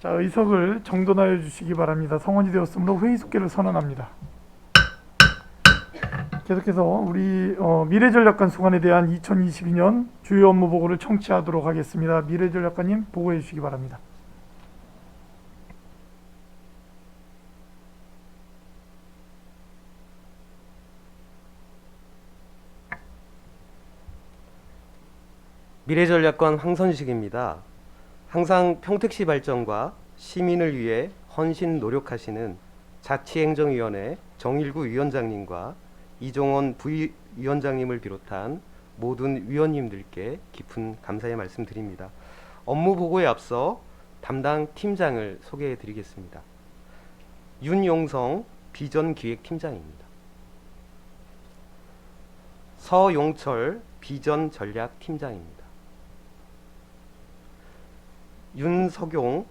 자, 의석을 정돈하여 주시기 바랍니다. 성원이 되었으므로 회의 속개를 선언합니다. 계속해서 우리 미래전략관 소관에 대한 2022년 주요 업무 보고를 청취하도록 하겠습니다. 미래전략관님 보고해 주시기 바랍니다. 미래전략관 황선식입니다. 항상 평택시 발전과 시민을 위해 헌신 노력하시는 자치행정위원회 정일구 위원장님과 이종원 부위원장님을 비롯한 모든 위원님들께 깊은 감사의 말씀드립니다. 업무 보고에 앞서 담당 팀장을 소개해 드리겠습니다. 윤용성 비전기획팀장입니다. 서용철 비전전략팀장입니다. 윤석용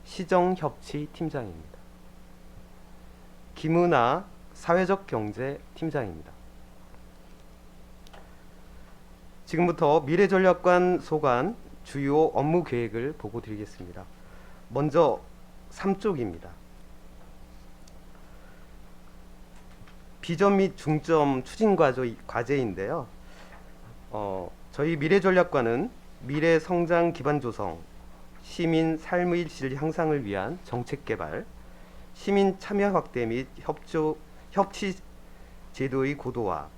시정협치팀장입니다. 김은아 사회적경제팀장입니다. 지금부터 미래전략관 소관 주요 업무 계획을 보고 드리겠습니다. 먼저 3쪽입니다. 비전 및 중점 추진 과제인데요. 저희 미래전략관은 미래 성장 기반 조성, 시민 삶의 질 향상을 위한 정책 개발, 시민 참여 확대 및 협치 제도의 고도화,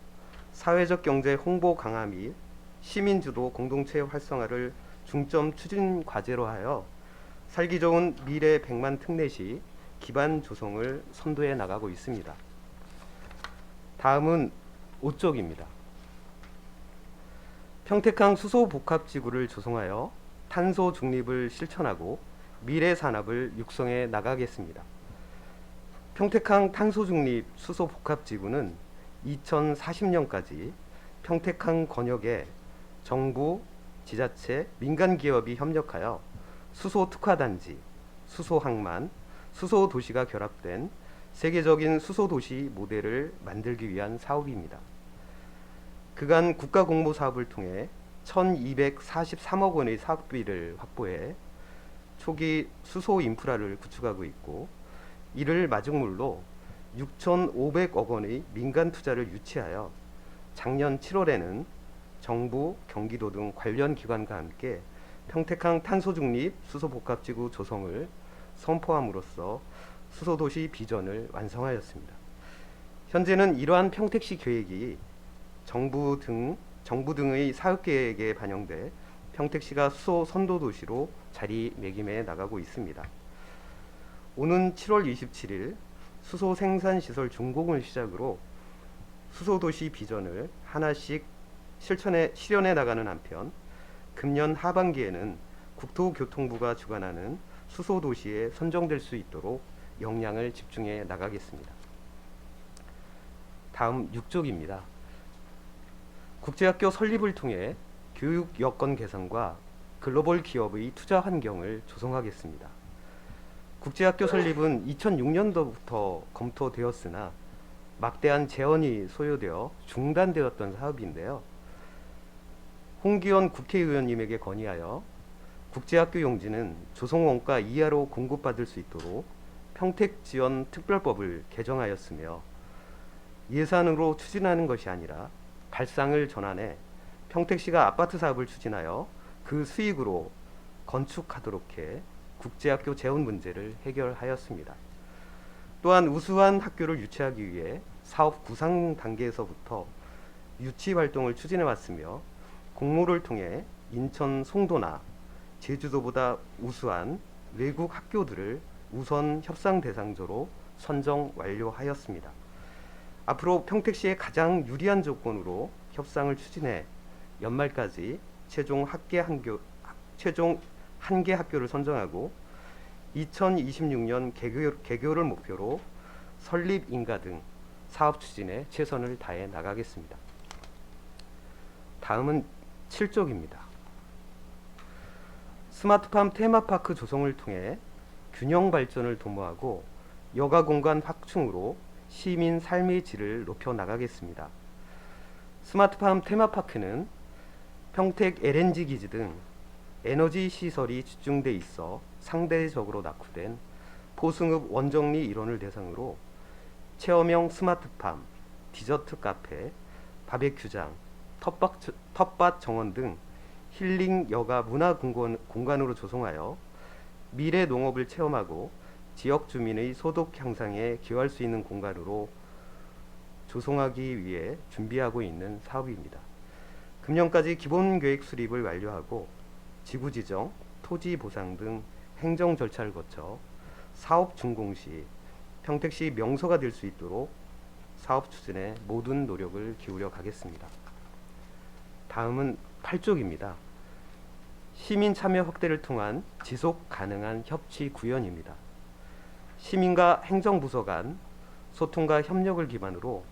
사회적 경제 홍보 강화 및 시민 주도 공동체 활성화를 중점 추진 과제로 하여 살기 좋은 미래 100만 특례시 기반 조성을 선도해 나가고 있습니다. 다음은 5쪽입니다. 평택항 수소 복합지구를 조성하여 탄소 중립을 실천하고 미래 산업을 육성해 나가겠습니다. 평택항 탄소 중립 수소 복합지구는 2040년까지 평택항 권역에 정부, 지자체, 민간 기업이 협력하여 수소 특화단지, 수소 항만, 수소 도시가 결합된 세계적인 수소 도시 모델을 만들기 위한 사업입니다. 그간 국가 공모 사업을 통해 1243억 원의 사업비를 확보해 초기 수소 인프라를 구축하고 있고, 이를 마중물로 6,500억 원의 민간 투자를 유치하여 작년 7월에는 정부, 경기도 등 관련 기관과 함께 평택항 탄소중립 수소복합지구 조성을 선포함으로써 수소도시 비전을 완성하였습니다. 현재는 이러한 평택시 계획이 정부 등의 사업계획에 반영돼 평택시가 수소 선도도시로 자리매김해 나가고 있습니다. 오는 7월 27일 수소 생산시설 준공을 시작으로 수소도시 비전을 하나씩 실현해 나가는 한편, 금년 하반기에는 국토교통부가 주관하는 수소도시에 선정될 수 있도록 역량을 집중해 나가겠습니다. 다음 6쪽입니다. 국제학교 설립을 통해 교육 여건 개선과 글로벌 기업의 투자 환경을 조성하겠습니다. 국제학교 설립은 2006년도부터 검토되었으나 막대한 재원이 소요되어 중단되었던 사업인데요. 홍기원 국회의원님에게 건의하여 국제학교 용지는 조성원가 이하로 공급받을 수 있도록 평택지원 특별법을 개정하였으며, 예산으로 추진하는 것이 아니라 발상을 전환해 평택시가 아파트 사업을 추진하여 그 수익으로 건축하도록 해 국제학교 재원 문제를 해결하였습니다. 또한 우수한 학교를 유치하기 위해 사업 구상 단계에서부터 유치 활동을 추진해 왔으며, 공모를 통해 인천 송도나 제주도보다 우수한 외국 학교들을 우선 협상 대상자로 선정 완료하였습니다. 앞으로 평택시에 가장 유리한 조건으로 협상을 추진해 연말까지 최종 한 개 학교를 선정하고 2026년 개교를 목표로 설립 인가 등 사업 추진에 최선을 다해 나가겠습니다. 다음은 7쪽입니다. 스마트팜 테마파크 조성을 통해 균형 발전을 도모하고 여가 공간 확충으로 시민 삶의 질을 높여 나가겠습니다. 스마트팜 테마파크는 평택 LNG 기지 등 에너지 시설이 집중돼 있어 상대적으로 낙후된 포승읍 원정리 일원을 대상으로 체험형 스마트팜, 디저트 카페, 바베큐장, 텃밭 정원 등 힐링 여가 문화 공간으로 조성하여 미래 농업을 체험하고 지역 주민의 소득 향상에 기여할 수 있는 공간으로 조성하기 위해 준비하고 있는 사업입니다. 금년까지 기본 계획 수립을 완료하고 지구 지정, 토지 보상 등 행정 절차를 거쳐 사업 준공 시 평택시 명소가 될 수 있도록 사업 추진에 모든 노력을 기울여 가겠습니다. 다음은 8쪽입니다. 시민 참여 확대를 통한 지속 가능한 협치 구현입니다. 시민과 행정부서 간 소통과 협력을 기반으로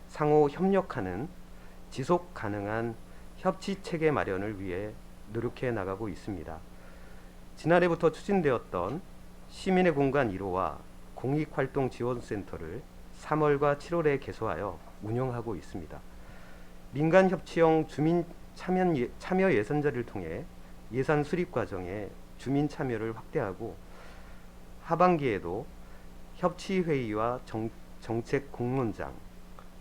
상호 협력하는 지속 가능한 협치 체계 마련을 위해 노력해 나가고 있습니다. 지난해부터 추진되었던 시민의 공간 1호와 공익활동지원센터를 3월과 7월에 개소하여 운영하고 있습니다. 민간협치형 주민 참여 예산자를 통해 예산 수립 과정에 주민 참여를 확대하고 하반기에도 협치회의와 정책 공론장,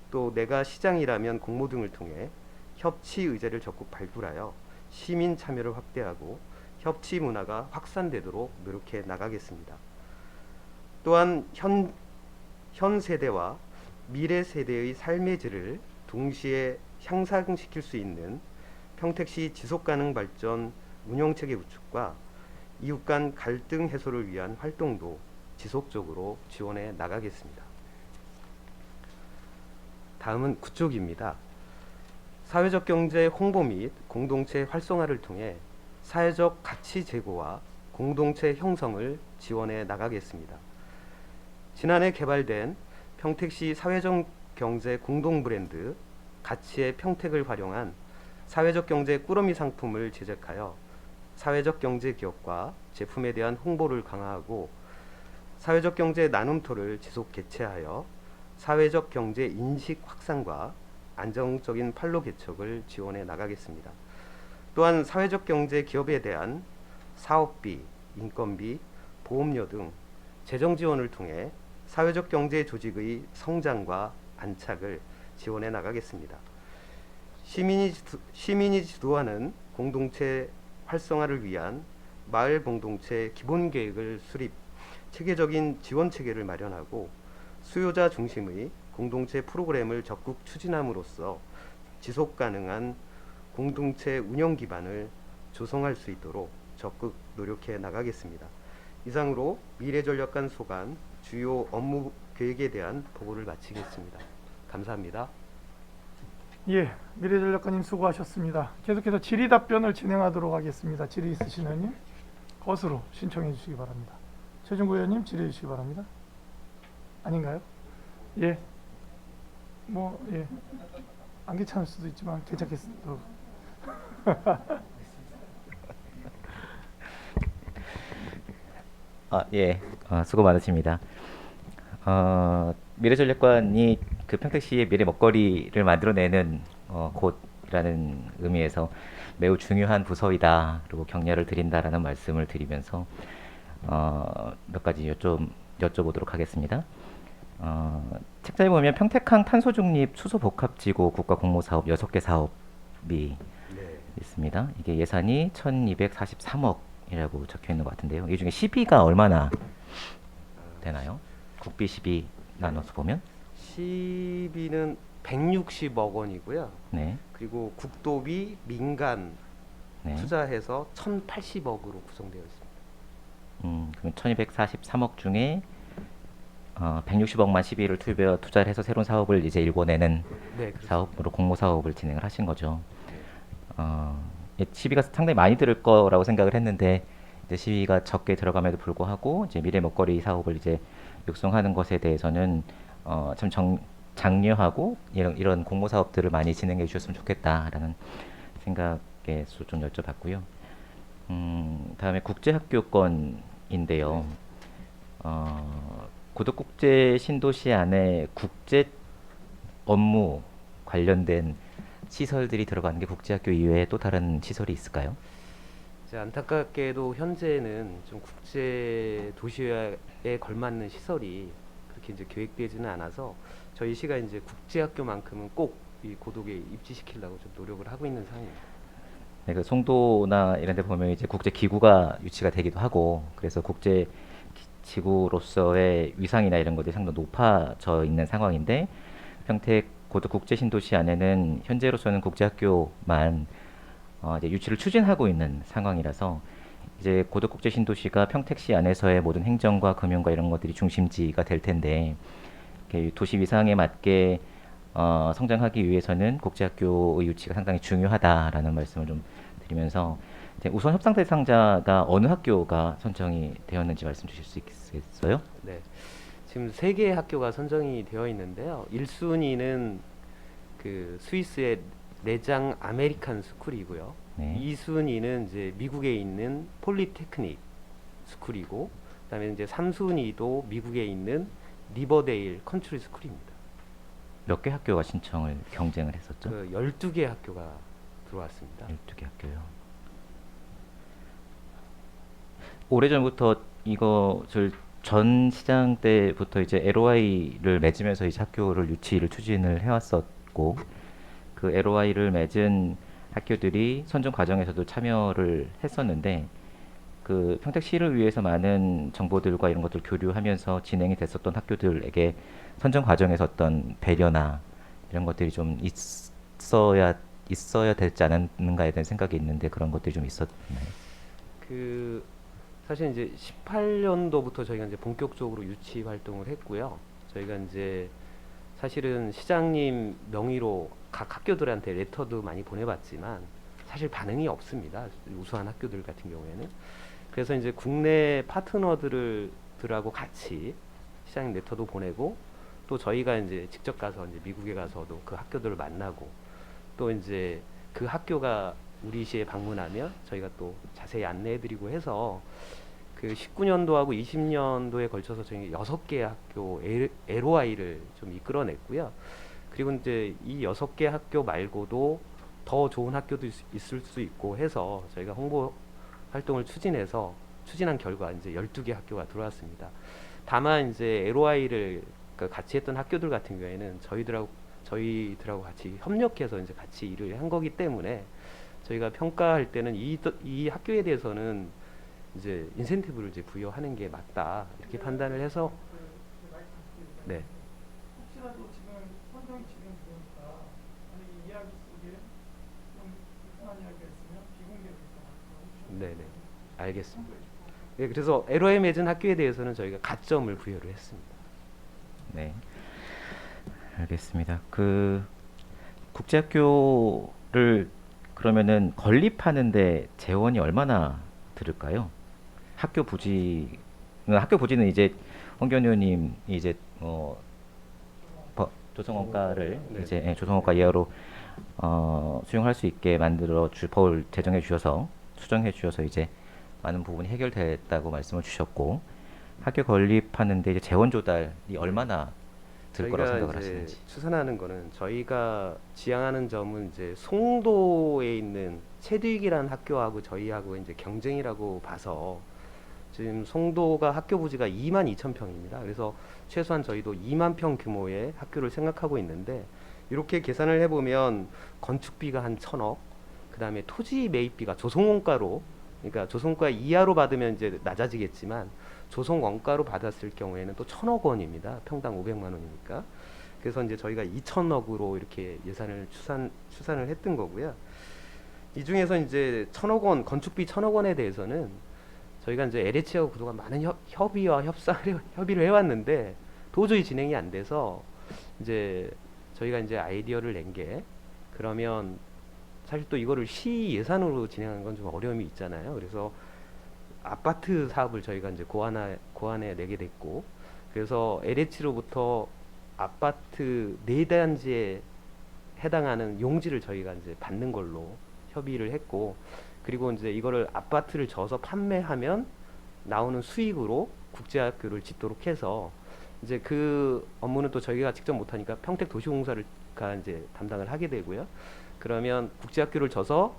또 내가 시장이라면 공모 등을 통해 협치 의제를 적극 발굴하여 시민 참여를 확대하고 협치 문화가 확산되도록 노력해 나가겠습니다. 또한 현 세대와 미래 세대의 삶의 질을 동시에 향상시킬 수 있는 평택시 지속가능 발전 운영체계 구축과 이웃 간 갈등 해소를 위한 활동도 지속적으로 지원해 나가겠습니다. 다음은 9쪽입니다. 사회적 경제 홍보 및 공동체 활성화를 통해 사회적 가치 제고와 공동체 형성을 지원해 나가겠습니다. 지난해 개발된 평택시 사회적 경제 공동 브랜드 가치의 평택을 활용한 사회적 경제 꾸러미 상품을 제작하여 사회적 경제 기업과 제품에 대한 홍보를 강화하고 사회적 경제 나눔터를 지속 개최하여 사회적 경제 인식 확산과 안정적인 판로 개척을 지원해 나가겠습니다. 또한 사회적 경제 기업에 대한 사업비, 인건비, 보험료 등 재정 지원을 통해 사회적 경제 조직의 성장과 안착을 지원해 나가겠습니다. 시민이 주도하는 공동체 활성화를 위한 마을 공동체 기본 계획을 수립, 체계적인 지원 체계를 마련하고 수요자 중심의 공동체 프로그램을 적극 추진함으로써 지속 가능한 공동체 운영 기반을 조성할 수 있도록 적극 노력해 나가겠습니다. 이상으로 미래전략관 소관 주요 업무 계획에 대한 보고를 마치겠습니다. 감사합니다. 예, 미래전략관님 수고하셨습니다. 계속해서 질의 답변을 진행하도록 하겠습니다. 질의 있으신 의원님 거수로 신청해 주시기 바랍니다. 최준구 의원님 질의해 주시기 바랍니다. 아닌가요? 예, 예, 안 괜찮을 수도 있지만 괜찮겠습니다. 예, 수고 많으십니다. 미래전략관이 그 평택시의 미래 먹거리를 만들어내는 곳이라는 의미에서 매우 중요한 부서이다. 그리고 격려를 드린다라는 말씀을 드리면서 몇 가지 여쭤보도록 하겠습니다. 책자에 보면 평택항 탄소중립 수소복합지구 국가공모사업 6개 사업이 있습니다. 이게 예산이 1243억이라고 적혀 있는 것 같은데요. 이 중에 시비가 얼마나 되나요? 국비 시비 나눠서 보면 시비는 160억 원이고요. 네. 그리고 국도비 민간 네. 투자해서 1,080억으로 구성되어 있습니다. 그럼 1243억 중에 160억만 시비를 투자를 해서 새로운 사업을 이제 일궈내는 네, 그렇습니다. 사업으로 공모 사업을 진행을 하신 거죠. 시비가 상당히 많이 들을 거라고 생각을 했는데 이제 시비가 적게 들어감에도 불구하고 이제 미래 먹거리 사업을 이제 육성하는 것에 대해서는 참 장려하고 이런 공모 사업들을 많이 진행해 주셨으면 좋겠다라는 생각에서 좀 여쭤봤고요. 다음에 국제학교권인데요. 고덕국제 신도시 안에 국제 업무 관련된 시설들이 들어가는 게 국제학교 이외에 또 다른 시설이 있을까요? 이제 안타깝게도 현재는 좀 국제 도시화에 걸맞는 시설이 그렇게 이제 계획되지는 않아서 저희 시가 이제 국제학교만큼은 꼭 이 고독에 입지시키려고 좀 노력을 하고 있는 상황입니다. 네, 그 송도나 이런 데 보면 이제 국제 기구가 유치가 되기도 하고 그래서 국제 지구로서의 위상이나 이런 것들이 상당히 높아져 있는 상황인데 평택 고도 국제 신도시 안에는 현재로서는 국제학교만 이제 유치를 추진하고 있는 상황이라서 이제 고도 국제 신도시가 평택시 안에서의 모든 행정과 금융과 이런 것들이 중심지가 될 텐데 이렇게 도시 위상에 맞게 성장하기 위해서는 국제학교의 유치가 상당히 중요하다라는 말씀을 좀 드리면서 이제 우선 협상 대상자가 어느 학교가 선정이 되었는지 말씀 주실 수 있겠어요? 네, 지금 3개의 학교가 선정이 되어 있는데요. 1순위는 그 스위스의 레장 아메리칸 스쿨이고요. 네. 2순위는 이제 미국에 있는 폴리테크닉 스쿨이고, 그다음에 이제 3순위도 미국에 있는 리버데일 컨트리 스쿨입니다. 몇 개 학교가 신청을 경쟁을 했었죠? 그 12개 학교가 들어왔습니다. 12개 학교요. 오래전부터 이것을 전 시장 때부터 이제 LOI를 맺으면서 이제 학교를 유치를 추진을 해왔었고 그 LOI를 맺은 학교들이 선정 과정에서도 참여를 했었는데 그 평택시를 위해서 많은 정보들과 이런 것들 교류하면서 진행이 됐었던 학교들에게 선정 과정에서 어떤 배려나 이런 것들이 좀 있어야 되지 않았는가에 대한 생각이 있는데 그런 것들이 좀 있었나요? 그 사실 이제 18년도부터 저희가 이제 본격적으로 유치 활동을 했고요. 저희가 이제 사실은 시장님 명의로 각 학교들한테 레터도 많이 보내봤지만 사실 반응이 없습니다. 우수한 학교들 같은 경우에는. 그래서 이제 국내 파트너들하고 같이 시장님 레터도 보내고 또 저희가 이제 직접 가서 이제 미국에 가서도 그 학교들을 만나고 또 이제 그 학교가 우리 시에 방문하면 저희가 또 자세히 안내해드리고 해서 그 19년도하고 20년도에 걸쳐서 저희 6개 학교 LOI를 좀 이끌어냈고요. 그리고 이제 이 6개 학교 말고도 더 좋은 학교도 있을 수 있고 해서 저희가 홍보 활동을 추진한 결과 이제 12개 학교가 들어왔습니다. 다만 이제 LOI를 같이 했던 학교들 같은 경우에는 저희들하고 같이 협력해서 이제 같이 일을 한 거기 때문에 저희가 평가할 때는 이 학교에 대해서는 이제 인센티브를 이제 부여하는 게 맞다 이렇게 판단을 해서 네. 혹시라도 지금 선정이 진행되니까 만약 이 이야기 속에 좀 불편한 이야기가 있으면 비공개로 네네 알겠습니다. 네, 그래서 LOI 맺은 학교에 대해서는 저희가 가점을 부여를 했습니다. 네, 알겠습니다. 그 국제학교를 그러면은 건립하는데 재원이 얼마나 들을까요? 학교 부지는 이제 황교안 의원님이 이제 조성원가를 네. 이제 조성원가 이하로 수용할 수 있게 만들어 법을 제정해 주셔서 수정해 주셔서 이제 많은 부분이 해결됐다고 말씀을 주셨고 학교 건립하는데 이제 재원 조달이 얼마나 들 거라고 저희가 생각을 이제 하시는지. 추산하는 거는 저희가 지향하는 점은 이제 송도에 있는 채두익이라는 학교하고 저희하고 이제 경쟁이라고 봐서 지금 송도가 학교 부지가 22,000평입니다. 그래서 최소한 저희도 2만 평 규모의 학교를 생각하고 있는데 이렇게 계산을 해보면 건축비가 한 1,000억, 그 다음에 토지 매입비가 조성원가로, 그러니까 조성가 이하로 받으면 이제 낮아지겠지만 조성원가로 받았을 경우에는 또 1,000억 원입니다. 평당 500만 원이니까. 그래서 이제 저희가 2,000억으로 이렇게 예산을 추산을 했던 거고요. 이 중에서 이제 1,000억 원, 건축비 1,000억 원에 대해서는 저희가 이제 LH하고 그동안 많은 협의를 해왔는데 도저히 진행이 안 돼서 이제 저희가 이제 아이디어를 낸 게 그러면 사실 또 이거를 시 예산으로 진행하는 건 좀 어려움이 있잖아요. 그래서 아파트 사업을 저희가 이제 고안해 내게 됐고 그래서 LH로부터 아파트 4단지에 해당하는 용지를 저희가 이제 받는 걸로 협의를 했고 그리고 이제 이거를 아파트를 져서 판매하면 나오는 수익으로 국제학교를 짓도록 해서 이제 그 업무는 또 저희가 직접 못하니까 평택도시공사가 이제 담당을 하게 되고요. 그러면 국제학교를 져서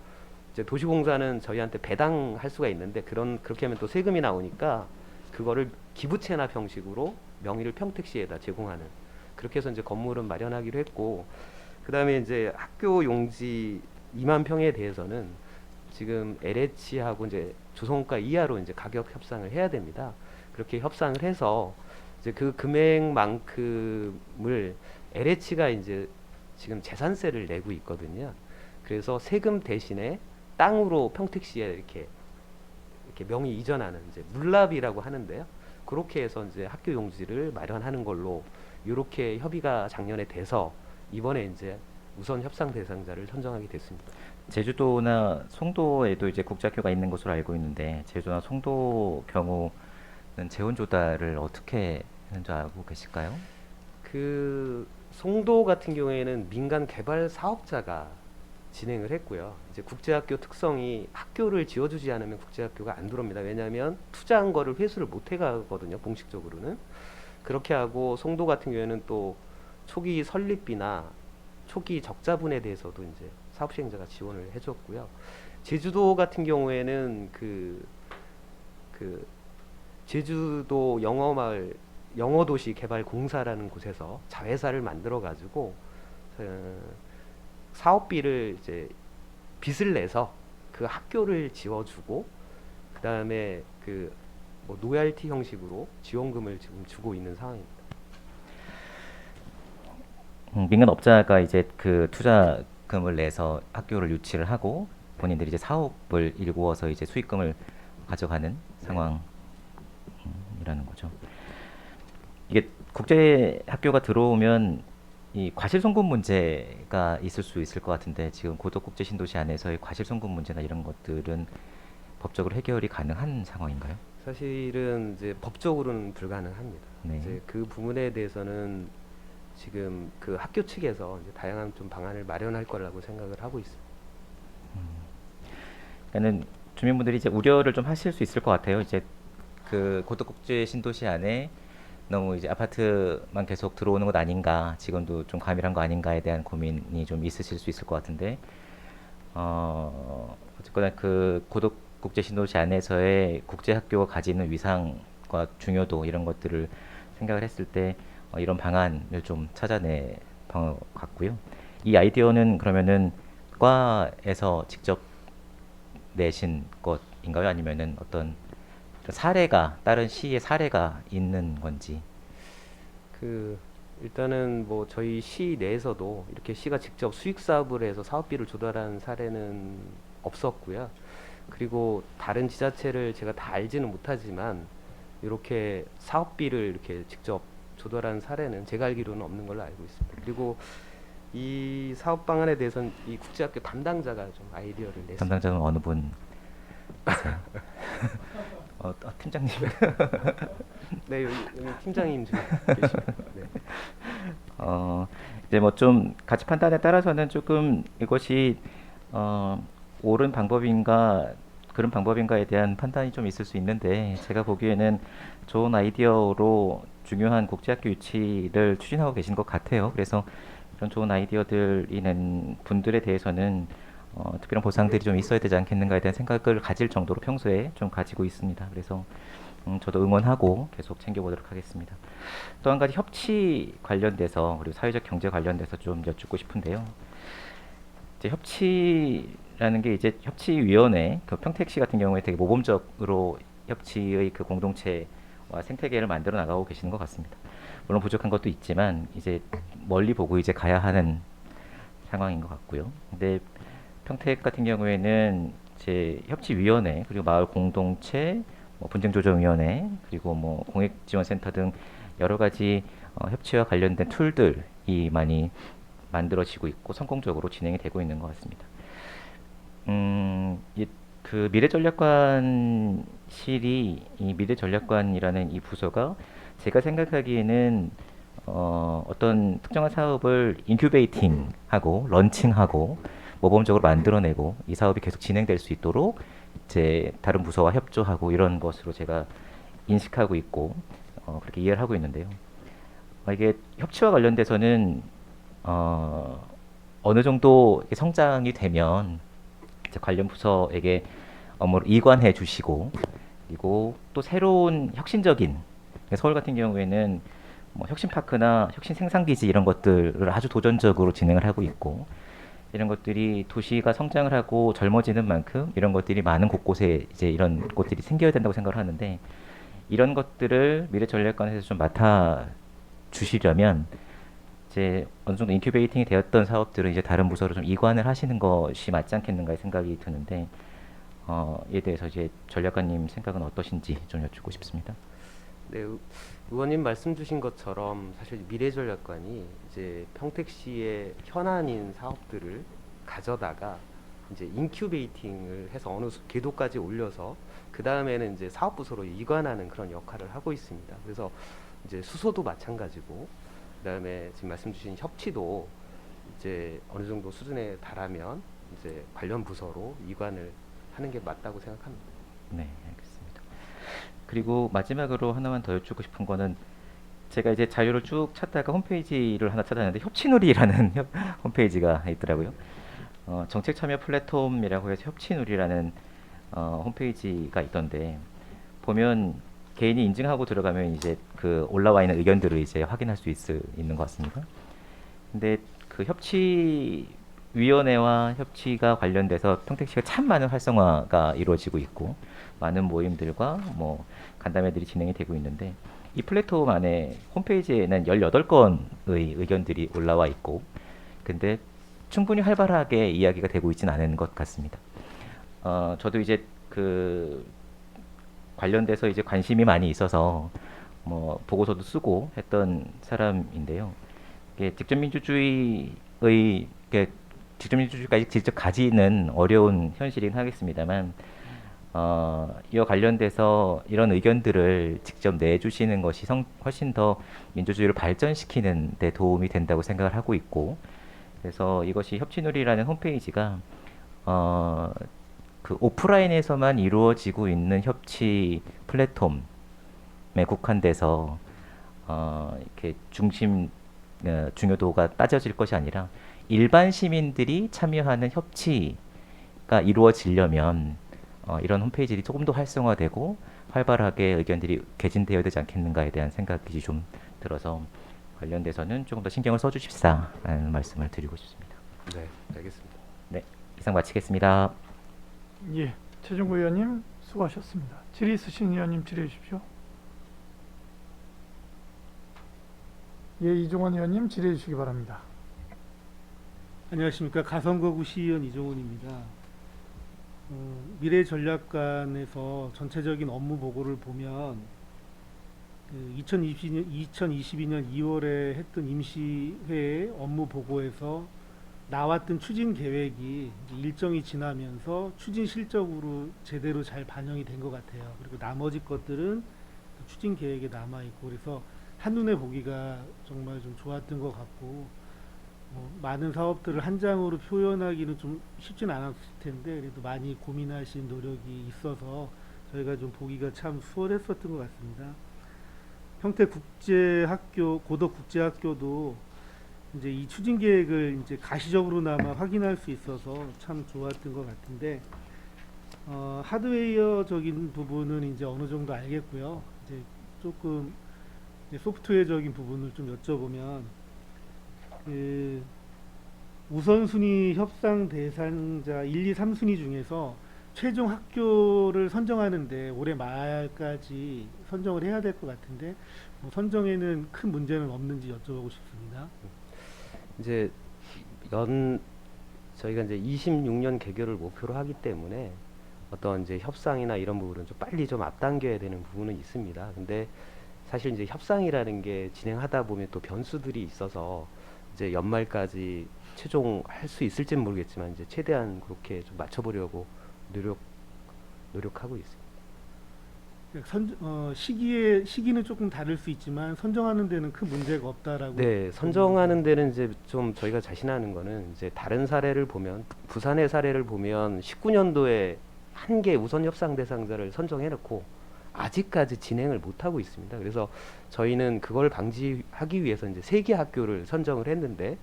이제 도시공사는 저희한테 배당할 수가 있는데 그렇게 하면 또 세금이 나오니까 그거를 기부 체납 형식으로 명의를 평택시에다 제공하는, 그렇게 해서 이제 건물은 마련하기로 했고, 그다음에 이제 학교 용지 2만 평에 대해서는 지금 LH하고 이제 조성과 이하로 이제 가격 협상을 해야 됩니다. 그렇게 협상을 해서 이제 그 금액만큼을 LH가 이제 지금 재산세를 내고 있거든요. 그래서 세금 대신에 땅으로 평택시에 이렇게 명의 이전하는 이제 물납이라고 하는데요. 그렇게 해서 이제 학교 용지를 마련하는 걸로 이렇게 협의가 작년에 돼서 이번에 이제 우선 협상 대상자를 선정하게 됐습니다. 제주도나 송도에도 이제 국제학교가 있는 것으로 알고 있는데 제주도나 송도 경우는 재원 조달을 어떻게 하는지 알고 계실까요? 그 송도 같은 경우에는 민간 개발 사업자가 진행을 했고요. 이제 국제학교 특성이 학교를 지어주지 않으면 국제학교가 안 들어옵니다. 왜냐하면 투자한 거를 회수를 못 해가거든요. 공식적으로는. 그렇게 하고 송도 같은 경우에는 또 초기 설립비나 초기 적자분에 대해서도 이제 사업 시행자가 지원을 해줬고요. 제주도 같은 경우에는 그 제주도 영어마을 영어도시 개발 공사라는 곳에서 자회사를 만들어 가지고 사업비를 이제 빚을 내서 그 학교를 지어주고, 그 다음에 그 뭐 로얄티 형식으로 지원금을 지금 주고 있는 상황입니다. 민간 업자가 이제 그 투자금을 내서 학교를 유치를 하고 본인들이 이제 사업을 일구어서 이제 수익금을 가져가는 상황이라는 거죠. 이게 국제 학교가 들어오면 이 과실송금 문제가 있을 수 있을 것 같은데 지금 고덕국제 신도시 안에서의 과실송금 문제나 이런 것들은 법적으로 해결이 가능한 상황인가요? 사실은 이제 법적으로는 불가능합니다. 네. 이제 그 부분에 대해서는 지금 그 학교 측에서 이제 다양한 좀 방안을 마련할 거라고 생각을 하고 있습니다. 그러니까는 주민분들이 이제 우려를 좀 하실 수 있을 것 같아요. 이제 그 고덕국제 신도시 안에 너무 이제 아파트만 계속 들어오는 것 아닌가, 지금도 좀 과밀한 거 아닌가에 대한 고민이 좀 있으실 수 있을 것 같은데, 어쨌거나 그 고덕국제 신도시 안에서의 국제 학교가 가지는 위상과 중요도 이런 것들을 생각을 했을 때 이런 방안을 좀 찾아내 본 것 같고요. 이 아이디어는 그러면은 과에서 직접 내신 것인가요? 아니면은 어떤 사례가 다른 시의 사례가 있는 건지. 그 일단은 뭐 저희 시 내에서도 이렇게 시가 직접 수익 사업을 해서 사업비를 조달한 사례는 없었고요. 그리고 다른 지자체를 제가 다 알지는 못하지만 이렇게 사업비를 이렇게 직접 조달한 사례는 제가 알기로는 없는 걸로 알고 있습니다. 그리고 이 사업 방안에 대해서는 이 국제학교 담당자가 좀 아이디어를 냈습니다. 담당자는 어느 분 아세요? 팀장님. 네, 여기 팀장님 지금 계십니다. 네. 이제 뭐 좀 가치 판단에 따라서는 조금 이것이 옳은 방법인가 그런 방법인가에 대한 판단이 좀 있을 수 있는데 제가 보기에는 좋은 아이디어로 중요한 국제학교 유치를 추진하고 계신 것 같아요. 그래서 이런 좋은 아이디어들이 낸 분들에 대해서는 특별한 보상들이 좀 있어야 되지 않겠는가에 대한 생각을 가질 정도로 평소에 좀 가지고 있습니다. 그래서 저도 응원하고 계속 챙겨보도록 하겠습니다. 또 한 가지 협치 관련돼서 그리고 사회적 경제 관련돼서 좀 여쭙고 싶은데요. 이제 협치라는 게 이제 협치위원회, 그 평택시 같은 경우에 되게 모범적으로 협치의 그 공동체와 생태계를 만들어 나가고 계시는 것 같습니다. 물론 부족한 것도 있지만 이제 멀리 보고 이제 가야 하는 상황인 것 같고요. 근데 평택 같은 경우에는 이제 협치위원회 그리고 마을 공동체, 뭐 분쟁조정위원회 그리고 뭐 공익지원센터 등 여러 가지 협치와 관련된 툴들이 많이 만들어지고 있고 성공적으로 진행이 되고 있는 것 같습니다. 그 미래전략관실이 이 미래전략관이라는 이 부서가 제가 생각하기에는 어떤 특정한 사업을 인큐베이팅하고 런칭하고 모범적으로 만들어내고 이 사업이 계속 진행될 수 있도록 이제 다른 부서와 협조하고 이런 것으로 제가 인식하고 있고 그렇게 이해를 하고 있는데요. 이게 협치와 관련돼서는 어느 정도 성장이 되면 이제 관련 부서에게 업무를 이관해 주시고, 그리고 또 새로운 혁신적인, 서울 같은 경우에는 뭐 혁신파크나 혁신생산기지 이런 것들을 아주 도전적으로 진행을 하고 있고, 이런 것들이 도시가 성장을 하고 젊어지는 만큼 이런 것들이 많은 곳곳에 이제 이런 곳들이 생겨야 된다고 생각을 하는데, 이런 것들을 미래전략관에서 좀 맡아 주시려면 이제 어느 정도 인큐베이팅이 되었던 사업들은 이제 다른 부서로 좀 이관을 하시는 것이 맞지 않겠는가 생각이 드는데, 이에 대해서 이제 전략관님 생각은 어떠신지 좀 여쭙고 싶습니다. 네, 의원님 말씀 주신 것처럼 사실 미래전략관이 이제 평택시의 현안인 사업들을 가져다가 이제 인큐베이팅을 해서 어느 궤도까지 올려서 그 다음에는 이제 사업부서로 이관하는 그런 역할을 하고 있습니다. 그래서 이제 수소도 마찬가지고, 그다음에 지금 말씀 주신 협치도 이제 어느 정도 수준에 달하면 이제 관련 부서로 이관을 하는 게 맞다고 생각합니다. 네, 알겠습니다. 그리고 마지막으로 하나만 더 여쭙고 싶은 거는, 제가 이제 자료를 쭉 찾다가 홈페이지를 하나 찾았는데 협치누리라는 홈페이지가 있더라고요. 정책 참여 플랫폼이라고 해서 협치누리라는 홈페이지가 있던데, 보면 개인이 인증하고 들어가면 이제 그 올라와 있는 의견들을 이제 확인할 수 있는 것 같습니다. 근데 그 협치위원회와 협치가 관련돼서 평택시가 참 많은 활성화가 이루어지고 있고, 많은 모임들과 뭐 간담회들이 진행이 되고 있는데, 이 플랫폼 안에 홈페이지에는 18건의 의견들이 올라와 있고, 근데 충분히 활발하게 이야기가 되고 있지는 않은 것 같습니다. 저도 이제 그 관련돼서 이제 관심이 많이 있어서 뭐 보고서도 쓰고 했던 사람인데요. 이게 직접 민주주의까지 직접 가지는 어려운 현실이긴 하겠습니다만, 이와 관련돼서 이런 의견들을 직접 내주시는 것이 훨씬 더 민주주의를 발전시키는 데 도움이 된다고 생각을 하고 있고, 그래서 이것이 협치누리라는 홈페이지가 그 오프라인에서만 이루어지고 있는 협치 플랫폼에 국한돼서 이렇게 중요도가 따져질 것이 아니라, 일반 시민들이 참여하는 협치가 이루어지려면 이런 홈페이지들이 조금 더 활성화되고 활발하게 의견들이 개진되어야 되지 않겠는가에 대한 생각이 좀 들어서, 관련돼서는 조금 더 신경을 써주십사라는 말씀을 드리고 싶습니다. 네, 알겠습니다. 네, 이상 마치겠습니다. 예, 최종구 의원님 수고하셨습니다. 질의 있으신 의원님 질의해 주십시오. 예, 이종원 의원님 질의해 주시기 바랍니다. 안녕하십니까. 가선거구 시의원 이종훈입니다. 미래전략관에서 전체적인 업무 보고를 보면 2022년 2월에 했던 임시회의 업무 보고에서 나왔던 추진 계획이 일정이 지나면서 추진 실적으로 제대로 잘 반영이 된 것 같아요. 그리고 나머지 것들은 추진 계획에 남아 있고, 그래서 한눈에 보기가 정말 좀 좋았던 것 같고, 많은 사업들을 한 장으로 표현하기는 좀 쉽진 않았을 텐데, 그래도 많이 고민하신 노력이 있어서 저희가 좀 보기가 참 수월했었던 것 같습니다. 평택국제학교, 고덕국제학교도 이제 이 추진 계획을 이제 가시적으로나마 확인할 수 있어서 참 좋았던 것 같은데, 하드웨어적인 부분은 이제 어느 정도 알겠고요. 이제 조금 이제 소프트웨어적인 부분을 좀 여쭤보면, 우선순위 협상 대상자 1, 2, 3순위 중에서 최종 학교를 선정하는데 올해 말까지 선정을 해야 될 것 같은데, 선정에는 큰 문제는 없는지 여쭤보고 싶습니다. 이제 저희가 이제 26년 개교를 목표로 하기 때문에 어떤 이제 협상이나 이런 부분은 좀 빨리 좀 앞당겨야 되는 부분은 있습니다. 근데 사실 이제 협상이라는 게 진행하다 보면 또 변수들이 있어서 이제 연말까지 최종할 수 있을지는 모르겠지만 이제 최대한 그렇게 좀 맞춰보려고 노력하고 있습니다. 시기는 조금 다를 수 있지만 선정하는 데는 큰 문제가 없다라고. 네, 선정하는 데는 이제 좀 저희가 자신하는 거는 이제 다른 사례를 보면, 부산의 사례를 보면 19년도에 한 개 우선 협상 대상자를 선정해놓고 아직까지 진행을 못 하고 있습니다. 그래서 저희는 그걸 방지하기 위해서 이제 3개 학교를 선정을 했는데,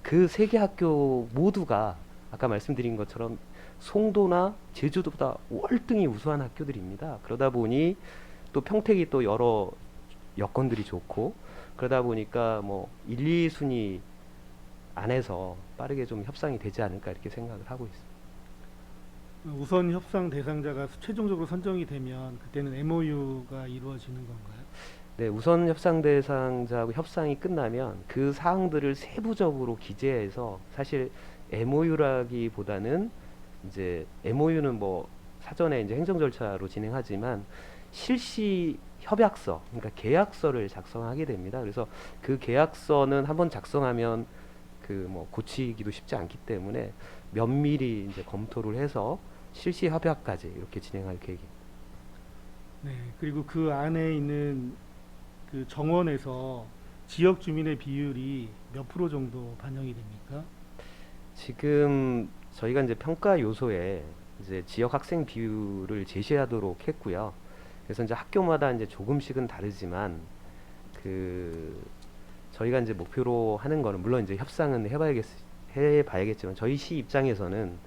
그 3개 학교 모두가 아까 말씀드린 것처럼 송도나 제주도보다 월등히 우수한 학교들입니다. 그러다 보니 또 평택이 또 여러 여건들이 좋고 그러다 보니까 뭐 1, 2순위 안에서 빠르게 좀 협상이 되지 않을까 이렇게 생각을 하고 있습니다. 우선 협상 대상자가 최종적으로 선정이 되면 그때는 MOU가 이루어지는 건가요? 네, 우선 협상 대상자하고 협상이 끝나면 그 사항들을 세부적으로 기재해서 사실 MOU라기보다는 이제 MOU는 뭐 사전에 이제 행정 절차로 진행하지만 실시 협약서, 그러니까 계약서를 작성하게 됩니다. 그래서 그 계약서는 한번 작성하면 그 뭐 고치기도 쉽지 않기 때문에 면밀히 이제 검토를 해서 실시 협약까지 이렇게 진행할 계획입니다. 네. 그리고 그 안에 있는 그 정원에서 지역 주민의 비율이 몇 프로 정도 반영이 됩니까? 지금 저희가 이제 평가 요소에 이제 지역 학생 비율을 제시하도록 했고요. 그래서 이제 학교마다 이제 조금씩은 다르지만 그 저희가 이제 목표로 하는 거는 물론 이제 협상은 해봐야겠지만 저희 시 입장에서는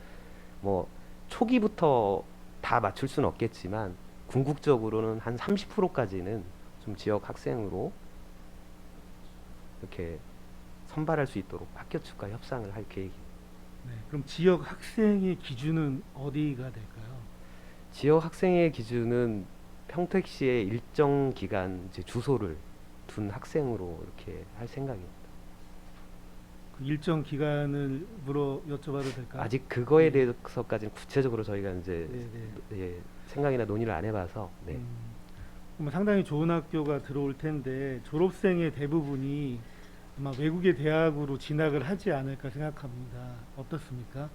뭐 초기부터 다 맞출 수는 없겠지만 궁극적으로는 한 30%까지는 좀 지역 학생으로 이렇게 선발할 수 있도록 학교 측과 협상을 할 계획입니다. 네. 그럼 지역 학생의 기준은 어디가 될까요? 지역 학생의 기준은 평택시에 일정 기간 이제 주소를 둔 학생으로 이렇게 할 생각입니다. 그 일정 기간을 여쭤봐도 될까요? 아직 그거에 네. 대해서까지는 구체적으로 저희가 이제 네, 네. 예, 생각이나 논의를 안 해봐서 네. 그럼 상당히 좋은 학교가 들어올 텐데 졸업생의 대부분이 아마 외국의 대학으로 진학을 하지 않을까 생각합니다. 어떻습니까?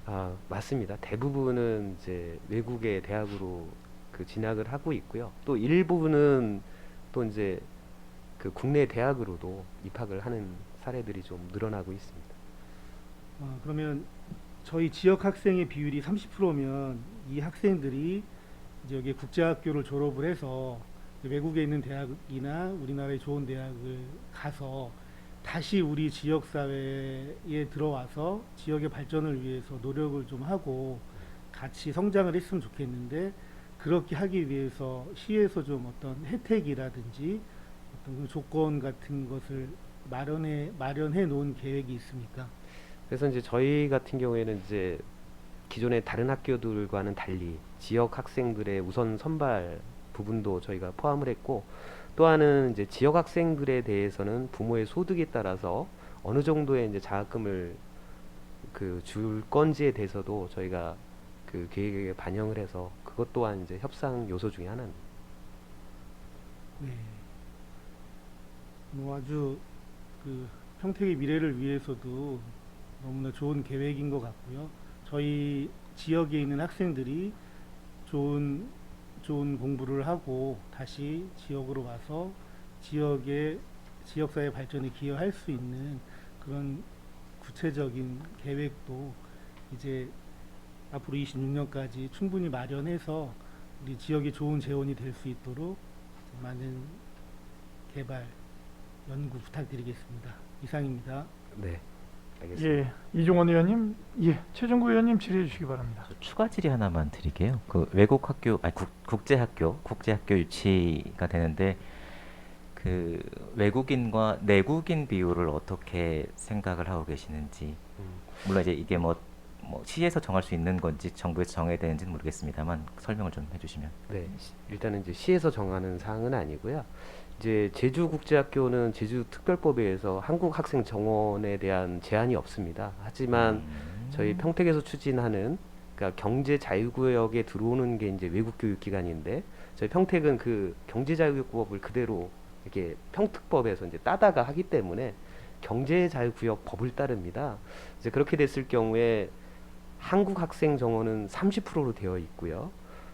아, 맞습니다. 대부분은 이제 외국의 대학으로 그 진학을 하고 있고요. 또 일부는 또 이제 그 국내 대학으로도 입학을 하는 사례들이 좀 늘어나고 있습니다. 그러면 저희 지역 학생의 비율이 30%면 이 학생들이 이제 여기 국제학교를 졸업을 해서 외국에 있는 대학이나 우리나라의 좋은 대학을 가서 다시 우리 지역 사회에 들어와서 지역의 발전을 위해서 노력을 좀 하고 같이 성장을 했으면 좋겠는데 그렇게 하기 위해서 시에서 좀 어떤 혜택이라든지 어떤 그 조건 같은 것을 마련해 놓은 계획이 있습니까? 그래서 이제 저희 같은 경우에는 이제 기존의 다른 학교들과는 달리 지역 학생들의 우선 선발 부분도 저희가 포함을 했고 또 하나는 이제 지역 학생들에 대해서는 부모의 소득에 따라서 어느 정도의 이제 장학금을 그 줄 건지에 대해서도 저희가 그 계획에 반영을 해서 그것 또한 이제 협상 요소 중에 하나입니다. 네. 뭐 아주 그 평택의 미래를 위해서도 너무나 좋은 계획인 것 같고요. 저희 지역에 있는 학생들이 좋은 공부를 하고 다시 지역으로 와서 지역사회 발전에 기여할 수 있는 그런 구체적인 계획도 이제 앞으로 26년까지 충분히 마련해서 우리 지역이 좋은 재원이 될 수 있도록 많은 개발, 연구 부탁드리겠습니다. 이상입니다. 네, 알겠습니다. 예, 이종원 의원님, 예, 최종구 의원님 질의해 주시기 바랍니다. 저 추가 질의 하나만 드릴게요. 그 외국 학교, 아니 국제학교 유치가 되는데 그 외국인과 내국인 비율을 어떻게 생각을 하고 계시는지. 음, 물론 이제 이게 뭐 시에서 정할 수 있는 건지 정부에서 정해야 되는지는 모르겠습니다만 설명을 좀 해주시면. 네, 일단은 이제 시에서 정하는 사항은 아니고요. 이제 제주국제학교는 제주특별법에 의해서 한국 학생 정원에 대한 제한이 없습니다. 하지만 저희 평택에서 추진하는 그러니까 경제 자유구역에 들어오는 게 이제 외국 교육 기관인데 저희 평택은 그 경제 자유구역법을 그대로 이렇게 평특법에서 이제 따다가 하기 때문에 경제 자유구역 법을 따릅니다. 이제 그렇게 됐을 경우에 한국 학생 정원은 30%로 되어 있고요.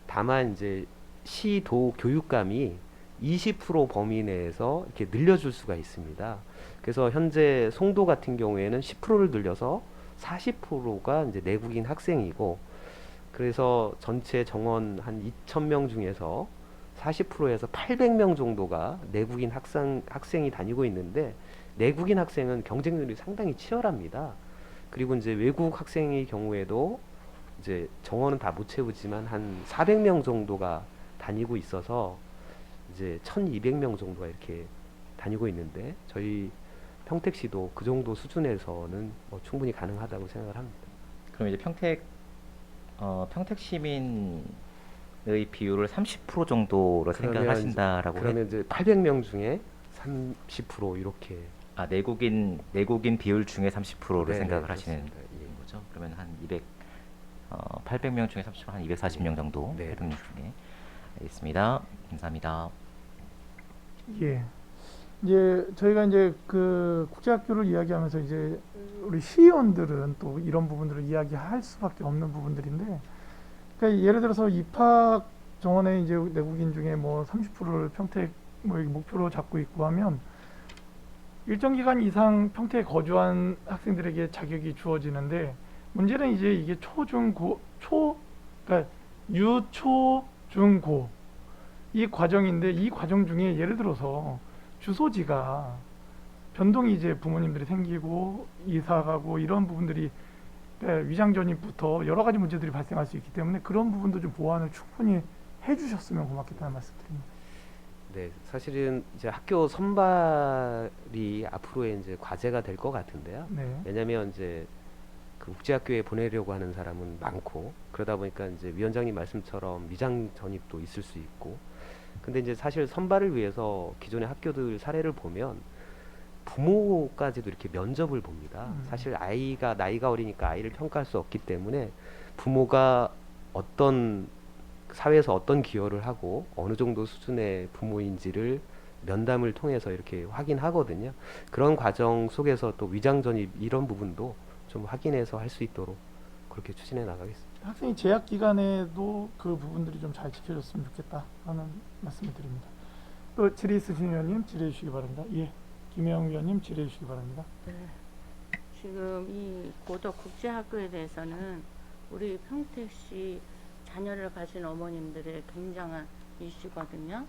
다만 이제 시도 교육감이 20% 범위 내에서 이렇게 늘려줄 수가 있습니다. 그래서 현재 송도 같은 경우에는 10%를 늘려서 40%가 이제 내국인 학생이고, 그래서 전체 정원 한 2,000명 중에서 40%에서 800명 정도가 내국인 학생이 다니고 있는데, 내국인 학생은 경쟁률이 상당히 치열합니다. 그리고 이제 외국 학생의 경우에도 이제 정원은 다 못 채우지만 한 400명 정도가 다니고 있어서 이제 1,200명 정도가 이렇게 다니고 있는데 저희 평택시도 그 정도 수준에서는 뭐 충분히 가능하다고 생각을 합니다. 그럼 이제 평택 시민의 비율을 30% 정도로 생각을 그러면 하신다라고 그러면 이제 800명 중에 30% 이렇게. 내국인 비율 중에 30%를 네, 생각을 네, 하시는 그렇습니다. 예. 거죠? 그러면 한 800명 중에 30%, 한 240명 정도. 네. 800명 중에. 알겠습니다. 감사합니다. 예. 이제 저희가 이제 그 국제학교를 이야기하면서 이제 우리 시의원들은 또 이런 부분들을 이야기할 수밖에 없는 부분들인데, 그러니까 예를 들어서 입학 정원에 이제 내국인 중에 뭐 30%를 평택 뭐 이렇게 목표로 잡고 있고 하면 일정 기간 이상 평택에 거주한 학생들에게 자격이 주어지는데, 문제는 이제 이게 그러니까 유초 중고 이 과정인데, 이 과정 중에 예를 들어서 주소지가 변동이 이제 부모님들이 생기고 이사 가고 이런 부분들이, 그러니까 위장 전입부터 여러 가지 문제들이 발생할 수 있기 때문에 그런 부분도 좀 보완을 충분히 해주셨으면 고맙겠다는 말씀드립니다. 네, 사실은 이제 학교 선발이 앞으로의 이제 과제가 될 것 같은데요. 네. 왜냐하면 이제 그 국제학교에 보내려고 하는 사람은 많고, 그러다 보니까 이제 위원장님 말씀처럼 위장 전입도 있을 수 있고, 근데 이제 사실 선발을 위해서 기존의 학교들 사례를 보면 부모까지도 이렇게 면접을 봅니다. 사실 아이가 나이가 어리니까 아이를 평가할 수 없기 때문에 부모가 어떤 사회에서 어떤 기여를 하고 어느 정도 수준의 부모인지를 면담을 통해서 이렇게 확인하거든요. 그런 과정 속에서 또 위장 전입 이런 부분도 좀 확인해서 할 수 있도록 그렇게 추진해 나가겠습니다. 학생이 재학 기간에도 그 부분들이 좀 잘 지켜졌으면 좋겠다 하는 말씀을 드립니다. 또 질의 있으신 위원님 질의해 주시기 바랍니다. 예, 김혜영 위원님 질의해 주시기 바랍니다. 네. 지금 이 고덕 국제학교에 대해서는 우리 평택시 자녀를 가진 어머님들의 굉장한 이슈거든요.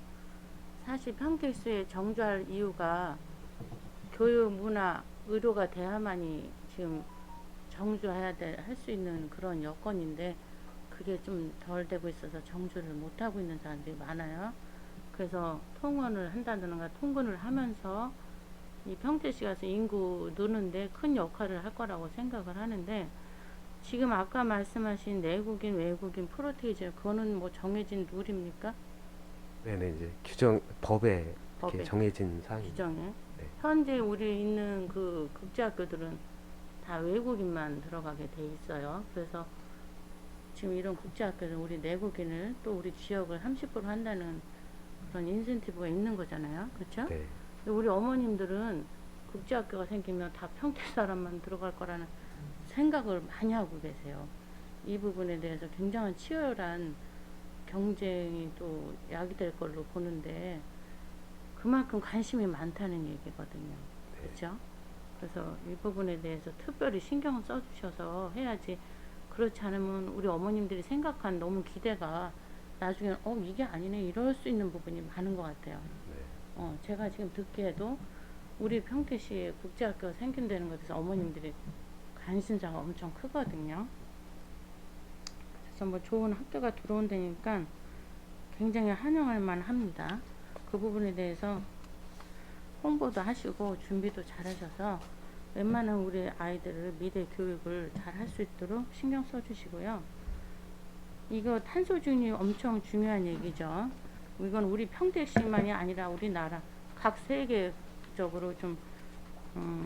사실 평택시에 정주할 이유가 교육, 문화, 의료가 돼야만이 지금 정주해야 할 수 있는 그런 여건인데, 그게 좀 덜 되고 있어서 정주를 못 하고 있는 사람들이 많아요. 그래서 통원을 한다든가 통근을 하면서 이 평택시 가서 인구 느는데 큰 역할을 할 거라고 생각을 하는데, 지금 아까 말씀하신 내국인, 외국인 프로테이저, 그거는 뭐 정해진 룰입니까? 네네, 이제 법에 법에 이렇게 정해진 사항입니다. 규정에. 네. 현재 우리 있는 그 국제학교들은 다 외국인만 들어가게 돼 있어요. 그래서 지금 이런 국제학교는 우리 내국인을 또 우리 지역을 30% 한다는 그런 인센티브가 있는 거잖아요. 그렇죠? 네. 근데 우리 어머님들은 국제학교가 생기면 다 평택 사람만 들어갈 거라는 생각을 많이 하고 계세요. 이 부분에 대해서 굉장한 치열한 경쟁이 또 야기될 걸로 보는데, 그만큼 관심이 많다는 얘기거든요. 네. 그렇죠? 그래서 이 부분에 대해서 특별히 신경을 써주셔서 해야지, 그렇지 않으면 우리 어머님들이 생각한 너무 기대가 나중에 이게 아니네 이럴 수 있는 부분이 많은 것 같아요. 네. 제가 지금 듣기에도 우리 평택시에 국제학교가 생긴다는 것에 대해서 어머님들이 관심사가 엄청 크거든요. 그래서 뭐 좋은 학교가 들어온다니까 굉장히 환영할 만합니다. 그 부분에 대해서 홍보도 하시고 준비도 잘 하셔서 웬만한 우리 아이들을 미래 교육을 잘 할 수 있도록 신경 써주시고요. 이거 탄소중립이 엄청 중요한 얘기죠. 이건 우리 평택시만이 아니라 우리나라 각 세계적으로 좀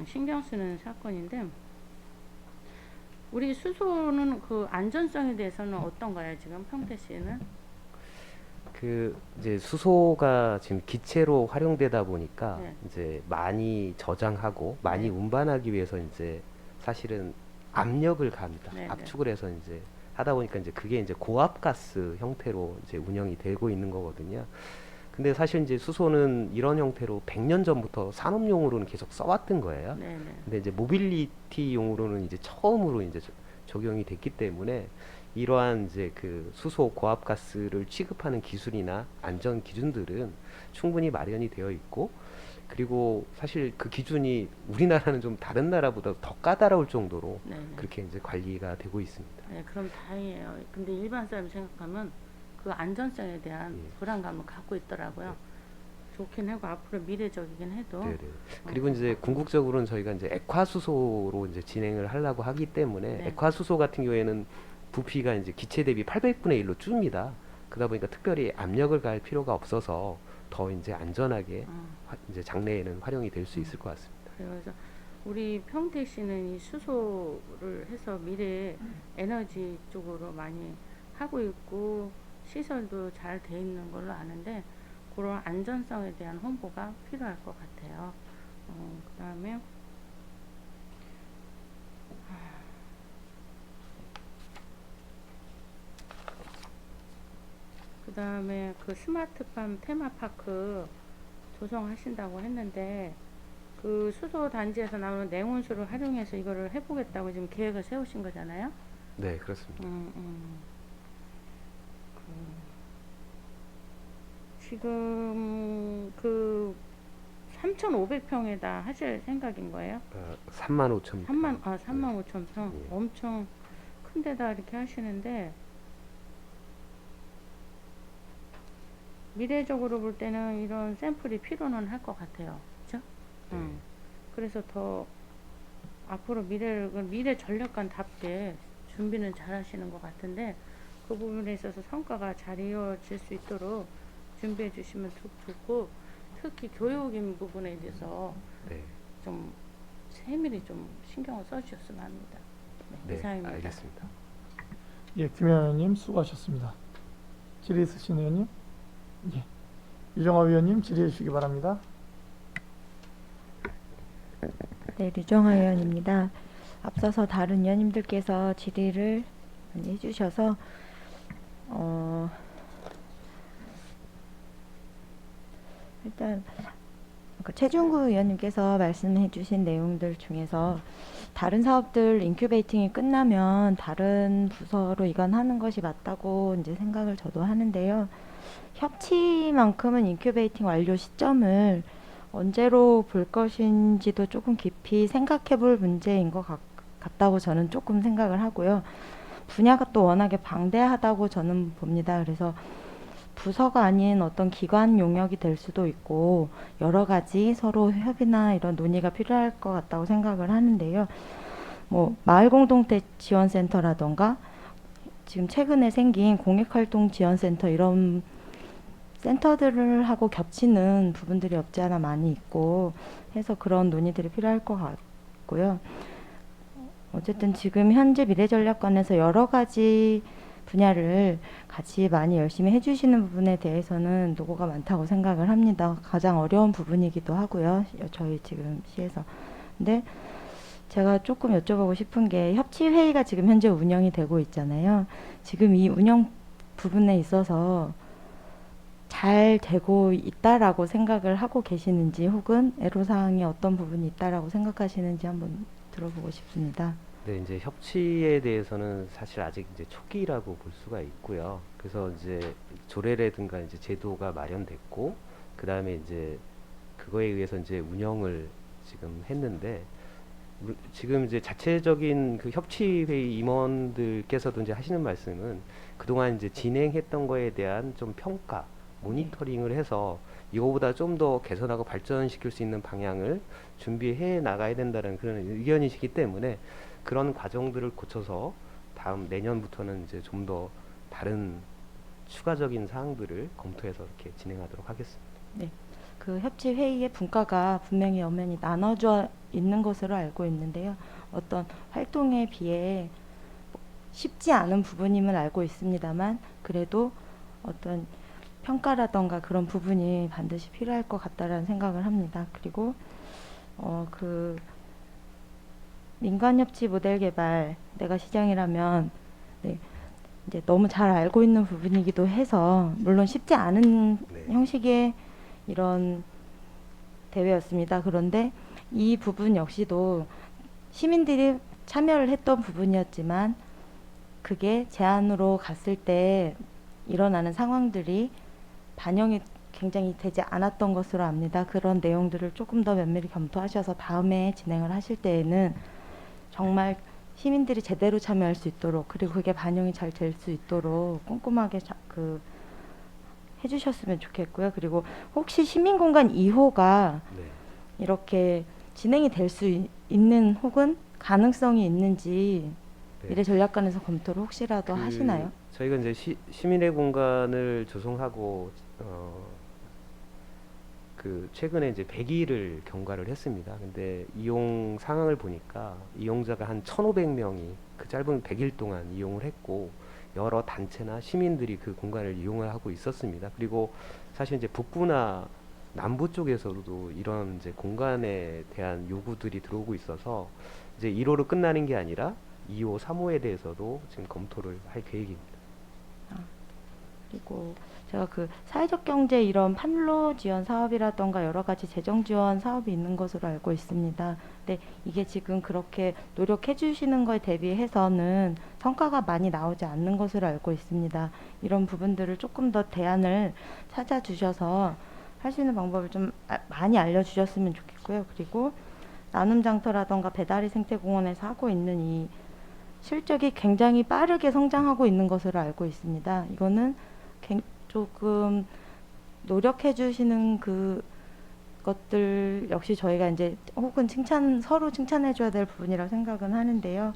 신경 쓰는 사건인데, 우리 수소는 그 안전성에 대해서는 어떤가요? 지금 평택시는? 그 이제 수소가 지금 기체로 활용되다 보니까 네. 이제 많이 저장하고 많이 네. 운반하기 위해서 이제 사실은 압력을 가합니다. 네, 네. 압축을 해서 이제 하다 보니까 이제 그게 이제 고압가스 형태로 이제 운영이 되고 있는 거거든요. 근데 사실 이제 수소는 이런 형태로 100년 전부터 산업용으로는 계속 써왔던 거예요. 네네. 근데 이제 모빌리티용으로는 이제 처음으로 이제 적용이 됐기 때문에 이러한 이제 그 수소 고압가스를 취급하는 기술이나 안전 기준들은 충분히 마련이 되어 있고, 그리고 사실 그 기준이 우리나라는 좀 다른 나라보다 더 까다로울 정도로 네, 네. 그렇게 이제 관리가 되고 있습니다. 네, 그럼 다행이에요. 근데 일반 사람이 생각하면 그 안전성에 대한 예. 불안감을 갖고 있더라고요. 좋긴 하고 앞으로 미래적이긴 해도 네네. 그리고 이제 궁극적으로는 저희가 이제 액화수소로 이제 진행을 하려고 하기 때문에 네. 액화수소 같은 경우에는 부피가 이제 기체 대비 800분의 1로 줍니다. 그러다 보니까 특별히 압력을 가할 필요가 없어서 더 이제 안전하게 이제 장래에는 활용이 될 수 있을 것 같습니다. 그래서 우리 평택시는 이 수소를 해서 미래 에너지 쪽으로 많이 하고 있고 시설도 잘 돼 있는 걸로 아는데 그런 안전성에 대한 홍보가 필요할 것 같아요. 그다음에 그 스마트팜 테마파크 조성하신다고 했는데 그 수소 단지에서 나오는 냉온수를 활용해서 이거를 해보겠다고 지금 계획을 세우신 거잖아요. 네, 그렇습니다. 지금 그 3,500평에다 하실 생각인 거예요? 3만 5천 3만 5천 평. 예. 엄청 큰 데다 이렇게 하시는데 미래적으로 볼 때는 이런 샘플이 필요는 할 것 같아요. 그죠? 네. 그래서 더 앞으로 미래 전략관답게 준비는 잘 하시는 것 같은데 그 부분에 있어서 성과가 잘 이루어질 수 있도록 준비해 주시면 좋고 특히 교육인 부분에 대해서 네, 좀 세밀히 좀 신경을 써주셨으면 합니다. 네, 이상입니다. 알겠습니다. 예, 김 의원님 수고하셨습니다. 질의 있으신 의원님? 예. 유정화 위원님 질의해 주시기 바랍니다. 네, 류정아 의원입니다. 앞서서 다른 의원님들께서 질의를 많이 해주셔서 일단 최중구 의원님께서 말씀해주신 내용들 중에서 다른 사업들 인큐베이팅이 끝나면 다른 부서로 이관하는 것이 맞다고 이제 생각을 저도 하는데요. 협치만큼은 인큐베이팅 완료 시점을 언제로 볼 것인지도 조금 깊이 생각해 볼 문제인 것 같다고 저는 조금 생각을 하고요. 분야가 또 워낙에 방대하다고 저는 봅니다. 그래서 부서가 아닌 어떤 기관 용역이 될 수도 있고 여러 가지 서로 협의나 이런 논의가 필요할 것 같다고 생각을 하는데요. 뭐 마을공동체 지원센터라던가 지금 최근에 생긴 공익활동지원센터 이런 센터들을 하고 겹치는 부분들이 없지 않아 많이 있고 해서 그런 논의들이 필요할 것 같고요. 어쨌든 지금 현재 미래전략관에서 여러 가지 분야를 같이 많이 열심히 해주시는 부분에 대해서는 노고가 많다고 생각을 합니다. 가장 어려운 부분이기도 하고요. 저희 지금 시에서. 근데 제가 조금 여쭤보고 싶은 게 협치회의가 지금 현재 운영이 되고 있잖아요. 지금 이 운영 부분에 있어서 잘 되고 있다라고 생각을 하고 계시는지 혹은 애로사항이 어떤 부분이 있다라고 생각하시는지 한번 들어보고 싶습니다. 네, 이제 협치에 대해서는 사실 아직 이제 초기라고 볼 수가 있고요. 그래서 이제 조례라든가 이제 제도가 마련됐고, 그 다음에 이제 그거에 의해서 이제 운영을 지금 했는데, 지금 이제 자체적인 그 협치회의 임원들께서도 이제 하시는 말씀은 그동안 이제 진행했던 거에 대한 좀 평가, 모니터링을 해서 이거보다 좀 더 개선하고 발전시킬 수 있는 방향을 준비해 나가야 된다는 그런 의견이시기 때문에 그런 과정들을 거쳐서 다음 내년부터는 이제 좀 더 다른 추가적인 사항들을 검토해서 이렇게 진행하도록 하겠습니다. 네, 그 협치 회의의 분과가 분명히 엄연히 나눠져 있는 것으로 알고 있는데요. 어떤 활동에 비해 쉽지 않은 부분임을 알고 있습니다만 그래도 어떤 평가라던가 그런 부분이 반드시 필요할 것 같다라는 생각을 합니다. 그리고 그 민간협치 모델 개발, 내가 시장이라면 네, 이제 너무 잘 알고 있는 부분이기도 해서 물론 쉽지 않은 네. 형식의 이런 대회였습니다. 그런데 이 부분 역시도 시민들이 참여를 했던 부분이었지만 그게 제안으로 갔을 때 일어나는 상황들이 반영이 굉장히 되지 않았던 것으로 압니다. 그런 내용들을 조금 더 면밀히 검토하셔서 다음에 진행을 하실 때에는 정말 시민들이 제대로 참여할 수 있도록, 그리고 그게 반영이 잘 될 수 있도록 꼼꼼하게 해주셨으면 좋겠고요. 그리고 혹시 시민공간 2호가 네. 이렇게 진행이 될 수 있는 혹은 가능성이 있는지 네. 미래전략관에서 검토를 혹시라도 그 하시나요? 저희가 이제 시민의 공간을 조성하고 그 최근에 이제 100일을 경과를 했습니다. 근데 이용 상황을 보니까 이용자가 한 1,500명이 그 짧은 100일 동안 이용을 했고 여러 단체나 시민들이 그 공간을 이용을 하고 있었습니다. 그리고 사실 이제 북부나 남부 쪽에서도 이런 이제 공간에 대한 요구들이 들어오고 있어서 이제 1호로 끝나는 게 아니라 2호, 3호에 대해서도 지금 검토를 할 계획입니다. 그리고 제가 그 사회적 경제 이런 판로 지원 사업이라던가 여러 가지 재정 지원 사업이 있는 것으로 알고 있습니다. 근데 이게 지금 그렇게 노력해 주시는 거에 대비해서는 성과가 많이 나오지 않는 것으로 알고 있습니다. 이런 부분들을 조금 더 대안을 찾아주셔서 할 수 있는 방법을 좀 많이 알려주셨으면 좋겠고요. 그리고 나눔 장터라던가 배다리 생태공원에서 하고 있는 이 실적이 굉장히 빠르게 성장하고 있는 것으로 알고 있습니다. 이거는 조금 노력해 주시는 그 것들 역시 저희가 이제 혹은 서로 칭찬해 줘야 될 부분이라고 생각은 하는데요.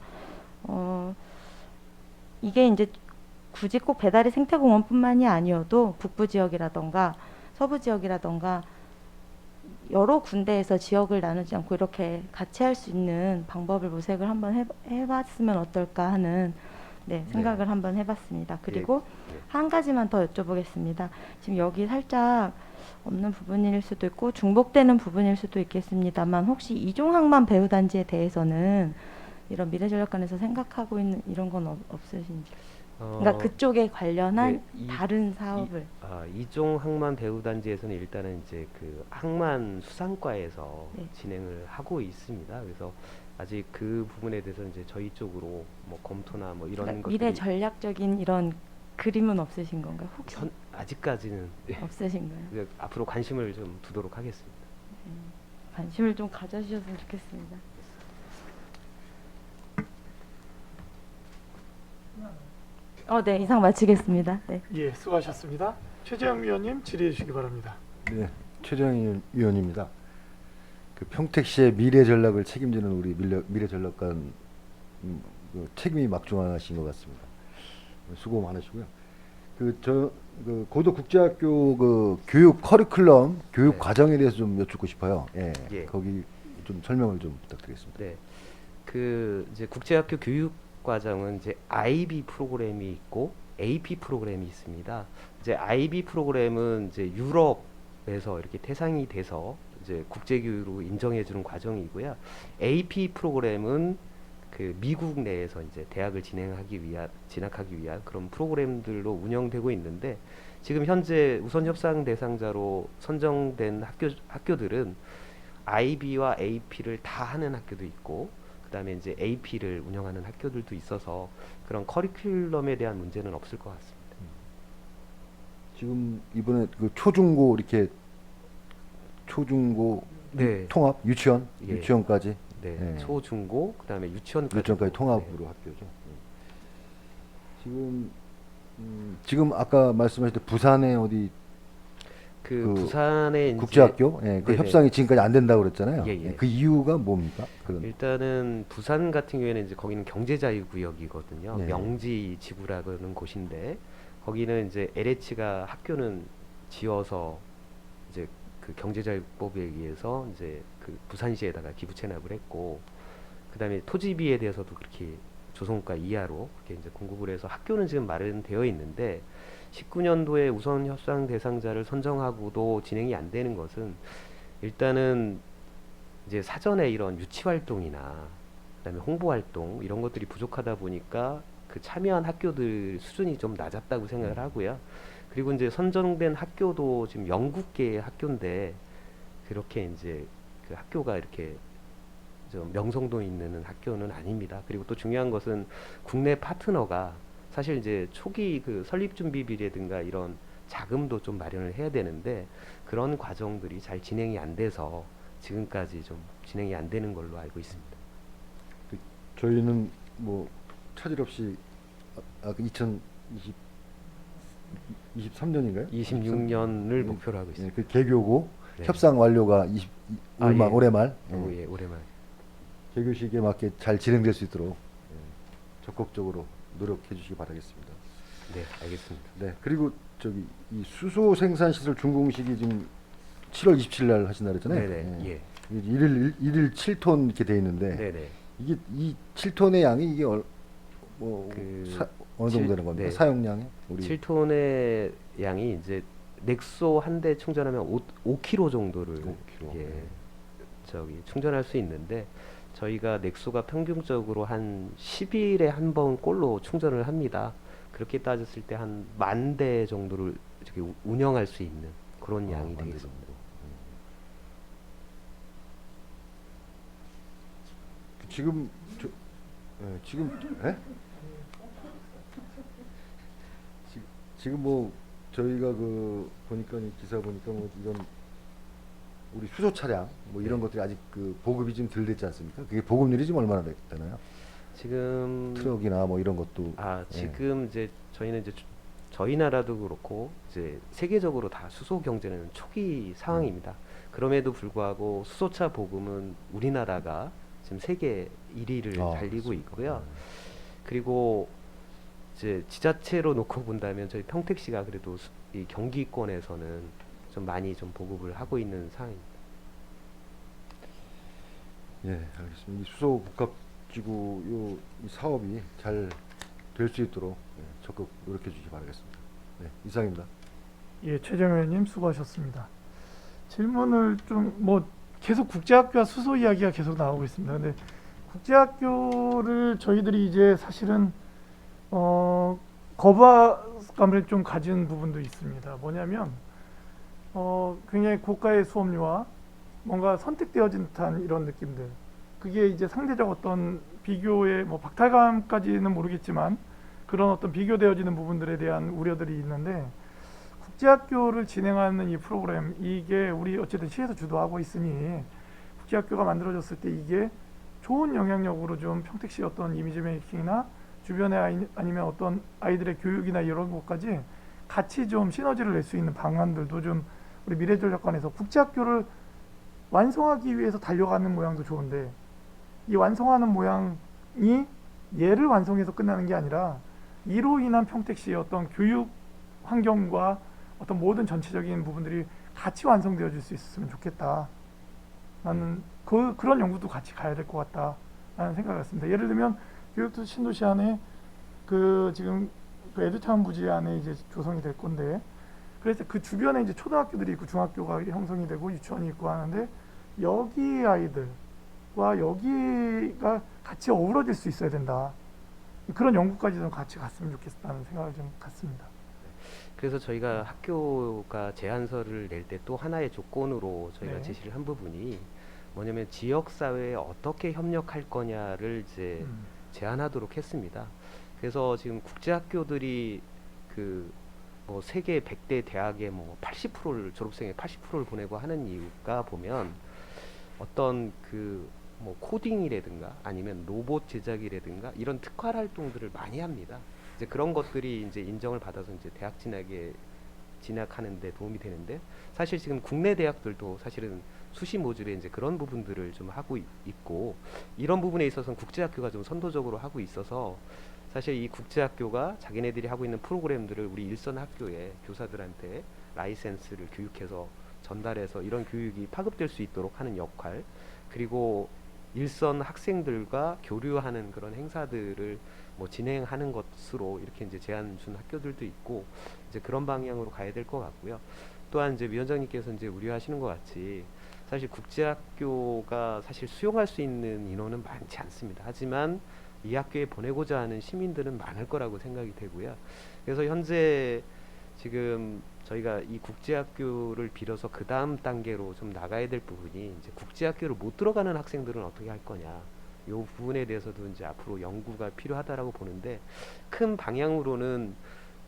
이게 이제 굳이 꼭 배다리 생태공원뿐만이 아니어도 북부 지역이라던가 서부 지역이라던가 여러 군데에서 지역을 나누지 않고 이렇게 같이 할 수 있는 방법을 모색을 한번 해봤으면 어떨까 하는 생각을 한번 해봤습니다. 그리고 한 가지만 더 여쭤보겠습니다. 지금 여기 살짝 없는 부분일 수도 있고 중복되는 부분일 수도 있겠습니다만 혹시 이종학만 배우단지에 대해서는 이런 미래전략관에서 생각하고 있는 이런 건 없으신지? 그러니까 그쪽에 관련한 다른 사업을. 이종 항만 배우단지에서는 일단은 이제 그 항만 수상과에서 진행을 하고 있습니다. 그래서 아직 그 부분에 대해서 이제 저희 쪽으로 뭐 검토나 뭐 이런 그러니까 것들이 미래 전략적인 이런 그림은 없으신 건가요? 혹시 아직까지는 없으신가요? 앞으로 관심을 좀 두도록 하겠습니다. 관심을 좀 가져주셨으면 좋겠습니다. 네, 이상 마치겠습니다. 네. 예, 수고하셨습니다. 최재형 위원님 질의해 주시기 바랍니다. 네, 최재형 위원입니다. 그 평택시의 미래 전략을 책임지는 우리 미래 전략관 책임이 막중하신 것 같습니다. 수고 많으시고요. 그 고도 국제학교 그 교육 커리큘럼 교육 과정에 대해서 좀 여쭙고 싶어요. 예, 거기 좀 설명을 좀 부탁드리겠습니다. 네, 그 이제 국제학교 교육 과정은 이제 IB 프로그램이 있고 AP 프로그램이 있습니다. 이제 IB 프로그램은 이제 유럽에서 이렇게 태상이 돼서 이제 국제교육으로 인정해주는 과정이고요. AP 프로그램은 그 미국 내에서 이제 대학을 진학하기 위한 그런 프로그램들로 운영되고 있는데 지금 현재 우선 협상 대상자로 선정된 학교들은 IB와 AP를 다 하는 학교도 있고 그다음에 이제 AP를 운영하는 학교들도 있어서 그런 커리큘럼에 대한 문제는 없을 것 같습니다. 지금 이번에 그 초중고 이렇게 초중고 통합 유치원까지 초, 중고 그다음에 유치원까지 통합으로 학교죠. 지금 아까 말씀하실 때 부산에 어디 그 부산의 국제학교 그 협상이 지금까지 안 된다고 그랬잖아요. 예. 그 이유가 뭡니까? 일단은 부산 같은 경우에는 이제 거기는 경제자유구역이거든요. 명지 지구라는 곳인데 거기는 이제 LH가 학교는 지어서 이제 그 경제자유법에 의해서 이제 그 부산시에다가 기부 체납을 했고 그다음에 토지비에 대해서도 그렇게 조성가 이하로 그렇게 이제 공급을 해서 학교는 지금 마련되어 있는데 19년도에 우선 협상 대상자를 선정하고도 진행이 안 되는 것은 일단은 이제 사전에 이런 유치 활동이나 그다음에 홍보 활동 이런 것들이 부족하다 보니까 그 참여한 학교들 수준이 좀 낮았다고 생각을 하고요. 그리고 이제 선정된 학교도 지금 영국계의 학교인데 그렇게 이제 그 학교가 이렇게 좀 명성도 있는 학교는 아닙니다. 그리고 또 중요한 것은 국내 파트너가 사실 이제 초기 그 설립 준비비라든가 이런 자금도 좀 마련을 해야 되는데 그런 과정들이 잘 진행이 안 돼서 지금까지 좀 진행이 안 되는 걸로 알고 있습니다. 저희는 뭐 차질 없이 2023년인가요? 26년을 목표로 하고 있습니다. 그 개교고 네. 협상 완료가 아, 예. 올해 말 예, 올해만. 개교 시기에 맞게 잘 진행될 수 있도록 적극적으로 노력해 주시기 바라겠습니다. 네, 알겠습니다. 네, 그리고 저기 이 수소 생산 시설 준공식이 지금 7월 27일 날 하신다 그랬잖아요. 네네. 예. 일일 7톤 이렇게 돼 있는데 네네. 이게 이 7톤의 양이 이게 어느 정도 되는 겁니까? 네. 사용량이 우리 7톤의 양이 이제 넥소 한 대 충전하면 5kg 정도를 5kg. 예, 네. 저기 충전할 수 있는데 저희가 넥소가 평균적으로 한 10일에 한 번 꼴로 충전을 합니다. 그렇게 따졌을 때 한 10,000대 정도를 저기 운영할 수 있는 그런 양이 만대 되겠습니다. 정도. 지금 지금 뭐 저희가 그 보니까 이 기사 보니까 뭐 이런 우리 수소 차량 뭐 이런 네. 것들이 아직 그 보급이 좀 덜 됐지 않습니까? 그게 보급률이 지금 얼마나 되나요? 지금 트럭이나 뭐 이런 것도 지금 이제 저희는 이제 저희 나라도 그렇고 이제 세계적으로 다 수소 경제는 초기 상황입니다. 그럼에도 불구하고 수소차 보급은 우리나라가 지금 세계 1위를 달리고 있고요. 그리고 이제 지자체로 놓고 본다면 저희 평택시가 그래도 이 경기권에서는 좀 많이 좀 보급을 하고 있는 상황입니다. 예, 알겠습니다. 이 수소 복합지구 이 사업이 잘 될 수 있도록 적극 노력해 주시기 바라겠습니다. 네, 이상입니다. 예, 최정 의원님 수고하셨습니다. 질문을 좀 뭐 계속 국제학교와 수소 이야기가 계속 나오고 있습니다. 근데 국제학교를 저희들이 이제 사실은 거부감을 좀 가진 부분도 있습니다. 뭐냐면 굉장히 고가의 수업료와 뭔가 선택되어진 듯한 이런 느낌들. 그게 이제 상대적 어떤 비교의 뭐 박탈감까지는 모르겠지만 그런 어떤 비교되어지는 부분들에 대한 우려들이 있는데 국제학교를 진행하는 이 프로그램 이게 우리 어쨌든 시에서 주도하고 있으니 국제학교가 만들어졌을 때 이게 좋은 영향력으로 좀 평택시 어떤 이미지 메이킹이나 주변의 아니면 어떤 아이들의 교육이나 이런 것까지 같이 좀 시너지를 낼 수 있는 방안들도 좀 우리 미래전략관에서 국제학교를 완성하기 위해서 달려가는 모양도 좋은데 이 완성하는 모양이 얘를 완성해서 끝나는 게 아니라 이로 인한 평택시의 어떤 교육 환경과 어떤 모든 전체적인 부분들이 같이 완성되어질 수 있었으면 좋겠다. 나는 그런 연구도 같이 가야 될 것 같다라는 생각을 했습니다. 예를 들면 교육도 신도시 안에 지금 그 에듀타운 부지 안에 이제 조성이 될 건데 그래서 그 주변에 이제 초등학교들이 있고 중학교가 형성이 되고 유치원이 있고 하는데 여기 아이들과 여기가 같이 어우러질 수 있어야 된다. 그런 연구까지 좀 같이 갔으면 좋겠다는 생각을 좀 갖습니다. 그래서 저희가 학교가 제안서를 낼 때 또 하나의 조건으로 저희가 네. 제시를 한 부분이 뭐냐면 지역 사회에 어떻게 협력할 거냐를 이제 제안하도록 했습니다. 그래서 지금 국제학교들이 뭐 세계 100대 대학의 뭐 80%를 졸업생의 80%를 보내고 하는 이유가 보면 어떤 뭐 코딩이라든가 아니면 로봇 제작이라든가 이런 특화 활동들을 많이 합니다. 이제 그런 것들이 이제 인정을 받아서 이제 대학 진학하는 데 도움이 되는데 사실 지금 국내 대학들도 사실은 수시 모듈에 이제 그런 부분들을 좀 하고 있고 이런 부분에 있어서는 국제학교가 좀 선도적으로 하고 있어서 사실 이 국제학교가 자기네들이 하고 있는 프로그램들을 우리 일선 학교의 교사들한테 라이센스를 교육해서 전달해서 이런 교육이 파급될 수 있도록 하는 역할 그리고 일선 학생들과 교류하는 그런 행사들을 뭐 진행하는 것으로 이렇게 이제 제안 준 학교들도 있고 이제 그런 방향으로 가야 될 것 같고요. 또한 이제 위원장님께서 이제 우려하시는 것 같이 사실 국제학교가 사실 수용할 수 있는 인원은 많지 않습니다. 하지만 이 학교에 보내고자 하는 시민들은 많을 거라고 생각이 되고요. 그래서 현재 지금 저희가 이 국제학교를 빌어서 그 다음 단계로 좀 나가야 될 부분이 이제 국제학교를 못 들어가는 학생들은 어떻게 할 거냐. 이 부분에 대해서도 이제 앞으로 연구가 필요하다라고 보는데 큰 방향으로는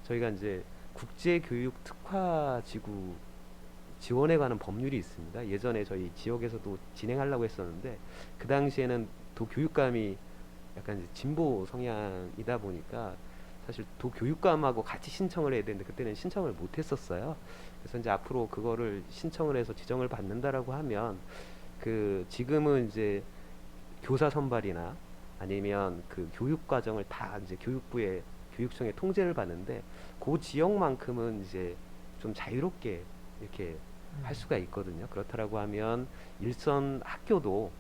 저희가 이제 국제교육 특화지구 지원에 관한 법률이 있습니다. 예전에 저희 지역에서도 진행하려고 했었는데 그 당시에는 도교육감이 약간 이제 진보 성향이다 보니까 사실 도교육감하고 같이 신청을 해야 되는데 그때는 신청을 못 했었어요. 그래서 이제 앞으로 그거를 신청을 해서 지정을 받는다라고 하면 그 지금은 이제 교사 선발이나 아니면 그 교육 과정을 다 이제 교육부의 교육청의 통제를 받는데 그 지역만큼은 이제 좀 자유롭게 이렇게 할 수가 있거든요. 그렇다라고 하면 일선 학교도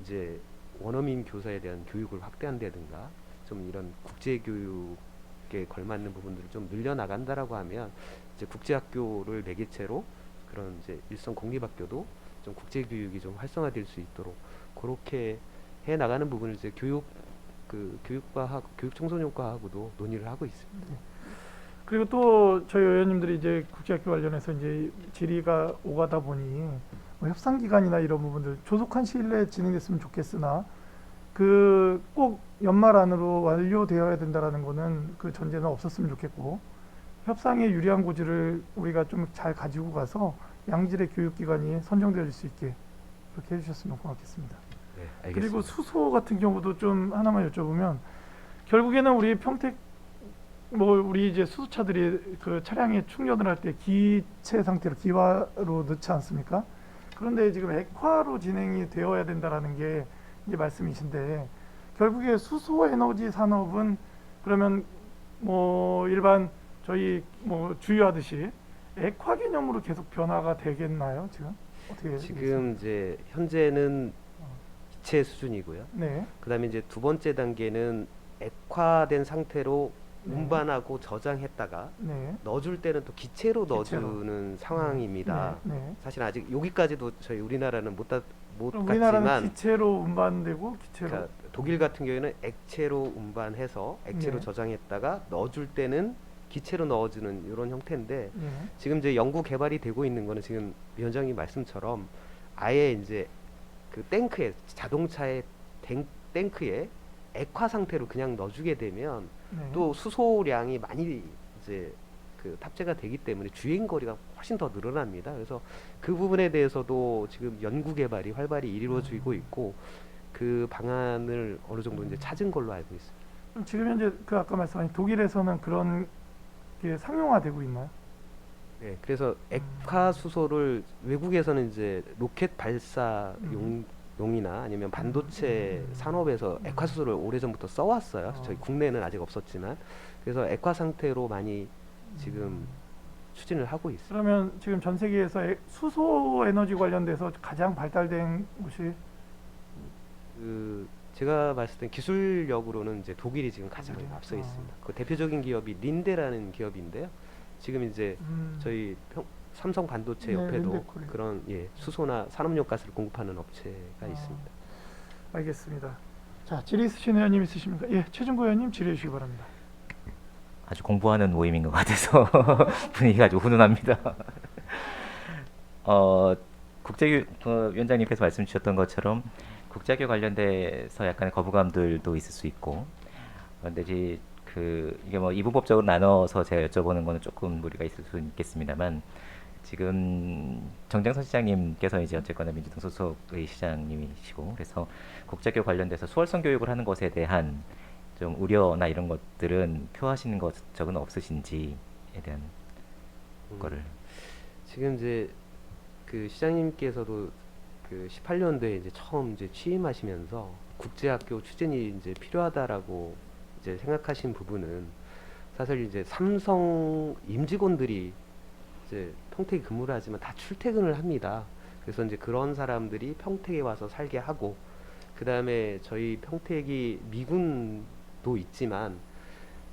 이제 원어민 교사에 대한 교육을 확대한다든가 좀 이런 국제 교육에 걸맞는 부분들을 좀 늘려나간다라고 하면 이제 국제학교를 매개체로 그런 이제 일선 공립학교도 좀 국제 교육이 좀 활성화될 수 있도록 그렇게 해 나가는 부분을 이제 교육과하고 교육청소년과하고도 논의를 하고 있습니다. 그리고 또 저희 의원님들이 이제 국제학교 관련해서 이제 질의가 오가다 보니 뭐 협상 기간이나 이런 부분들 조속한 시일 내에 진행됐으면 좋겠으나 그 꼭 연말 안으로 완료되어야 된다라는 거는 그 전제는 없었으면 좋겠고 협상에 유리한 고지를 우리가 좀 잘 가지고 가서 양질의 교육기관이 선정될 수 있게 그렇게 해주셨으면 고맙겠습니다. 네, 알겠습니다. 그리고 수소 같은 경우도 좀 하나만 여쭤보면 결국에는 우리 평택 뭐 우리 이제 수소차들이 그 차량에 충전을 할 때 기체 상태로 기화로 넣지 않습니까? 그런데 지금 액화로 진행이 되어야 된다라는 게 이제 말씀이신데 결국에 수소 에너지 산업은 그러면 뭐 일반 저희 뭐 주유하듯이 액화 개념으로 계속 변화가 되겠나요? 지금 어떻게 지금 이제 현재는 기체 수준이고요. 네. 그다음에 이제 두 번째 단계는 액화된 상태로 네. 운반하고 저장했다가 네. 넣어줄 때는 또 기체로 기체로. 넣어주는 상황입니다. 네. 네. 사실 아직 여기까지도 저희 우리나라는 못 그럼 우리나라는 갔지만 기체로 운반되고 기체로 그러니까 독일 같은 경우에는 액체로 운반해서 액체로 네. 저장했다가 넣어줄 때는 기체로 넣어주는 이런 형태인데 네. 지금 이제 연구 개발이 되고 있는 거는 지금 위원장님 말씀처럼 아예 이제 그 탱크에 자동차의 탱크에 액화 상태로 그냥 넣어주게 되면 네. 또 수소량이 많이 이제 그 탑재가 되기 때문에 주행 거리가 훨씬 더 늘어납니다. 그래서 그 부분에 대해서도 지금 연구 개발이 활발히 이루어지고 있고 그 방안을 어느 정도 이제 찾은 걸로 알고 있습니다. 그럼 지금 현재 그 아까 말씀하신 독일에서는 그런 게 상용화되고 있나요? 네, 그래서 액화 수소를 외국에서는 이제 로켓 발사용이나 아니면 반도체 산업에서 액화 수소를 오래전부터 써왔어요. 저희 국내는 아직 없었지만 그래서 액화 상태로 많이 지금 추진을 하고 있습니다. 그러면 지금 전 세계에서 수소 에너지 관련돼서 가장 발달된 곳이 그 제가 봤을 땐 기술력으로는 이제 독일이 지금 가장 앞서 있습니다. 그 대표적인 기업이 린데라는 기업인데요. 지금 이제 저희 삼성 반도체 네, 옆에도 린데코리아. 그런 수소나 산업용 가스를 공급하는 업체가 있습니다. 알겠습니다. 자, 질의 있으신 의원님 있으십니까? 예, 최준구 의원님 질의해 주시기 바랍니다. 아주 공부하는 모임인 것 같아서 분위기가 아주 훈훈합니다. 위원장님께서 말씀 주셨던 것처럼 국제학교 관련돼서 약간의 거부감들도 있을 수 있고 그런데 이제 이게 뭐 이분법적으로 나눠서 제가 여쭤보는 거는 조금 무리가 있을 수 있겠습니다만 지금 정장선 시장님께서 이제 어쨌거나 민주당 소속의 시장님이시고 그래서 국제학교 관련돼서 수월성 교육을 하는 것에 대한 좀 우려나 이런 것들은 표하시는 적은 없으신지에 대한 거를 지금 이제 그 시장님께서도 그 18년도에 이제 처음 이제 취임하시면서 국제학교 추진이 이제 필요하다라고 이제 생각하신 부분은 사실 이제 삼성 임직원들이 이제 평택에 근무를 하지만 다 출퇴근을 합니다. 그래서 이제 그런 사람들이 평택에 와서 살게 하고 그 다음에 저희 평택이 미군도 있지만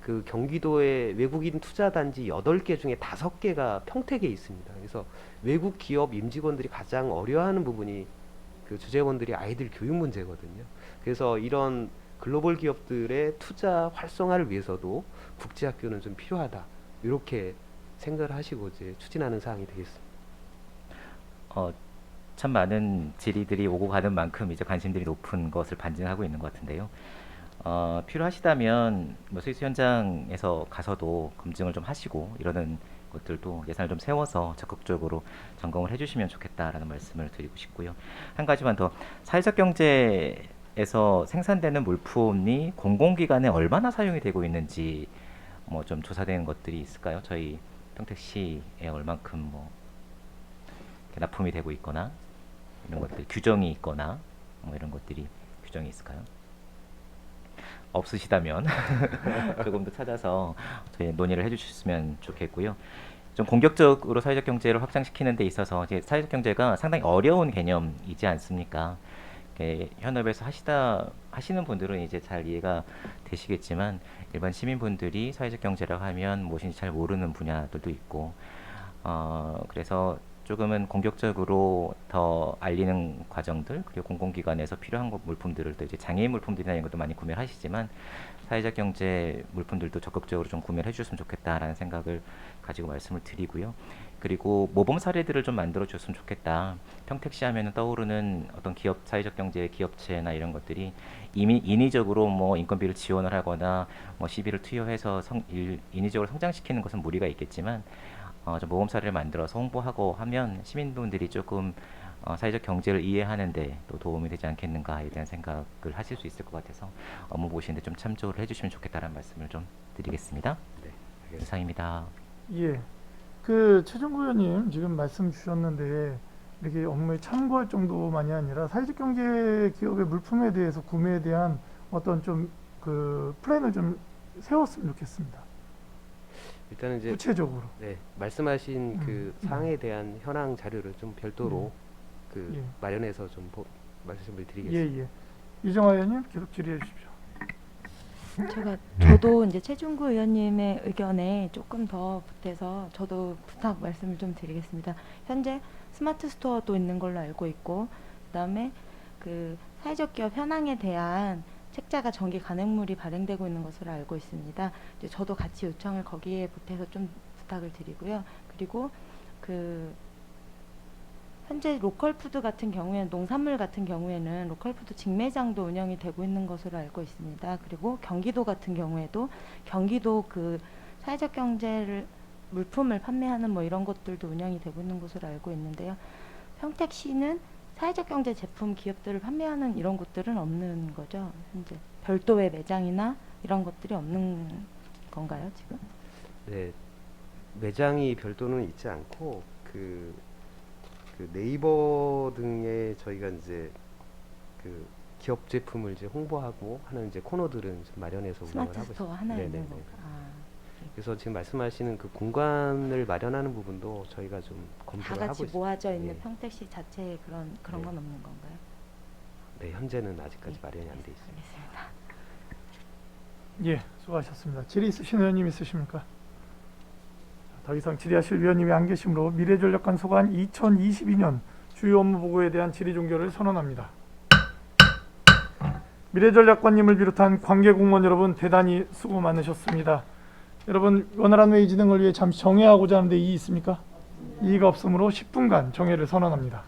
그 경기도에 외국인 투자단지 8개 중에 5개가 평택에 있습니다. 그래서 외국 기업 임직원들이 가장 어려워하는 부분이 그 주재원들이 아이들 교육 문제거든요. 그래서 이런 글로벌 기업들의 투자 활성화를 위해서도 국제학교는 좀 필요하다. 이렇게 생각을 하시고 이제 추진하는 사항이 되겠습니다. 참 많은 질의들이 오고 가는 만큼 이제 관심들이 높은 것을 반증하고 있는 것 같은데요. 필요하시다면 뭐 스위스 현장에서 가서도 검증을 좀 하시고 이러는 것들도 예산을 좀 세워서 적극적으로 점검을 해주시면 좋겠다라는 말씀을 드리고 싶고요. 한 가지만 더, 사회적 경제에서 생산되는 물품이 공공기관에 얼마나 사용이 되고 있는지 뭐 좀 조사된 것들이 있을까요? 저희 평택시에 얼만큼 뭐 이렇게 납품이 되고 있거나 이런 것들 규정이 있거나 뭐 이런 것들이 규정이 있을까요? 없으시다면 조금 더 찾아서 저희 논의를 해주셨으면 좋겠고요. 좀 공격적으로 사회적 경제를 확장시키는 데 있어서 이제 사회적 경제가 상당히 어려운 개념이지 않습니까? 현업에서 하시는 분들은 이제 잘 이해가 되시겠지만 일반 시민분들이 사회적 경제라고 하면 무엇인지 잘 모르는 분야들도 있고 그래서 조금은 공격적으로 더 알리는 과정들 그리고 공공기관에서 필요한 물품들을 또 이제 장애인 물품들이나 이런 것도 많이 구매를 하시지만 사회적 경제 물품들도 적극적으로 좀 구매를 해주셨으면 좋겠다라는 생각을 가지고 말씀을 드리고요. 그리고 모범 사례들을 좀 만들어 줬으면 좋겠다. 평택시 하면은 떠오르는 어떤 기업 사회적 경제 기업체나 이런 것들이 이미 인위적으로 뭐 인건비를 지원을 하거나 뭐 시비를 투여해서 인위적으로 성장시키는 것은 무리가 있겠지만 좀 모범 사례를 만들어서 홍보하고 하면 시민분들이 조금 사회적 경제를 이해하는데 또 도움이 되지 않겠는가에 대한 생각을 하실 수 있을 것 같아서 업무 보시는데 좀 참조를 해주시면 좋겠다는 말씀을 좀 드리겠습니다. 네, 알겠습니다. 이상입니다. 예. 그 최종구 의원님 지금 말씀 주셨는데 이렇게 업무에 참고할 정도만이 아니라 사회적 경제 기업의 물품에 대해서 구매에 대한 어떤 좀 그 플랜을 좀 세웠으면 좋겠습니다. 일단은 이제 구체적으로. 네, 말씀하신 그 음. 사항에 대한 현황 자료를 좀 별도로 그 예. 마련해서 좀 말씀을 예, 드리겠습니다. 예. 유정아 의원님 계속 질의해 주십시오. 저도 이제 최중구 의원님의 의견에 조금 더 보태서 저도 부탁 말씀을 좀 드리겠습니다. 현재 스마트 스토어도 있는 걸로 알고 있고, 그다음에 그 사회적 기업 현황에 대한 책자가 정기 간행물이 발행되고 있는 것으로 알고 있습니다. 이제 저도 같이 요청을 거기에 보태서 좀 부탁을 드리고요. 그리고 그 현재 로컬푸드 같은 경우에는 농산물 같은 경우에는 로컬푸드 직매장도 운영이 되고 있는 것으로 알고 있습니다. 그리고 경기도 같은 경우에도 경기도 그 사회적 경제를 물품을 판매하는 뭐 이런 것들도 운영이 되고 있는 것으로 알고 있는데요. 평택시는 사회적 경제 제품 기업들을 판매하는 이런 곳들은 없는 거죠. 현재 별도의 매장이나 이런 것들이 없는 건가요, 지금? 네, 매장이 별도는 있지 않고 그 네이버 등에 저희가 이제 그 기업 제품을 이제 홍보하고 하는 이제 코너들은 좀 마련해서 운영을 스마트 하고 스토어 있습니다. 하나 네네네. 있는 건가? 그래서 지금 말씀하시는 그 공간을 마련하는 부분도 저희가 좀 다 검토를 같이 하고 있습니다. 모아져 있는 네. 평택시 자체에 그런 네. 건 없는 건가요? 네, 현재는 아직까지 네, 마련이 안 돼 있습니다. 알겠습니다. 예, 수고하셨습니다. 질의 있으신 의원님 있으십니까? 더 이상 질의하실 위원님이 안 계시므로 미래전략관 소관 2022년 주요 업무 보고에 대한 질의 종결을 선언합니다. 미래전략관님을 비롯한 관계 공무원 여러분 대단히 수고 많으셨습니다. 여러분 원활한 회의 진행을 위해 잠시 정회하고자 하는데 이의 있습니까? 이의가 없으므로 10분간 정회를 선언합니다.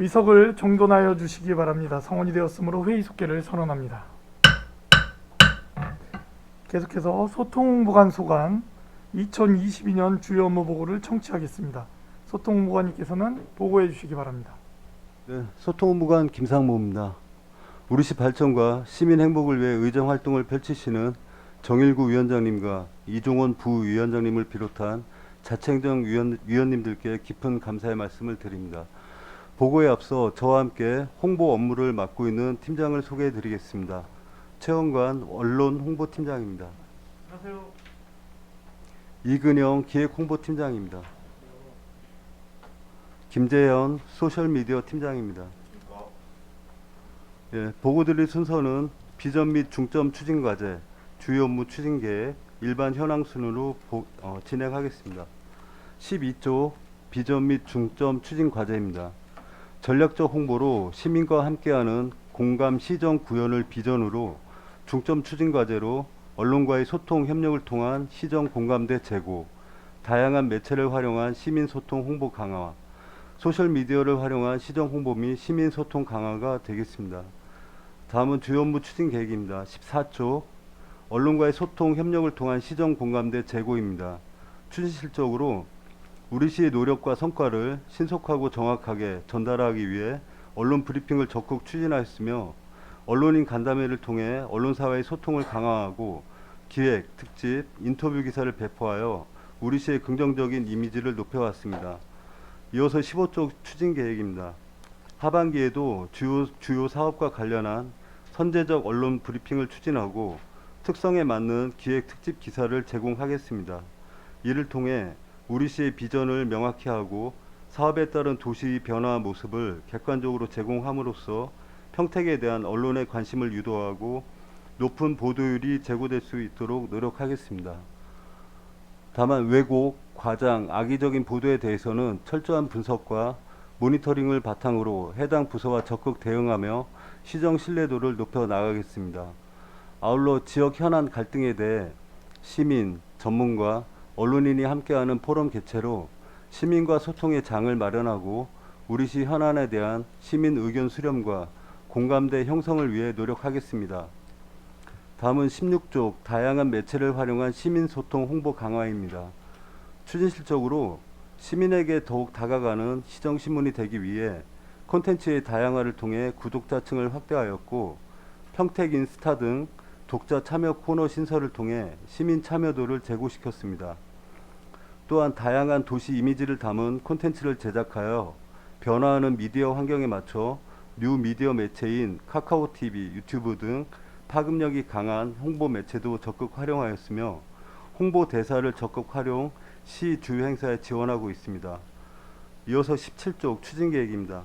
위석을 정돈하여 주시기 바랍니다. 성원이 되었으므로 회의 속개를 선언합니다. 계속해서 소통홍보관 소관 2022년 주요 업무 보고를 청취하겠습니다. 소통홍보관님께서는 보고해 주시기 바랍니다. 네, 소통본부관 김상모입니다. 우리시 발전과 시민 행복을 위해 의정 활동을 펼치시는 정일구 위원장님과 이종원 부위원장님을 비롯한 자치행정 위원님들께 깊은 감사의 말씀을 드립니다. 보고에 앞서 저와 함께 홍보 업무를 맡고 있는 팀장을 소개해 드리겠습니다. 최원관 언론 홍보팀장입니다. 안녕하세요. 이근영 기획홍보팀장입니다. 김재현 소셜미디어 팀장입니다. 예, 보고 드릴 순서는 비전 및 중점 추진 과제, 주요 업무 추진 계획, 일반 현황 순으로 진행하겠습니다. 12조 비전 및 중점 추진 과제입니다. 전략적 홍보로 시민과 함께하는 공감 시정 구현을 비전으로 중점 추진 과제로 언론과의 소통 협력을 통한 시정 공감대 제고, 다양한 매체를 활용한 시민 소통 홍보 강화, 소셜 미디어를 활용한 시정 홍보 및 시민 소통 강화가 되겠습니다. 다음은 주요 업무 추진 계획입니다. 14조 언론과의 소통 협력을 통한 시정 공감대 제고입니다. 추진 실적으로 우리시의 노력과 성과를 신속하고 정확하게 전달하기 위해 언론 브리핑을 적극 추진하였으며 언론인 간담회를 통해 언론사와의 소통을 강화하고 기획, 특집, 인터뷰 기사를 배포하여 우리시의 긍정적인 이미지를 높여왔습니다. 이어서 15조 추진 계획입니다. 하반기에도 주요 사업과 관련한 선제적 언론 브리핑을 추진하고 특성에 맞는 기획 특집 기사를 제공하겠습니다. 이를 통해 우리시의 비전을 명확히 하고 사업에 따른 도시 변화 모습을 객관적으로 제공함으로써 평택에 대한 언론의 관심을 유도하고 높은 보도율이 제고될 수 있도록 노력하겠습니다. 다만 왜곡, 과장, 악의적인 보도에 대해서는 철저한 분석과 모니터링을 바탕으로 해당 부서와 적극 대응하며 시정 신뢰도를 높여 나가겠습니다. 아울러 지역 현안 갈등에 대해 시민, 전문가, 언론인이 함께하는 포럼 개최로 시민과 소통의 장을 마련하고 우리시 현안에 대한 시민 의견 수렴과 공감대 형성을 위해 노력하겠습니다. 다음은 16조 다양한 매체를 활용한 시민소통 홍보 강화입니다. 추진 실적으로 시민에게 더욱 다가가는 시정신문이 되기 위해 콘텐츠의 다양화를 통해 구독자층을 확대하였고 평택 인스타 등 독자 참여 코너 신설을 통해 시민 참여도를 제고시켰습니다. 또한 다양한 도시 이미지를 담은 콘텐츠를 제작하여 변화하는 미디어 환경에 맞춰 뉴 미디어 매체인 카카오TV, 유튜브 등 파급력이 강한 홍보 매체도 적극 활용하였으며 홍보 대사를 적극 활용 시 주요 행사에 지원하고 있습니다. 이어서 17조 추진 계획입니다.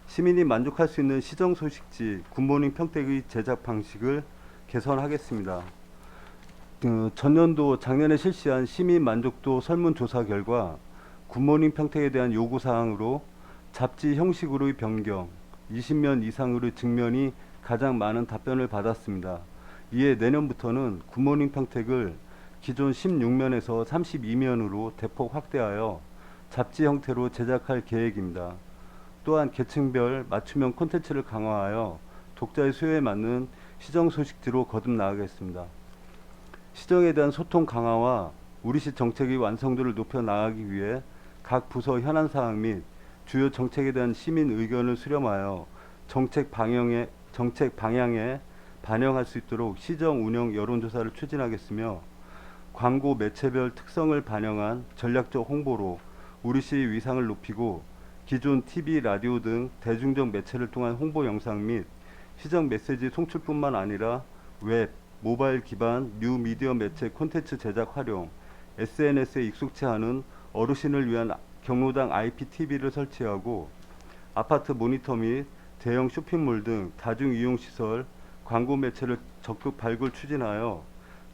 시민이 만족할 수 있는 시정 소식지 굿모닝 평택의 제작 방식을 개선하겠습니다. 전년도 작년에 실시한 시민 만족도 설문조사 결과 굿모닝 평택에 대한 요구사항으로 잡지 형식으로의 변경, 20면 이상으로의 증면이 가장 많은 답변을 받았습니다. 이에 내년부터는 굿모닝 평택을 기존 16면에서 32면으로 대폭 확대하여 잡지 형태로 제작할 계획입니다. 또한 계층별 맞춤형 콘텐츠를 강화하여 독자의 수요에 맞는 시정 소식지로 거듭나가겠습니다. 시정에 대한 소통 강화와 우리시 정책의 완성도를 높여 나가기 위해 각 부서 현안 사항 및 주요 정책에 대한 시민 의견을 수렴하여 정책 방향에 반영할 수 있도록 시정 운영 여론조사를 추진하겠으며 광고 매체별 특성을 반영한 전략적 홍보로 우리시 위상을 높이고 기존 TV, 라디오 등 대중적 매체를 통한 홍보 영상 및 시정 메시지 송출뿐만 아니라 웹, 모바일 기반 뉴 미디어 매체 콘텐츠 제작 활용, SNS에 익숙치 않은 어르신을 위한 경로당 IPTV를 설치하고 아파트 모니터 및 대형 쇼핑몰 등 다중이용시설 광고 매체를 적극 발굴 추진하여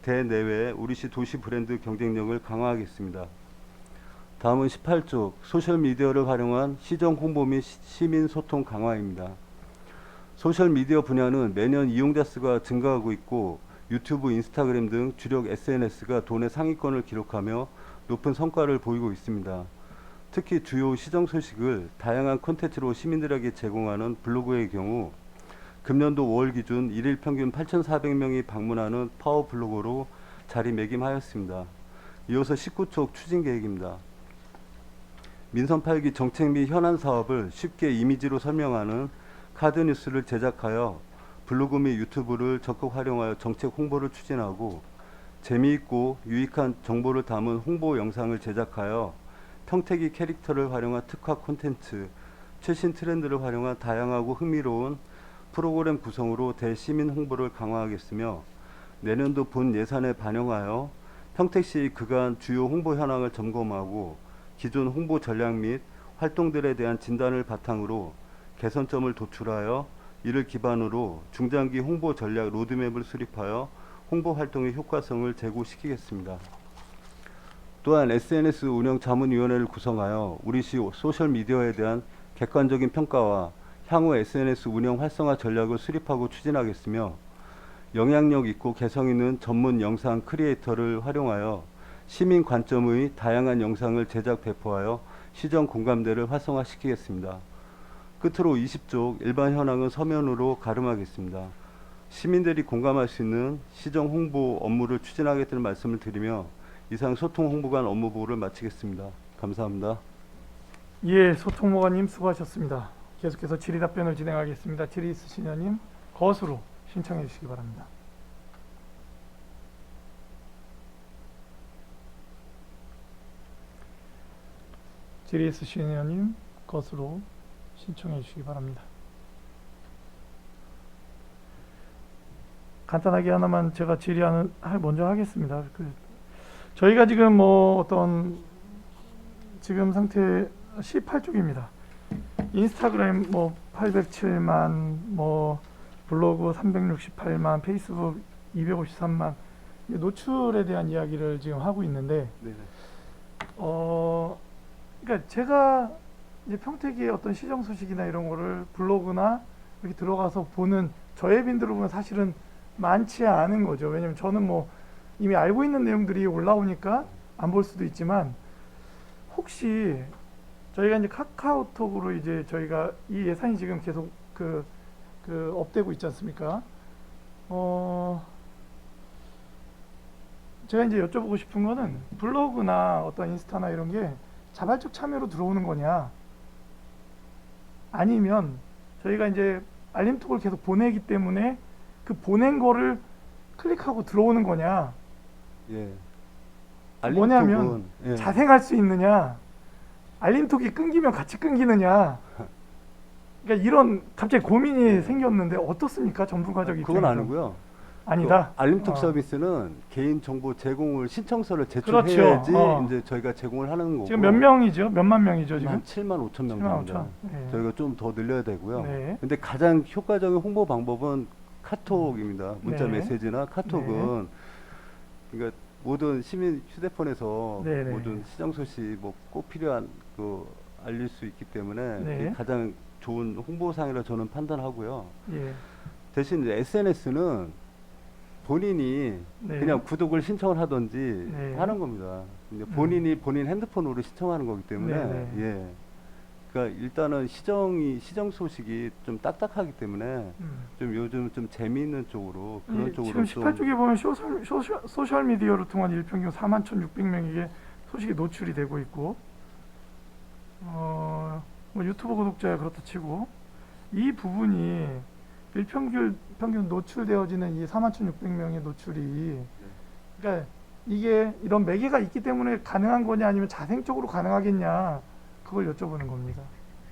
대내외 우리시 도시 브랜드 경쟁력을 강화하겠습니다. 다음은 18조 소셜미디어를 활용한 시정 홍보 및 시민 소통 강화입니다. 소셜미디어 분야는 매년 이용자 수가 증가하고 있고 유튜브, 인스타그램 등 주력 SNS가 도내 상위권을 기록하며 높은 성과를 보이고 있습니다. 특히 주요 시정 소식을 다양한 콘텐츠로 시민들에게 제공하는 블로그의 경우 금년도 5월 기준 일일 평균 8,400명이 방문하는 파워 블로거로 자리매김하였습니다. 이어서 19촉 추진 계획입니다. 민선 8기 정책 및 현안 사업을 쉽게 이미지로 설명하는 카드 뉴스를 제작하여 블로그 및 유튜브를 적극 활용하여 정책 홍보를 추진하고 재미있고 유익한 정보를 담은 홍보 영상을 제작하여 평택이 캐릭터를 활용한 특화 콘텐츠, 최신 트렌드를 활용한 다양하고 흥미로운 프로그램 구성으로 대시민 홍보를 강화하겠으며 내년도 본 예산에 반영하여 평택시 그간 주요 홍보 현황을 점검하고 기존 홍보 전략 및 활동들에 대한 진단을 바탕으로 개선점을 도출하여 이를 기반으로 중장기 홍보 전략 로드맵을 수립하여 홍보 활동의 효과성을 제고시키겠습니다. 또한 SNS 운영 자문위원회를 구성하여 우리시 소셜미디어에 대한 객관적인 평가와 향후 SNS 운영 활성화 전략을 수립하고 추진하겠으며 영향력 있고 개성 있는 전문 영상 크리에이터를 활용하여 시민 관점의 다양한 영상을 제작 배포하여 시정 공감대를 활성화시키겠습니다. 끝으로 20쪽 일반 현황은 서면으로 가름하겠습니다. 시민들이 공감할 수 있는 시정 홍보 업무를 추진하겠다는 말씀을 드리며 이상 소통 홍보관 업무 보고를 마치겠습니다. 감사합니다. 예, 소통모관님 수고하셨습니다. 계속해서 질의 답변을 진행하겠습니다. 질의 있으신 의원님 거수로 신청해 주시기 바랍니다. 질의 있으신 의원님 거수로 신청해 주시기 바랍니다. 간단하게 하나만 제가 먼저 하겠습니다. 저희가 지금 어떤 지금 상태 18쪽입니다. 인스타그램 807만, 블로그 368만, 페이스북 253만 노출에 대한 이야기를 지금 하고 있는데, 네네. 그러니까 제가 이제 평택의 어떤 시정 소식이나 이런 거를 블로그나 이렇게 들어가서 보는 저의 빈들을 보면 사실은 많지 않은 거죠. 왜냐면 저는 이미 알고 있는 내용들이 올라오니까 안 볼 수도 있지만, 혹시 저희가 이제 카카오톡으로 이제 저희가 이 예산이 지금 계속 업되고 있지 않습니까? 제가 이제 여쭤보고 싶은 거는 블로그나 어떤 인스타나 이런 게 자발적 참여로 들어오는 거냐, 아니면 저희가 이제 알림톡을 계속 보내기 때문에 그 보낸 거를 클릭하고 들어오는 거냐, 예. 뭐냐면 예. 자생할 수 있느냐, 알림톡이 끊기면 같이 끊기느냐, 그러니까 이런 갑자기 고민이 생겼는데 어떻습니까? 전문가적 입장에서. 그건 아니고요. 아니다. 그 알림톡 서비스는 개인 정보 제공을 신청서를 제출해야지 그렇죠. 이제 저희가 제공을 하는 거고. 지금 몇 명이죠? 몇만 명이죠 지금? 한 7만 5천 명 7만 됩니다. 5천. 네. 저희가 좀 더 늘려야 되고요. 네. 근데 가장 효과적인 홍보 방법은 카톡입니다. 문자 네. 메시지나 카톡은 그러니까 모든 시민 휴대폰에서 네, 네. 모든 시정 소식 꼭 필요한 알릴 수 있기 때문에 네. 그게 가장 좋은 홍보상이라 저는 판단하고요. 예. 대신 이제 SNS는 본인이 네. 그냥 구독을 신청을 하든지 네. 하는 겁니다. 이제 본인이 본인 핸드폰으로 신청하는 거기 때문에 네, 네. 예. 그러니까 일단은 시정 소식이 좀 딱딱하기 때문에 좀 요즘 좀 재미있는 쪽으로 그런 쪽으로 지금 18쪽에 보면 소셜 미디어를 통한 일평균 41,600명에게 소식이 노출이 되고 있고, 유튜브 구독자야 그렇다 치고, 이 부분이 일평균 노출되어지는 이 41,600명의 노출이, 그러니까 이게 이런 매개가 있기 때문에 가능한 거냐, 아니면 자생적으로 가능하겠냐, 그걸 여쭤보는 겁니다.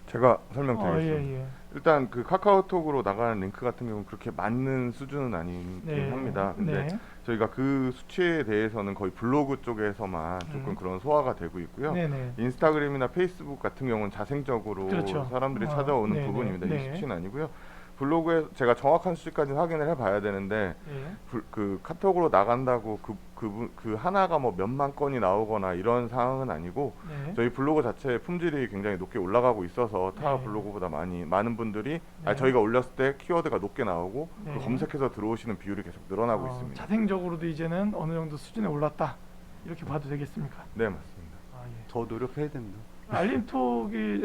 제가 설명드리겠습니다. 예. 일단 그 카카오톡으로 나가는 링크 같은 경우는 그렇게 많은 수준은 아니긴 네. 합니다. 근데 네. 저희가 그 수치에 대해서는 거의 블로그 쪽에서만 조금 그런 소화가 되고 있고요. 네네. 인스타그램이나 페이스북 같은 경우는 자생적으로 그렇죠. 사람들이 찾아오는 네네. 부분입니다. 네. 이 수치는 아니고요. 블로그에 제가 정확한 수치까지는 확인을 해봐야 되는데, 예. 그 카톡으로 나간다고 그 하나가 몇만 건이 나오거나 이런 상황은 아니고, 네. 저희 블로그 자체의 품질이 굉장히 높게 올라가고 있어서 타 네. 블로그보다 많은 분들이 네. 저희가 올렸을 때 키워드가 높게 나오고 네. 검색해서 들어오시는 비율이 계속 늘어나고 있습니다. 자생적으로도 이제는 어느 정도 수준에 올랐다, 이렇게 봐도 되겠습니까? 네, 맞습니다. 아, 예. 더 노력해야 됩니다. 알림톡이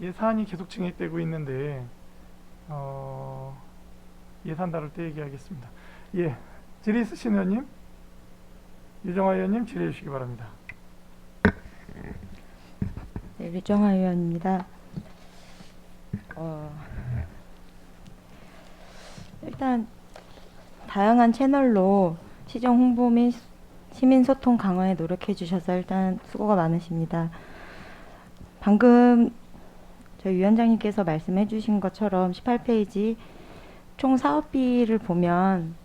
예산이 계속 증액되고 있는데 예산 다룰 때 얘기하겠습니다. 예, 질의 있으신 의원님, 유정화 의원님 질의해 주시기 바랍니다. 네, 류정화 의원입니다. 일단 다양한 채널로 시정 홍보 및 시민 소통 강화에 노력해 주셔서 일단 수고가 많으십니다. 방금 저희 위원장님께서 말씀해 주신 것처럼 18페이지 총 사업비를 보면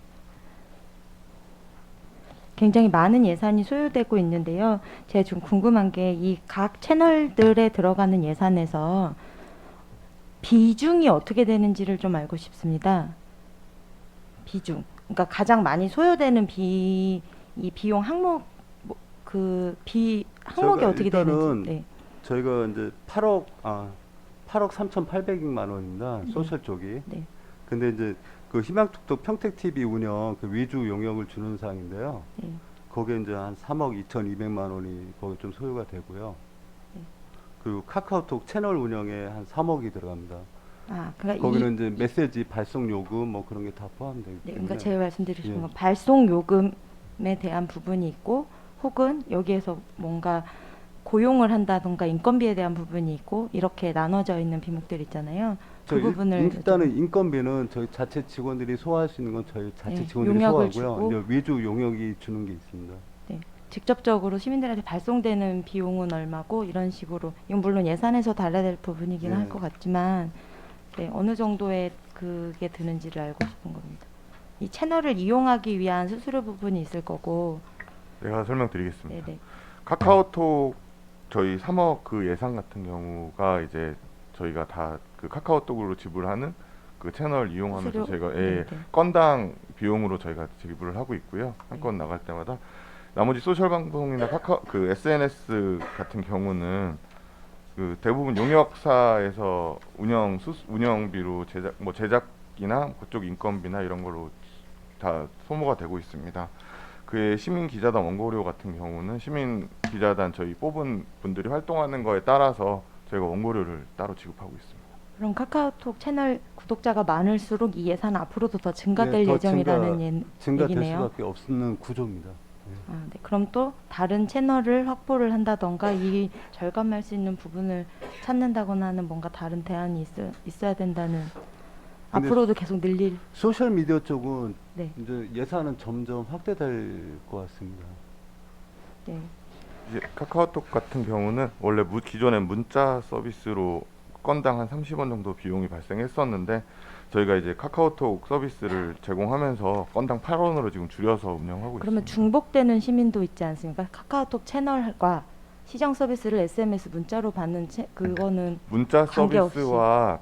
굉장히 많은 예산이 소요되고 있는데요. 제가 좀 궁금한 게 이 각 채널들에 들어가는 예산에서 비중이 어떻게 되는지를 좀 알고 싶습니다. 비중. 그러니까 가장 많이 소요되는 이 비용 항목 항목이 저희가 어떻게 일단은 되는지. 네. 저희가 이제 8억 3,800만 원입니다. 소셜 쪽이. 네. 근데 이제 그 희망톡톡 평택 TV 운영 그 위주 용역을 주는 사항인데요. 네. 거기에 이제 한 3억 2,200만 원이 거기 좀 소요가 되고요. 네. 그리고 카카오톡 채널 운영에 한 3억이 들어갑니다. 그러니까 거기는 이제 메시지 발송 요금 뭐 그런 게 다 포함되기 네, 때문에. 그러니까 제가 말씀드리신 예. 건 발송 요금에 대한 부분이 있고, 혹은 여기에서 뭔가 고용을 한다던가 인건비에 대한 부분이 있고, 이렇게 나눠져 있는 비목들 있잖아요. 그 부분을 일단은 인건비는 저희 자체 직원들이 소화할 수 있는 건 저희 자체 네, 직원들이 용역을 소화하고요. 주고. 이제 위주 용역이 주는 게 있습니다. 직접적으로 시민들한테 발송되는 비용은 얼마고, 이런 식으로, 이건 물론 예산에서 달라야 될 부분이긴 네. 할 것 같지만, 네, 어느 정도의 그게 드는지를 알고 싶은 겁니다. 이 채널을 이용하기 위한 수수료 부분이 있을 거고. 제가 설명드리겠습니다. 네네. 카카오톡 저희 3억 그 예산 같은 경우가 이제 저희가 다 그 카카오톡으로 지불하는 그 채널 이용하면서 수수료? 저희가 네네. 건당 비용으로 저희가 지불을 하고 있고요. 한 건 나갈 때마다 나머지 소셜 방송이나 그 SNS 같은 경우는 그 대부분 용역사에서 운영비로 제작이나 그쪽 인건비나 이런 걸로 다 소모가 되고 있습니다. 그의 시민 기자단 원고료 같은 경우는 시민 기자단 저희 뽑은 분들이 활동하는 거에 따라서 저희가 원고료를 따로 지급하고 있습니다. 그럼 카카오톡 채널 구독자가 많을수록 이 예산은 앞으로도 더 증가될 네, 더 예정이라는 증가될 얘기네요. 수밖에 없는 구조입니다. 네. 그럼 또 다른 채널을 확보를 한다던가 이 절감할 수 있는 부분을 찾는다거나 하는 뭔가 다른 대안이 있어야 된다는, 근데 앞으로도 계속 늘릴. 소셜 미디어 쪽은 네. 이제 예산은 점점 확대될 것 같습니다. 네. 이제 카카오톡 같은 경우는 원래 기존에 문자 서비스로 건당 한 30원 정도 비용이 발생했었는데 저희가 이제 카카오톡 서비스를 제공하면서 건당 8원으로 지금 줄여서 운영하고 그러면 있습니다. 중복되는 시민도 있지 않습니까? 카카오톡 채널과 시정 서비스를 SMS 문자로 받는 그거는 문자 관계없이. 서비스와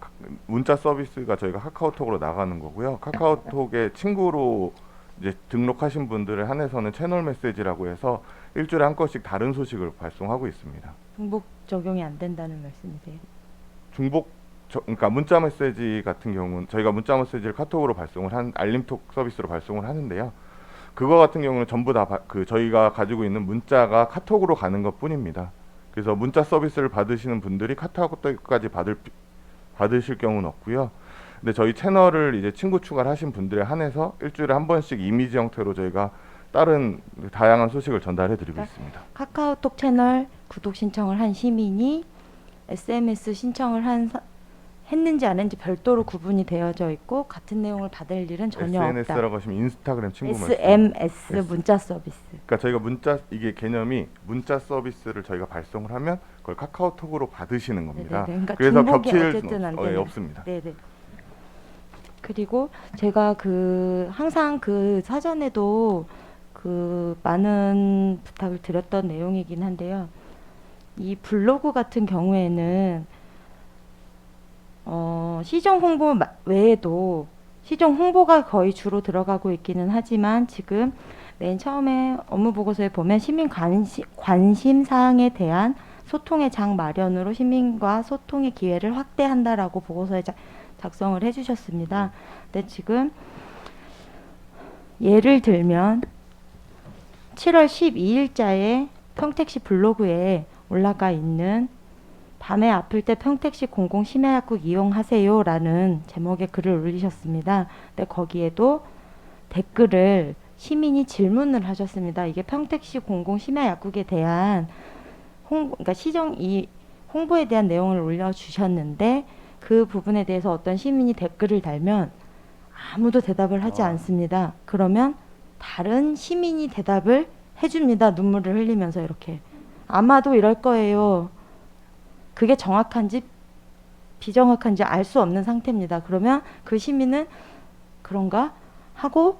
문자 서비스가 저희가 카카오톡으로 나가는 거고요. 카카오톡에 친구로 이제 등록하신 분들에 한해서는 채널 메시지라고 해서 일주일에 한 건씩 다른 소식을 발송하고 있습니다. 중복 적용이 안 된다는 말씀이세요? 그러니까 문자 메시지 같은 경우는 저희가 문자 메시지를 카톡으로 발송을 알림톡 서비스로 발송을 하는데요. 그거 같은 경우는 전부 다 저희가 가지고 있는 문자가 카톡으로 가는 것뿐입니다. 그래서 문자 서비스를 받으시는 분들이 카톡까지 받으실 경우는 없고요. 근데 저희 채널을 이제 친구 추가를 하신 분들에 한해서 일주일에 한 번씩 이미지 형태로 저희가 다른 다양한 소식을 전달해 드리고 있습니다. 카카오톡 채널 구독 신청을 한 시민이 SMS 신청을 했는지 안 했는지 별도로 구분이 되어져 있고 같은 내용을 받을 일은 전혀 없다. SNS라고 하시면 인스타그램 친구 SMS 말씀. 문자 서비스. 그러니까 저희가 이게 개념이 문자 서비스를 저희가 발송을 하면 그걸 카카오톡으로 받으시는 겁니다. 네네네. 그러니까 그래서 중복이 겹칠 어쨌든 안 되는. 없습니다. 네네. 그리고 제가 항상 사전에도 많은 부탁을 드렸던 내용이긴 한데요. 이 블로그 같은 경우에는 시정 홍보 외에도 시정 홍보가 거의 주로 들어가고 있기는 하지만 지금 맨 처음에 업무 보고서에 보면 시민 관심 사항에 대한 소통의 장 마련으로 시민과 소통의 기회를 확대한다라고 보고서에 작성을 해주셨습니다. 근데 지금 예를 들면 7월 12일자에 평택시 블로그에 올라가 있는 밤에 아플 때 평택시 공공심야약국 이용하세요 라는 제목의 글을 올리셨습니다. 근데 거기에도 댓글을 시민이 질문을 하셨습니다. 이게 평택시 공공심야약국에 대한 그러니까 이 홍보에 대한 내용을 올려주셨는데 그 부분에 대해서 어떤 시민이 댓글을 달면 아무도 대답을 하지 않습니다. 그러면 다른 시민이 대답을 해줍니다. 눈물을 흘리면서 이렇게. 아마도 이럴 거예요. 그게 정확한지 비정확한지 알 수 없는 상태입니다. 그러면 그 시민은 그런가 하고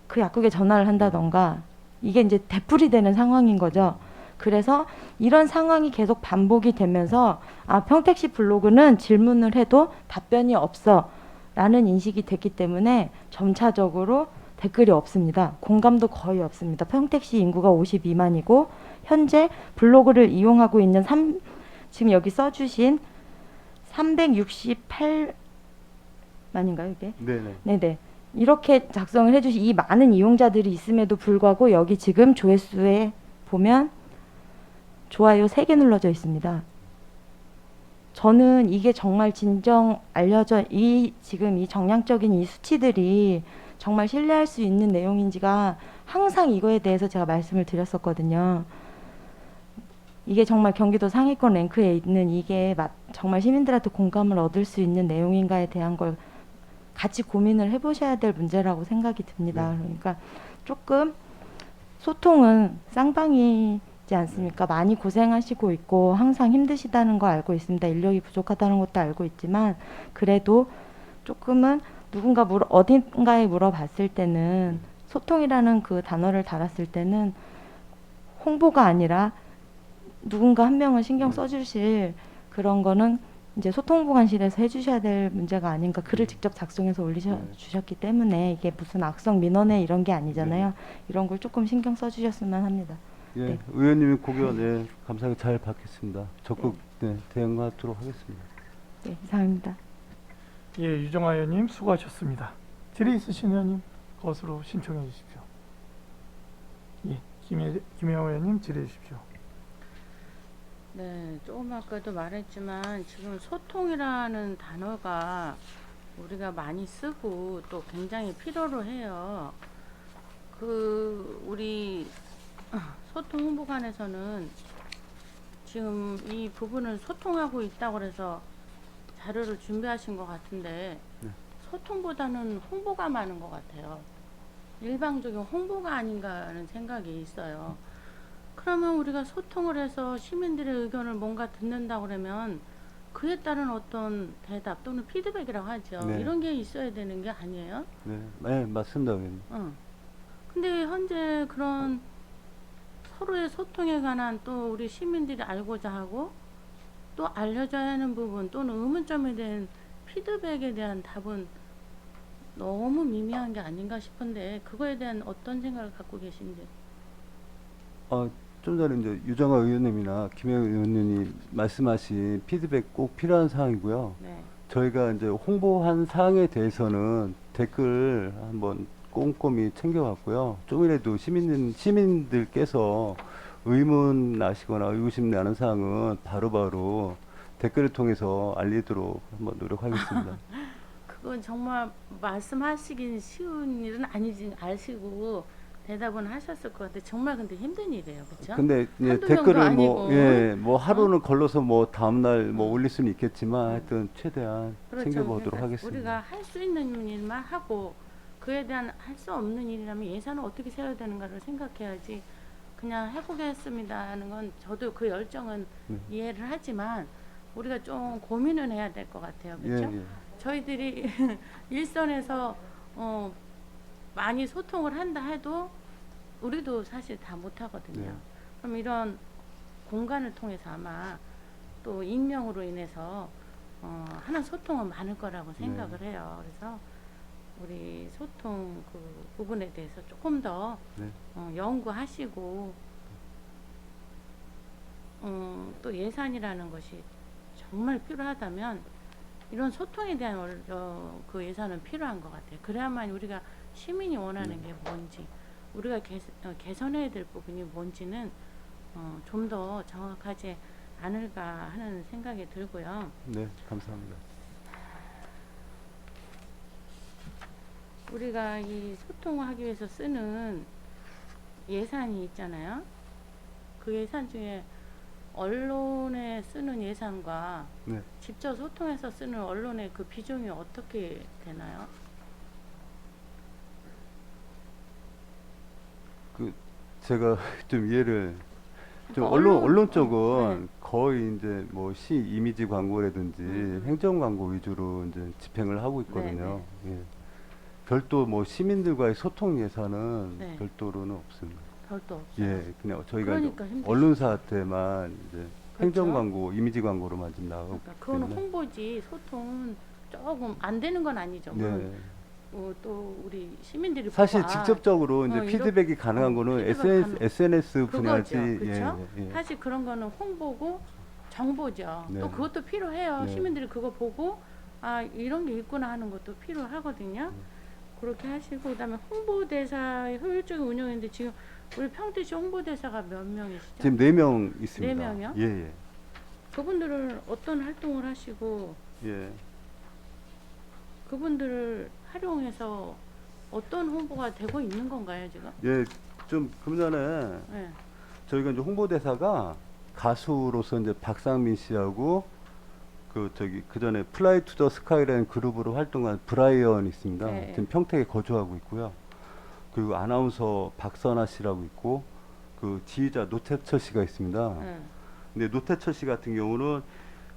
그 약국에 전화를 한다던가 이게 이제 되풀이 되는 상황인 거죠. 그래서 이런 상황이 계속 반복이 되면서 평택시 블로그는 질문을 해도 답변이 없어 라는 인식이 됐기 때문에 점차적으로 댓글이 없습니다. 공감도 거의 없습니다. 평택시 인구가 52만이고 현재 블로그를 이용하고 있는 지금 여기 써주신 368만인가요 이게? 네네. 네네. 이렇게 작성을 해주신 이 많은 이용자들이 있음에도 불구하고 여기 지금 조회수에 보면 좋아요 3개 눌러져 있습니다. 저는 이게 정말 진정 알려져 지금 이 정량적인 이 수치들이 정말 신뢰할 수 있는 내용인지가 항상 이거에 대해서 제가 말씀을 드렸었거든요. 이게 정말 경기도 상위권 랭크에 있는 이게 정말 시민들한테 공감을 얻을 수 있는 내용인가에 대한 걸 같이 고민을 해보셔야 될 문제라고 생각이 듭니다. 그러니까 조금 소통은 쌍방이지 않습니까? 많이 고생하시고 있고 항상 힘드시다는 거 알고 있습니다. 인력이 부족하다는 것도 알고 있지만 그래도 조금은 누군가 어딘가에 물어봤을 때는 소통이라는 그 단어를 달았을 때는 홍보가 아니라 누군가 한 명은 신경 써주실 그런 거는 이제 소통보관실에서 해주셔야 될 문제가 아닌가. 글을 직접 작성해서 올리주셨기 때문에 이게 무슨 악성 민원회 이런 게 아니잖아요. 이런 걸 조금 신경 써주셨으면 합니다. 예, 네. 의원님의 고견 감사하게 잘 받겠습니다. 적극 대응하도록 하겠습니다. 네, 이상입니다. 예, 유정아 의원님 수고하셨습니다. 질의 있으신 의원님 것으로 신청해 주십시오. 예, 김혜영 의원님 질의해 주십시오. 네, 조금 아까도 말했지만 지금 소통이라는 단어가 우리가 많이 쓰고 또 굉장히 필요로 해요. 우리 소통 홍보관에서는 지금 이 부분을 소통하고 있다고 해서 자료를 준비하신 것 같은데 소통보다는 홍보가 많은 것 같아요. 일방적인 홍보가 아닌가 하는 생각이 있어요. 그러면 우리가 소통을 해서 시민들의 의견을 뭔가 듣는다고 그러면 그에 따른 어떤 대답 또는 피드백이라고 하죠. 네. 이런 게 있어야 되는 게 아니에요? 네, 맞습니다, 의원님. 근데 현재 그런 서로의 소통에 관한 또 우리 시민들이 알고자 하고 또 알려져야 하는 부분 또는 의문점에 대한 피드백에 대한 답은 너무 미미한 게 아닌가 싶은데 그거에 대한 어떤 생각을 갖고 계신지. 좀 전에 이제 유정아 의원님이나 김혜영 의원님이 말씀하신 피드백 꼭 필요한 사항이고요. 네. 저희가 이제 홍보한 사항에 대해서는 댓글 한번 꼼꼼히 챙겨왔고요. 좀이라도 시민들께서 의문 나시거나 의구심 나는 사항은 바로바로 댓글을 통해서 알리도록 한번 노력하겠습니다. 그건 정말 말씀하시긴 쉬운 일은 아니지 아시고 대답은 하셨을 것 같아요. 정말 근데 힘든 일이에요, 그렇죠? 근데 이제 한두 댓글을 명도 아니고. 하루는 걸러서 다음 날 올릴 수는 있겠지만 하여튼 최대한 그렇죠. 챙겨보도록 그러니까 하겠습니다. 우리가 할 수 있는 일만 하고 그에 대한 할 수 없는 일이라면 예산을 어떻게 세워야 되는가를 생각해야지 그냥 해보겠습니다 하는 건 저도 그 열정은 이해를 하지만 우리가 좀 고민은 해야 될 것 같아요. 그렇죠? 저희들이 일선에서 많이 소통을 한다 해도 우리도 사실 다 못하거든요. 그럼 이런 공간을 통해서 아마 또 익명으로 인해서 하는 소통은 많을 거라고 생각을 해요. 그래서 우리 소통 그 부분에 대해서 조금 더 연구하시고 또 예산이라는 것이 정말 필요하다면 이런 소통에 대한 그 예산은 필요한 것 같아요. 그래야만 우리가 시민이 원하는 게 뭔지 우리가 개선해야 될 부분이 뭔지는 좀 더 정확하지 않을까 하는 생각이 들고요. 네, 감사합니다. 우리가 이 소통을 하기 위해서 쓰는 예산이 있잖아요. 그 예산 중에 언론에 쓰는 예산과 네. 직접 소통해서 쓰는 언론의 그 비중이 어떻게 되나요? 제가 좀 이해를 좀 그러니까 언론 쪽은 네. 거의 이제 뭐 시 이미지 광고라든지 행정 광고 위주로 이제 집행을 하고 네, 있거든요. 예. 별도 뭐 시민들과의 소통 예산은 네. 별도로는 없습니다. 별도 없어요. 예, 그냥 저희가 이제 그러니까 힘드시죠. 언론사한테만 이제 행정 그렇죠. 광고, 이미지 광고로만 지금 나가고 그러니까 그거는 때문에. 홍보지 소통은 조금 안 되는 건 아니죠. 물론 네. 또 우리 시민들이 사실 보고, 직접적으로 이제 이렇게- 피드백이 가능한 거는 피드백 SNS 분야지. 그거죠. 그쵸? 예. 사실 그런 거는 홍보고 정보죠. 네. 또 그것도 필요해요. 네. 시민들이 그거 보고 아 이런 게 있구나 하는 것도 필요하거든요. 그렇게 하시고 그다음에 홍보대사의 효율적인 운영인데 지금 우리 평택시 홍보대사가 몇 명이시죠? 지금 4명 있습니다. 4명이요? 예, 그분들은 어떤 활동을 하시고 예. 그분들을 활용해서 어떤 홍보가 되고 있는 건가요 지금? 예, 좀 금년에 네. 저희가 이제 홍보대사가 가수로서 이제 박상민 씨하고 그 전에 플라이 투 더 스카이라는 그룹으로 활동한 브라이언이 있습니다. 네. 지금 평택에 거주하고 있고요. 그리고 아나운서 박선아 씨라고 있고 그 지휘자 노태철 씨가 있습니다. 네. 근데 노태철 씨 같은 경우는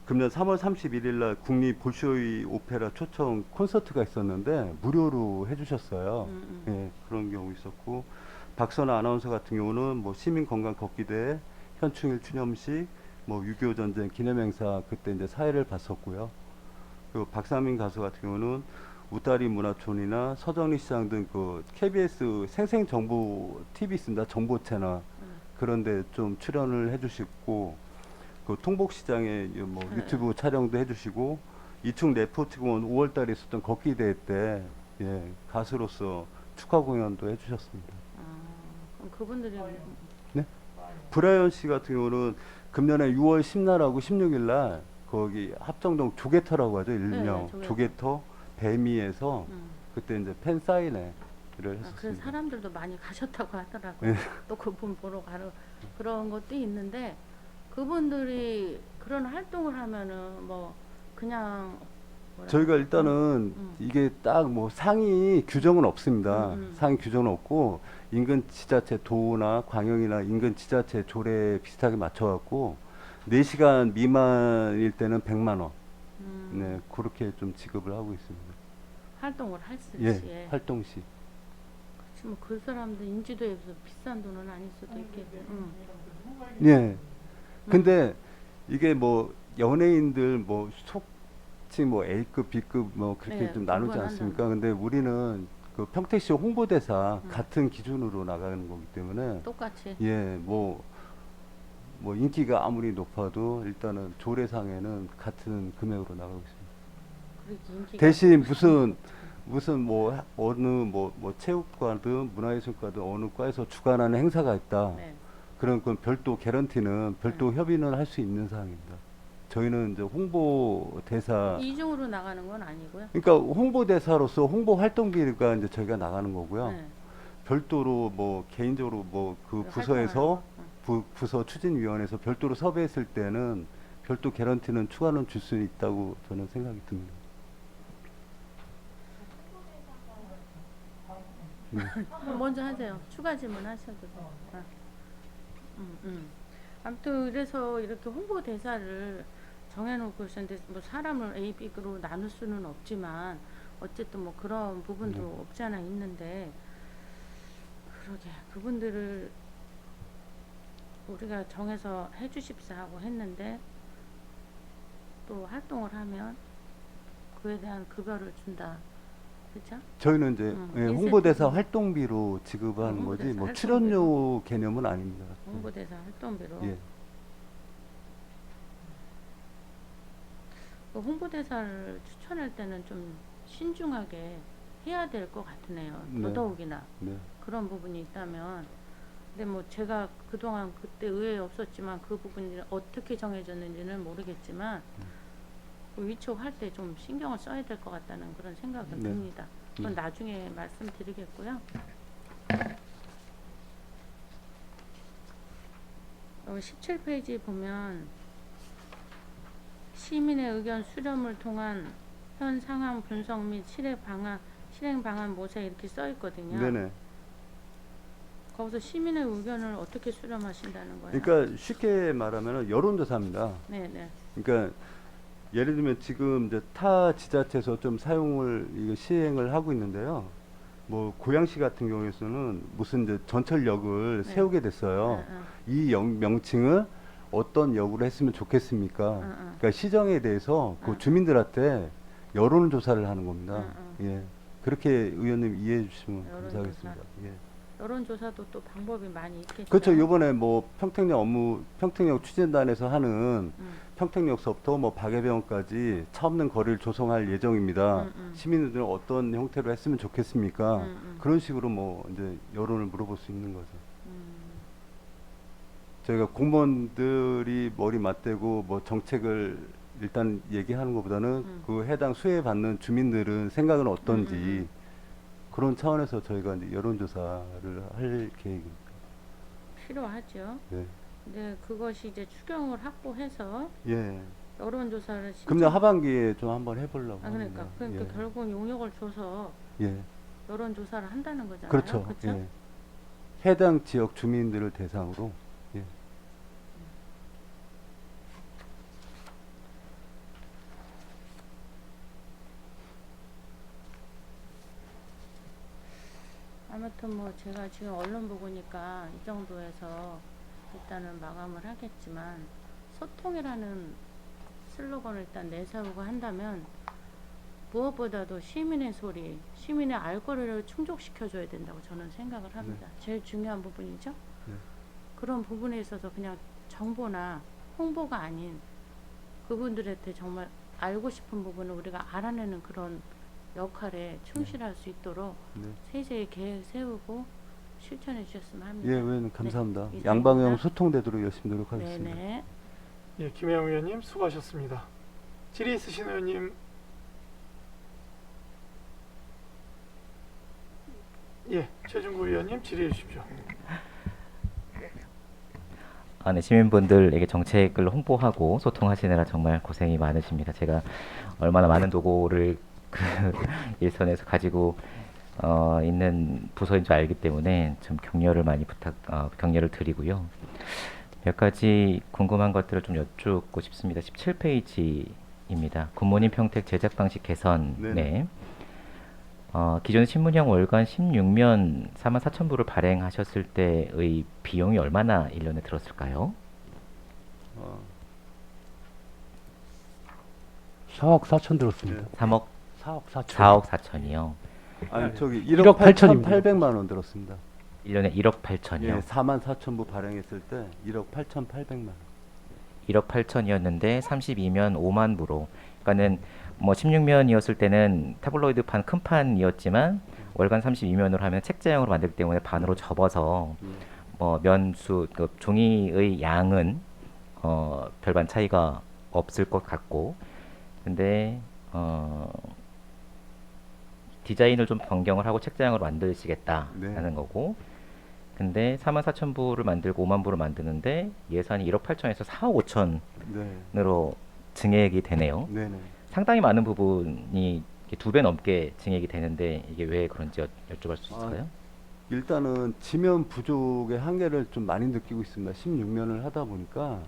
금년 3월 31일 날 국립 볼쇼이 오페라 초청 콘서트가 있었는데 무료로 해주셨어요. 예, 그런 경우 있었고 박선아 아나운서 같은 경우는 뭐 시민 건강 걷기 대회, 현충일 추념식, 뭐 6.25 전쟁 기념행사 그때 이제 사회를 봤었고요. 그리고 박상민 가수 같은 경우는 우다리 문화촌이나 서정리 시장 등 그 KBS 생생 정보 TV 있습니다. 정보 채널 그런데 좀 출연을 해주시고. 그 통복시장에 뭐 유튜브 촬영도 해주시고 이충 레포츠공원 5월달에 있었던 걷기 대회 때 예, 가수로서 축하 공연도 해주셨습니다. 그럼 그분들이 브라이언 씨 같은 경우는 금년에 6월 10날하고 16일날 거기 합정동 조개터라고 하죠 일명 네, 조개터 배미에서 음. 그때 이제 팬 사인회를 그래서 했었습니다. 사람들도 많이 가셨다고 하더라고요. 네. 또 그분 보러 가는 그런 것도 있는데 그분들이 그런 활동을 하면은 뭐 그냥 저희가 일단은 이게 딱 뭐 상위 규정은 없습니다. 상위 규정은 없고 인근 지자체 도나 광역이나 인근 지자체 조례에 비슷하게 맞춰갖고 4시간 미만일 때는 100만 원. 네, 그렇게 좀 지급을 하고 있습니다. 활동을 할 수 예, 시에 활동 시. 그렇지 그 사람들 인지도에 비해서 비싼 돈은 아닐 수도 있겠고. 예. 근데 이게 뭐 연예인들 뭐 속칭 뭐 A급, B급 뭐 그렇게 네, 좀 나누지 그건 않습니까? 근데 우리는 그 평택시 홍보대사 같은 기준으로 나가는 거기 때문에 똑같이. 예, 뭐 인기가 아무리 높아도 일단은 조례상에는 같은 금액으로 나가고 있습니다. 그렇게 인기가 대신 무슨 뭐 어느 뭐 체육과든 문화예술과든 어느 과에서 주관하는 행사가 있다. 네. 그런 건 별도 개런티는 별도 협의는 할 수 있는 사항입니다. 저희는 이제 홍보대사 이중으로 나가는 건 아니고요. 그러니까 홍보대사로서 홍보 활동비가 이제 저희가 나가는 거고요. 네. 별도로 뭐 개인적으로 뭐 그 활동하는 부서에서 거. 부서 추진위원회에서 별도로 섭외했을 때는 별도 개런티는 추가는 줄 수 있다고 저는 생각이 듭니다. 먼저 하세요. 추가 질문 하셔도 돼요. 아무튼 그래서 이렇게 홍보 대사를 정해놓고 있었는데 뭐 사람을 A, B로 나눌 수는 없지만 어쨌든 뭐 그런 부분도 없지 않아 있는데 그러게 그분들을 우리가 정해서 해주십사 하고 했는데 또 활동을 하면 그에 대한 급여를 준다. 그렇죠? 저희는 이제 예, 인센티브. 홍보대사 활동비로 지급하는 거지 홍보대사 뭐 활동비로. 출연료 개념은 아닙니다. 홍보대사 활동비로. 예. 그 홍보대사를 추천할 때는 좀 신중하게 해야 될 것 같으네요. 네. 더더욱이나 네. 그런 부분이 있다면 근데 뭐 제가 그동안 그때 의회에 없었지만 그 부분이 어떻게 정해졌는지는 모르겠지만 그 위촉할 때 좀 신경을 써야 될 것 같다는 그런 생각은 네. 듭니다. 그건 나중에 말씀드리겠고요. 17페이지 보면 시민의 의견 수렴을 통한 현 상황 분석 및 실행 방안 모색 이렇게 써 있거든요. 네네. 거기서 시민의 의견을 어떻게 수렴하신다는 거예요? 그러니까 쉽게 말하면 여론조사입니다. 네네. 그러니까 예를 들면 지금 이제 타 지자체에서 좀 사용을 이거 시행을 하고 있는데요. 뭐 고양시 같은 경우에서는 무슨 이제 전철역을 네. 세우게 됐어요. 이 명칭을 어떤 역으로 했으면 좋겠습니까? 그러니까 시정에 대해서 그 주민들한테 여론 조사를 하는 겁니다. 예. 그렇게 의원님 이해해 주시면 여론 감사하겠습니다. 예. 여론조사도 또 방법이 많이 있겠죠. 그렇죠. 이번에 뭐 평택역 추진단에서 하는 평택역서부터 뭐 박예병까지 차 없는 거리를 조성할 예정입니다. 시민들은 어떤 형태로 했으면 좋겠습니까? 그런 식으로 뭐 이제 여론을 물어볼 수 있는 거죠. 저희가 공무원들이 머리 맞대고 뭐 정책을 일단 얘기하는 것보다는 그 해당 수혜받는 주민들은 생각은 어떤지 그런 차원에서 저희가 이제 여론조사를 할 계획입니다. 필요하죠. 네. 근데 그것이 이제 추경을 확보해서 예. 여론조사를 금년 하반기에 좀 한번 해보려고. 그러니까 합니다. 그러니까 예. 결국은 용역을 줘서 예. 여론조사를 한다는 거잖아요. 그렇죠. 그렇죠? 예. 해당 지역 주민들을 대상으로. 예. 아무튼 뭐 제가 지금 언론 보니까 이 정도에서 일단은 마감을 하겠지만 소통이라는 슬로건을 일단 내세우고 한다면 무엇보다도 시민의 소리, 시민의 알 거리를 충족시켜줘야 된다고 저는 생각을 합니다. 제일 중요한 부분이죠. 네. 그런 부분에 있어서 그냥 정보나 홍보가 아닌 그분들한테 정말 알고 싶은 부분을 우리가 알아내는 그런 역할에 충실할 수 있도록 네. 세세히 계획 세우고 실천해 주셨으면 합니다. 예, 의원님 감사합니다. 네, 양방향 이상입니다. 소통되도록 열심히 노력하겠습니다. 네네. 예, 김혜영 의원님 수고하셨습니다. 질의 있으신 의원님. 예, 최준구 의원님 질의해 주십시오. 네, 시민분들에게 정책을 홍보하고 소통하시느라 정말 고생이 많으십니다. 제가 얼마나 많은 도구를 그 일선에서 가지고 있는 부서인 줄 알기 때문에 좀 격려를 드리고요. 몇 가지 궁금한 것들을 좀 여쭙고 싶습니다. 17페이지입니다. 굿모닝 평택 제작 방식 개선. 네네. 네. 기존 신문형 월간 16면 44,000부를 발행하셨을 때의 비용이 얼마나 1년에 들었을까요? 4억 4천 들었습니다. 3억 4억 4천. 4억 4천이요. 아니 저기 1억 8천입니다. 800만 원 들었습니다. 1년에 1억 예, 8천이요. 44,000부 발행했을 때 1억 8,800만 원. 1억 8천이었는데 32면 5만 부로. 그러니까는 뭐 16면이었을 때는 타블로이드판 큰 판이었지만 월간 32면으로 하면 책자형으로 만들기 때문에 반으로 접어서 뭐 면수 그 종이의 양은 별반 차이가 없을 것 같고, 근데 디자인을 좀 변경을 하고 책자형으로 만드시겠다라는 네. 거고, 근데 44,000부를 만들고 5만 부를 만드는데 예산이 1억 8천에서 4억 5천으로 네. 증액이 되네요. 네네. 상당히 많은 부분이 2배 넘게 증액이 되는데 이게 왜 그런지 여쭤볼 수 있을까요? 일단은 지면 부족의 한계를 좀 많이 느끼고 있습니다. 16면을 하다 보니까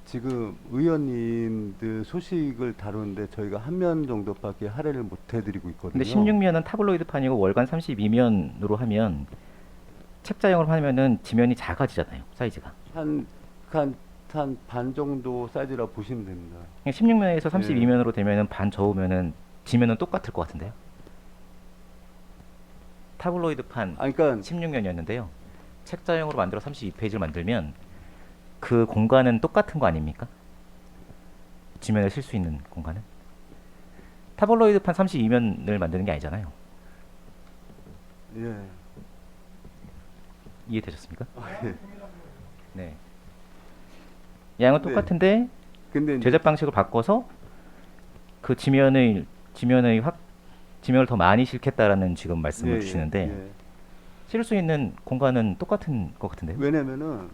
지금 의원님들 소식을 다루는데 저희가 한 면 정도밖에 할애를 못 해드리고 있거든요. 근데 16면은 타블로이드판이고 월간 32면으로 하면 책자형으로 하면은 지면이 작아지잖아요, 사이즈가. 한 반 정도 사이즈라 보시면 됩니다. 16면에서 32면으로 되면은 반 저으면은 지면은 똑같을 것 같은데요. 타블로이드판 그러니까 16면이었는데요. 책자형으로 만들어 32페이지를 만들면 그 공간은 똑같은 거 아닙니까? 지면에 쓸 수 있는 공간은? 타블로이드판 32면을 만드는 게 아니잖아요. 예. 이해되셨습니까? 예. 네. 양은 네. 똑같은데 근데 이제 제작 방식을 바꿔서 그 지면을 더 많이 싣겠다라는 지금 말씀을 예, 주시는데 예. 실을 수 있는 공간은 똑같은 것 같은데요? 왜냐면은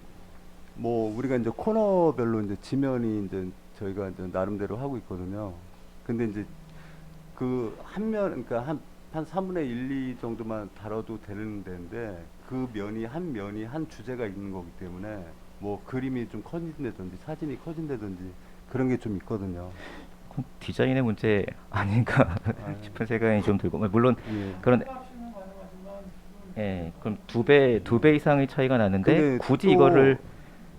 뭐 우리가 이제 코너별로 이제 지면이 이제 저희가 이제 나름대로 하고 있거든요. 근데 이제 그 한 면, 그러니까 한 3분의 1, 2 정도만 다뤄도 되는 데인데 그 면이 한 주제가 있는 거기 때문에 뭐 그림이 좀 커진다든지 사진이 커진다든지 그런 게 좀 있거든요. 그건 디자인의 문제 아닌가 싶은 생각이 좀 들고 물론 예. 그런 그럼 두 배 이상의 차이가 나는데 근데 굳이 또- 이거를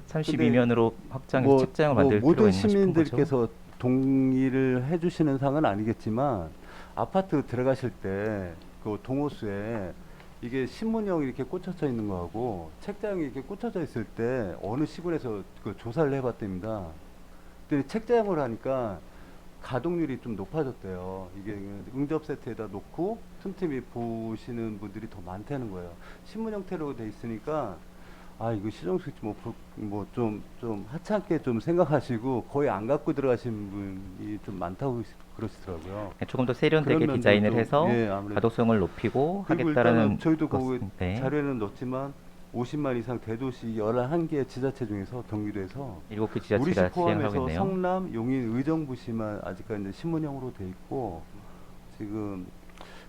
32면으로 확장해서 책장을 만들 필요가 모든 있나 싶은 거죠. 시민들께서 동의를 해주시는 상은 아니겠지만 아파트 들어가실 때 그 동호수에 이게 신문형이 이렇게 꽂혀져 있는 거하고 책장이 이렇게 꽂혀져 있을 때 어느 시군에서 그 조사를 해봤답니다. 근데 책장을 하니까 가동률이 좀 높아졌대요. 이게 응접 세트에다 놓고 틈틈이 보시는 분들이 더 많다는 거예요. 신문 형태로 돼 있으니까 아 이거 시정식 뭐좀 하찮게 좀 생각하시고 거의 안 갖고 들어가시는 분이 좀 많다고 그러시더라고요. 조금 더 세련되게 그런 디자인을 면도 해서 예, 아무래도. 가독성을 높이고 그리고 하겠다라는 일단은 저희도 그 것인데 자료에는 넣었지만 50만 이상 대도시 11개 지자체 중에서 경기도에서 7개 우리시 지자체가 시행하고 포함해서 있네요. 성남, 용인, 의정부시만 아직까지 이제 신문형으로 돼 있고 지금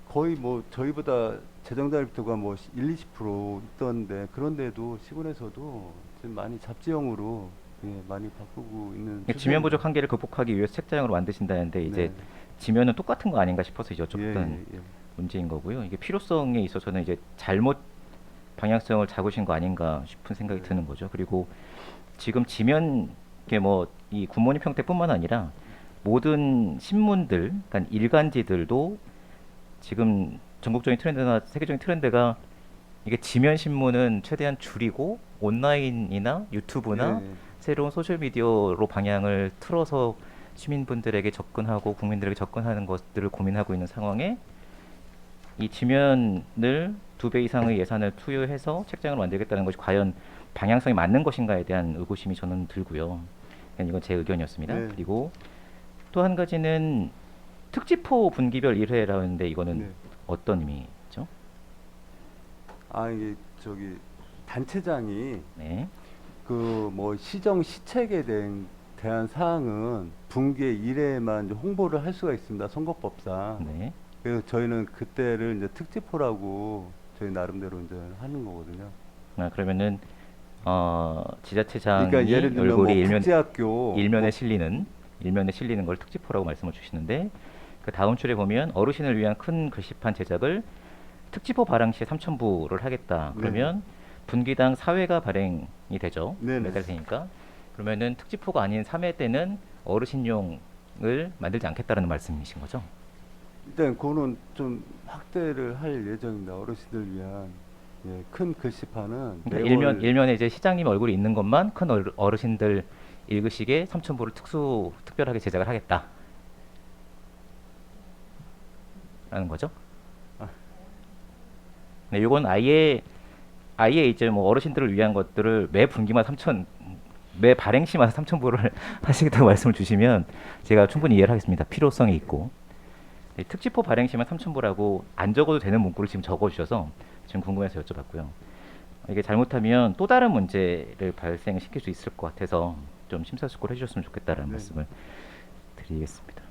거의 뭐 저희보다 재정 자립도가 뭐 1, 20% 있던데 그런데도 시군에서도 지금 많이 잡지형으로 많이 바꾸고 있는 지면 부족 한계를 극복하기 위해서 책장으로 만드신다는데 이제 네. 지면은 똑같은 거 아닌가 싶어서 이제 여쭤봤던 예. 문제인 거고요. 이게 필요성에 있어서는 이제 잘못 방향성을 잡으신 거 아닌가 싶은 생각이 드는 거죠. 그리고 지금 지면 이게 뭐 이 굿모닝 평택뿐만 아니라 모든 신문들, 그러니까 일간지들도 지금 전국적인 트렌드나 세계적인 트렌드가 이게 지면 신문은 최대한 줄이고 온라인이나 유튜브나 예. 새로운 소셜 미디어로 방향을 틀어서 시민분들에게 접근하고 국민들에게 접근하는 것들을 고민하고 있는 상황에 이 지면을 2배 이상의 예산을 투여해서 책장을 만들겠다는 것이 과연 방향성이 맞는 것인가에 대한 의구심이 저는 들고요. 그냥 이건 제 의견이었습니다. 네. 그리고 또 한 가지는 특집호 분기별 1회라는데 이거는 네. 어떤 의미죠? 아 이게 저기 단체장이 네. 그 뭐 시정 시책에 대한 사항은 분기에 1회만 이제 홍보를 할 수가 있습니다. 선거법상. 네. 그래서 저희는 그때를 이제 특집호라고 저희 나름대로 이제 하는 거거든요. 그러면은 지자체장이 그러니까 예를 들면 얼굴이 뭐 국제학교 일면에 실리는 걸 특집호라고 말씀을 주시는데 그 다음 줄에 보면 어르신을 위한 큰 글씨판 제작을 특집호 발행 시에 3,000부를 하겠다. 네. 그러면 분기당 4회가 발행이 되죠. 네네. 매달 되니까. 그러면은 특집호가 아닌 3회 때는 어르신용을 만들지 않겠다라는 말씀이신 거죠? 일단 그거는 좀 확대를 할 예정입니다. 어르신들 위한 큰 글씨판은 그러니까 매월 일면에 이제 시장님 얼굴이 있는 것만 큰 어르신들 읽으시게 3,000부를 특별하게 제작을 하겠다. 라는 거죠. 네, 이건 아예 이제 뭐 어르신들을 위한 것들을 매 분기마다 매 발행시마다 3,000부를 하시겠다고 말씀을 주시면 제가 충분히 이해를 하겠습니다. 필요성이 있고. 네, 특집호 발행시만 3,000부라고 안 적어도 되는 문구를 지금 적어주셔서 지금 궁금해서 여쭤봤고요. 이게 잘못하면 또 다른 문제를 발생시킬 수 있을 것 같아서 좀 심사숙고를 해주셨으면 좋겠다라는 네. 말씀을 드리겠습니다.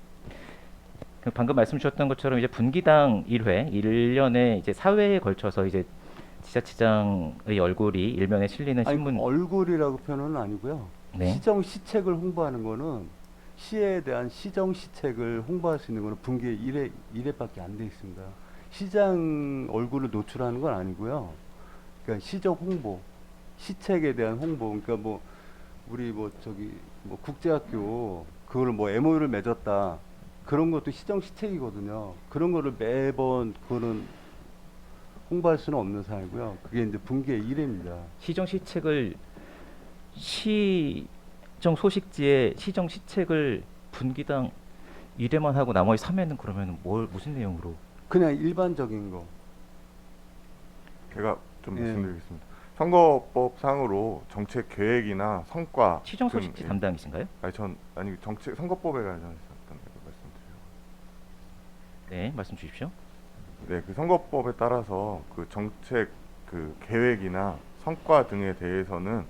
방금 말씀 주셨던 것처럼 이제 분기당 1회, 1년에 이제 4회에 걸쳐서 이제 지자체장의 얼굴이 일면에 실리는 아니, 신문 얼굴이라고 표현은 아니고요. 네. 시정 시책을 홍보하는 거는 시에 대한 시정 시책을 홍보할 수 있는 거는 분기에 1회밖에 안 돼 있습니다. 시장 얼굴을 노출하는 건 아니고요. 그러니까 시정 홍보, 시책에 대한 홍보. 그러니까 뭐 우리 뭐 저기 뭐 국제학교 그거를 뭐 MOU를 맺었다. 그런 것도 시정 시책이거든요. 그런 거를 매번 그거는 홍보할 수는 없는 사항이고요. 그게 이제 분기에 1회입니다. 시정 시책을 시정 소식지에 시정 시책을 분기당 1회만 하고 나머지 3회는 그러면 무슨 내용으로? 그냥 일반적인 거. 제가 좀 예. 말씀드리겠습니다. 선거법 상으로 정책 계획이나 성과 시정 소식지 등, 담당이신가요? 아니 정책 선거법에 관련해서 말씀드려요. 네, 말씀 주십시오. 네, 그 선거법에 따라서 그 정책 그 계획이나 성과 등에 대해서는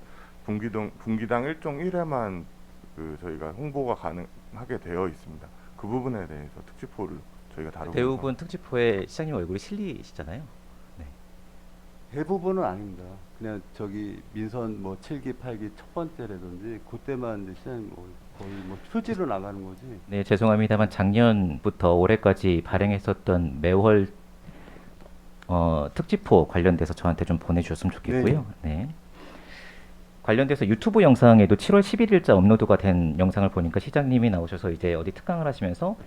분기당 일종 1회만 그 저희가 홍보가 가능하게 되어 있습니다. 그 부분에 대해서 특집호를 저희가 다루고 대부분 특집호에 시장님 얼굴이 실리시잖아요. 대부분은 아닙니다. 그냥 저기 민선 뭐 7기, 8기 첫 번째라든지 그때만 이제 시장님 거의 뭐 표지로 나가는 거지. 네, 죄송합니다만 작년부터 올해까지 발행했었던 매월 특집호 관련돼서 저한테 좀 보내주셨으면 좋겠고요. 네. 관련돼서 유튜브 영상에도 7월 11일자 업로드가 된 영상을 보니까 시장님이 나오셔서 이제 어디 특강을 하시면서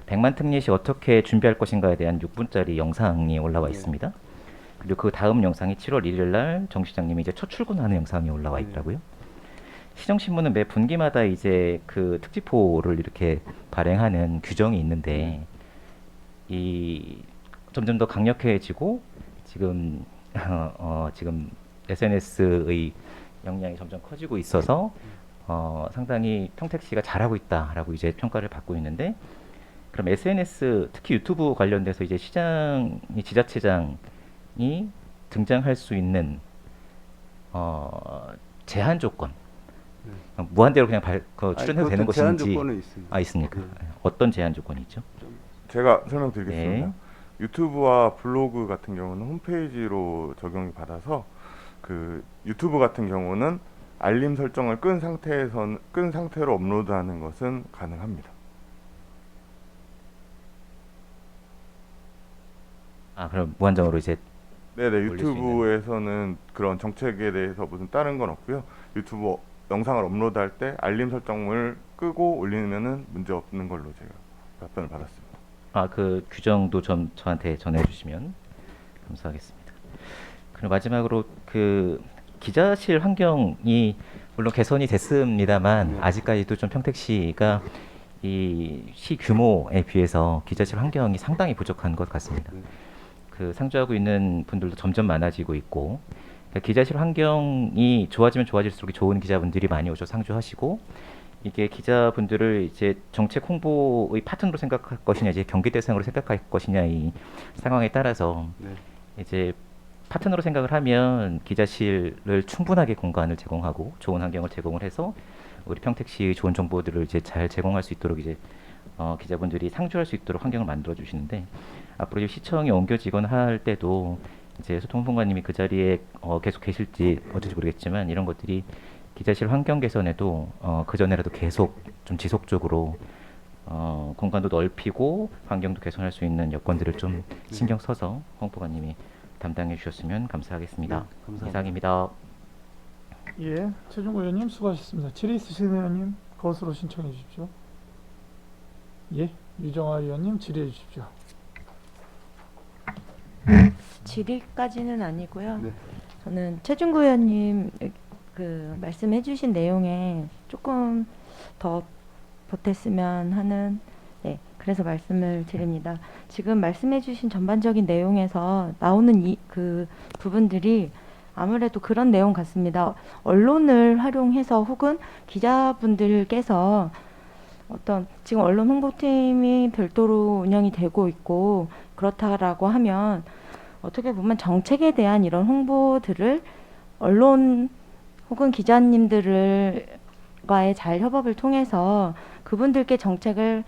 100만 특례 시 어떻게 준비할 것인가에 대한 6분짜리 영상이 올라와 있습니다. 그리고 그 다음 영상이 7월 1일 날 정 시장님이 이제 첫 출근하는 영상이 올라와 있더라고요. 시정신문은 매 분기마다 이제 그 특집호를 이렇게 발행하는 규정이 있는데 이 점점 더 강력해지고 지금 지금 SNS의 역량이 점점 커지고 있어서 상당히 평택시가 잘하고 있다라고 이제 평가를 받고 있는데, 그럼 SNS 특히 유튜브 관련돼서 이제 시장이 지자체장이 등장할 수 있는 제한 조건, 무한대로 그냥 출연해도 되는 제한 것인지. 조건은 있습니다. 있습니까? 네. 어떤 제한 조건이 있죠? 제가 설명드리겠습니다. 네. 유튜브와 블로그 같은 경우는 홈페이지로 적용이 받아서 그 유튜브 같은 경우는 알림 설정을 끈 상태로 업로드하는 것은 가능합니다. 그럼 무한정으로 이제 네네, 올릴 수 유튜브에서는 그런 정책에 대해서 무슨 다른 건 없고요. 유튜브 영상을 업로드할 때 알림 설정을 끄고 올리면은 문제 없는 걸로 제가 답변을 받았습니다. 그 규정도 좀 저한테 전해주시면 감사하겠습니다. 그리고 마지막으로 그 기자실 환경이 물론 개선이 됐습니다만 아직까지도 좀 평택시가 이 시 규모에 비해서 기자실 환경이 상당히 부족한 것 같습니다. 그 상주하고 있는 분들도 점점 많아지고 있고, 그러니까 기자실 환경이 좋아지면 좋아질수록 좋은 기자분들이 많이 오셔서 상주하시고, 이게 기자분들을 이제 정책 홍보의 파트너로 생각할 것이냐, 이제 경기 대상으로 생각할 것이냐, 이 상황에 따라서 이제 파트너로 생각을 하면 기자실을 충분하게 공간을 제공하고 좋은 환경을 제공을 해서 우리 평택시의 좋은 정보들을 이제 잘 제공할 수 있도록 이제 기자분들이 상주할 수 있도록 환경을 만들어 주시는데, 앞으로 이제 시청에 옮겨지거나 할 때도 이제 소통본관님이 그 자리에 계속 계실지 어쩔지 모르겠지만 이런 것들이 기자실 환경 개선에도 그 전에라도 계속 좀 지속적으로 공간도 넓히고 환경도 개선할 수 있는 여건들을 좀 신경 써서 홍보관님이 담당해 주셨으면 감사하겠습니다. 감사합니다. 이상입니다. 예, 최종구 의원님 수고하셨습니다. 질의 있으신 의원님 거수로 신청해 주십시오. 예, 유정아 의원님 질의해 주십시오. 질의까지는 아니고요. 네. 저는 최준구 의원님 그 말씀해주신 내용에 조금 더 보탰으면 하는, 그래서 말씀을 드립니다. 지금 말씀해주신 전반적인 내용에서 나오는 그 부분들이 아무래도 그런 내용 같습니다. 언론을 활용해서 혹은 기자분들께서 어떤 지금 언론 홍보팀이 별도로 운영이 되고 있고 그렇다라고 하면 어떻게 보면 정책에 대한 이런 홍보들을 언론 혹은 기자님들과의 잘 협업을 통해서 그분들께 정책을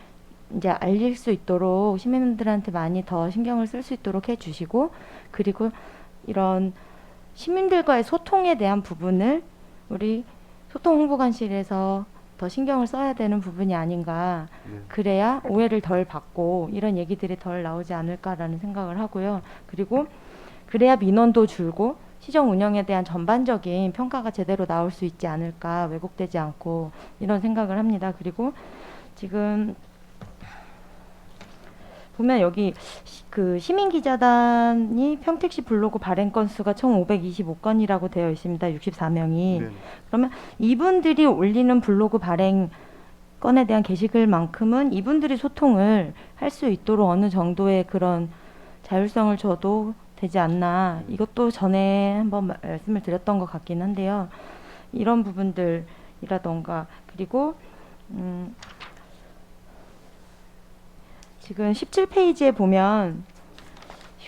이제 알릴 수 있도록 시민들한테 많이 더 신경을 쓸 수 있도록 해주시고, 그리고 이런 시민들과의 소통에 대한 부분을 우리 소통홍보관실에서 더 신경을 써야 되는 부분이 아닌가. 그래야 오해를 덜 받고 이런 얘기들이 덜 나오지 않을까라는 생각을 하고요. 그리고 그래야 민원도 줄고 시정 운영에 대한 전반적인 평가가 제대로 나올 수 있지 않을까, 왜곡되지 않고, 이런 생각을 합니다. 그리고 지금 보면 여기 그 시민기자단이 평택시 블로그 발행 건수가 총 525건이라고 되어 있습니다. 64명이. 네. 그러면 이분들이 올리는 블로그 발행 건에 대한 게시글만큼은 이분들이 소통을 할 수 있도록 어느 정도의 그런 자율성을 줘도 되지 않나. 이것도 전에 한번 말씀을 드렸던 것 같긴 한데요. 이런 부분들이라던가 그리고 지금 17페이지에 보면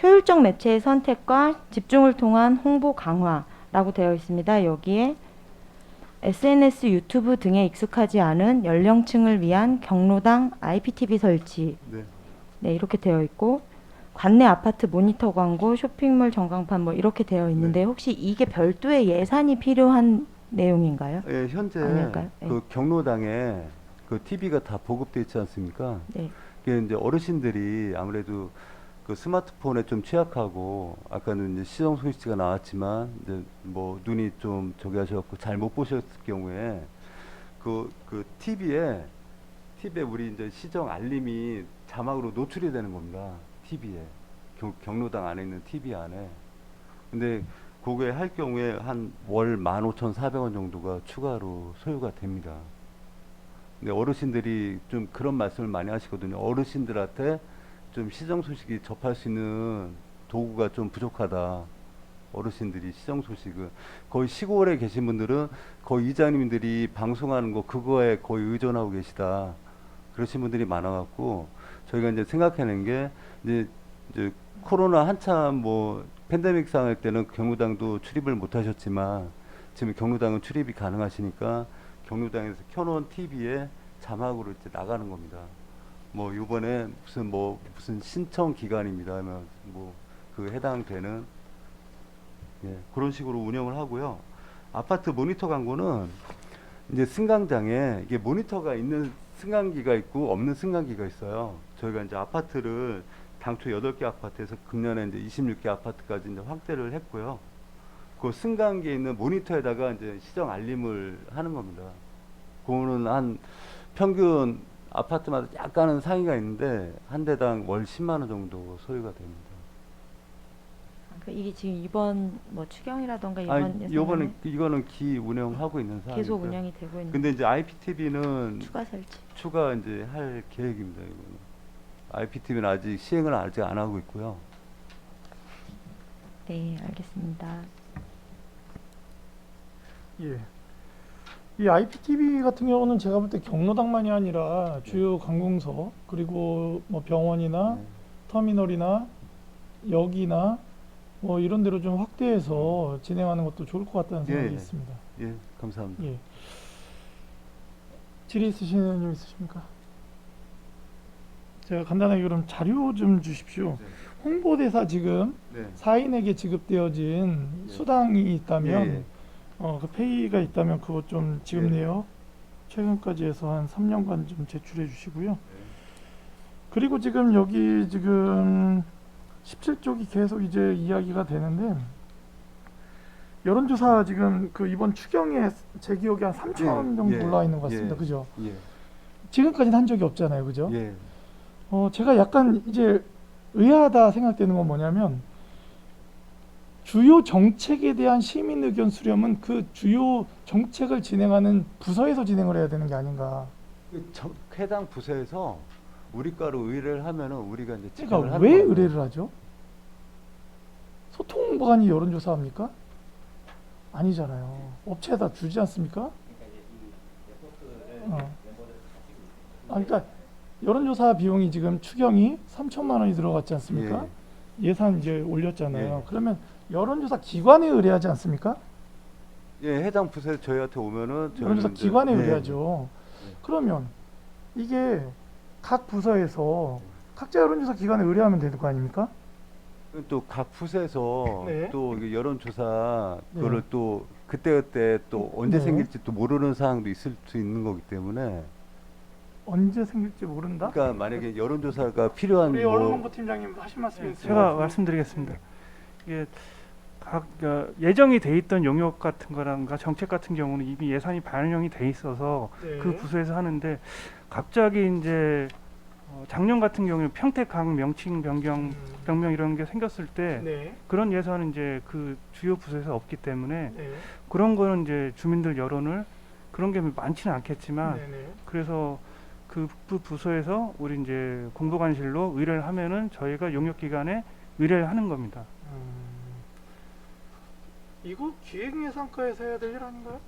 효율적 매체의 선택과 집중을 통한 홍보 강화라고 되어 있습니다. 여기에 SNS, 유튜브 등에 익숙하지 않은 연령층을 위한 경로당 IPTV 설치. 네. 네, 이렇게 되어 있고 관내 아파트 모니터 광고, 쇼핑몰 전광판 뭐 이렇게 되어 있는데 혹시 이게 별도의 예산이 필요한 내용인가요? 예, 현재 아닐까요? 예. 그 경로당에 그 TV가 다 보급돼 있지 않습니까? 네. 이게 이제 어르신들이 아무래도 그 스마트폰에 좀 취약하고 아까는 이제 시정 소식지가 나왔지만 이제 뭐 눈이 좀 저기 하셔갖고 잘 못 보셨을 경우에 그 TV에 우리 이제 시정 알림이 자막으로 노출이 되는 겁니다. TV에 경로당 안에 있는 TV 안에. 근데 그게 할 경우에 한 월 15,400원 정도가 추가로 소요가 됩니다. 근데 어르신들이 좀 그런 말씀을 많이 하시거든요. 어르신들한테 좀 시정 소식이 접할 수 있는 도구가 좀 부족하다. 어르신들이 시정 소식을 거의 시골에 계신 분들은 거의 이장님들이 방송하는 거 그거에 거의 의존하고 계시다. 그러신 분들이 많아갖고 저희가 이제 생각해낸 게 이제 코로나 한참 뭐 팬데믹 상황일 때는 경로당도 출입을 못 하셨지만 지금 경로당은 출입이 가능하시니까 경로당에서 켜놓은 TV에 자막으로 이제 나가는 겁니다. 뭐 이번에 무슨 신청 기간입니다 하면 뭐 그 해당되는 그런 식으로 운영을 하고요. 아파트 모니터 광고는 이제 승강장에 이게 모니터가 있는 승강기가 있고 없는 승강기가 있어요. 저희가 이제 아파트를 당초 8개 아파트에서 금년에 이제 26개 아파트까지 이제 확대를 했고요. 그 승강기에 있는 모니터에다가 이제 시정 알림을 하는 겁니다. 그거는 한 평균 아파트마다 약간은 상위가 있는데 한 대당 월 10만 원 정도 소요가 됩니다. 이게 지금 이번 뭐 추경이라던가 이번에 이거는 기 운영하고 있는 사항이고요. 계속 운영이 되고 있는. 근데 이제 IPTV는 추가 설치. 추가 이제 할 계획입니다. 이거는 IPTV는 아직 시행을 아직 안 하고 있고요. 네, 알겠습니다. 예. 이 IPTV 같은 경우는 제가 볼 때 경로당만이 아니라 주요 관공서 그리고 뭐 병원이나 터미널이나 역이나 뭐 이런 데로 좀 확대해서 진행하는 것도 좋을 것 같다는 생각이 있습니다. 예, 감사합니다. 예. 질의 있으신 의원님 있으십니까? 제가 간단하게 그럼 자료 좀 주십시오. 홍보대사 지금 네. 4인에게 지급되어진 수당이 있다면 그 페이가 있다면 그거 좀 지급 내역 최근까지 해서 한 3년간 좀 제출해 주시고요. 그리고 지금 여기 지금 17쪽이 계속 이제 이야기가 되는데 여론조사 지금 그 이번 추경에 제 기억에 한 3천 정도 올라와 있는 것 같습니다. 그죠? 지금까지는 한 적이 없잖아요. 그죠? 제가 약간 이제 의아하다 생각되는 건 뭐냐면 주요 정책에 대한 시민 의견 수렴은 그 주요 정책을 진행하는 부서에서 진행을 해야 되는 게 아닌가. 해당 부서에서 우리 과로 의뢰를 하면은 우리가 이제 그러니까 왜 의뢰를 하죠? 소통관이 여론조사합니까? 아니잖아요. 업체에다 주지 않습니까? 그러니까 여론조사 비용이 지금 추경이 3천만 원이 들어갔지 않습니까? 예산 이제 올렸잖아요. 그러면 여론조사 기관에 의뢰하지 않습니까? 예, 해당 부서에 저희한테 오면은 여론조사 기관에 의뢰하죠. 그러면 이게 각 부서에서 각자 여론조사 기관에 의뢰하면 되는 거 아닙니까? 또 각 부서에서 또 이게 여론조사 그거를 또 그때 또 언제 생길지 또 모르는 사항도 있을 수 있는 거기 때문에 언제 생길지 모른다? 그러니까 만약에 여론조사가 필요한 우리 언론홍보 팀장님 하신 말씀이 있으면 제가 말씀드리겠습니다. 이게 각 예정이 돼 있던 용역 같은 거랑가 정책 같은 경우는 이미 예산이 반영이 돼 있어서 그 부서에서 하는데 갑자기 이제 작년 같은 경우는 평택강 명칭 변경 이런 게 생겼을 때 그런 예산은 이제 그 주요 부서에서 없기 때문에 그런 거는 이제 주민들 여론을 그런 게 많지는 않겠지만 그래서 그 부서에서 우리 이제 공보관실로 의뢰를 하면은 저희가 용역 기관에 의뢰를 하는 겁니다. 이거 기획예산과에서 해야 될 일 아닌가요?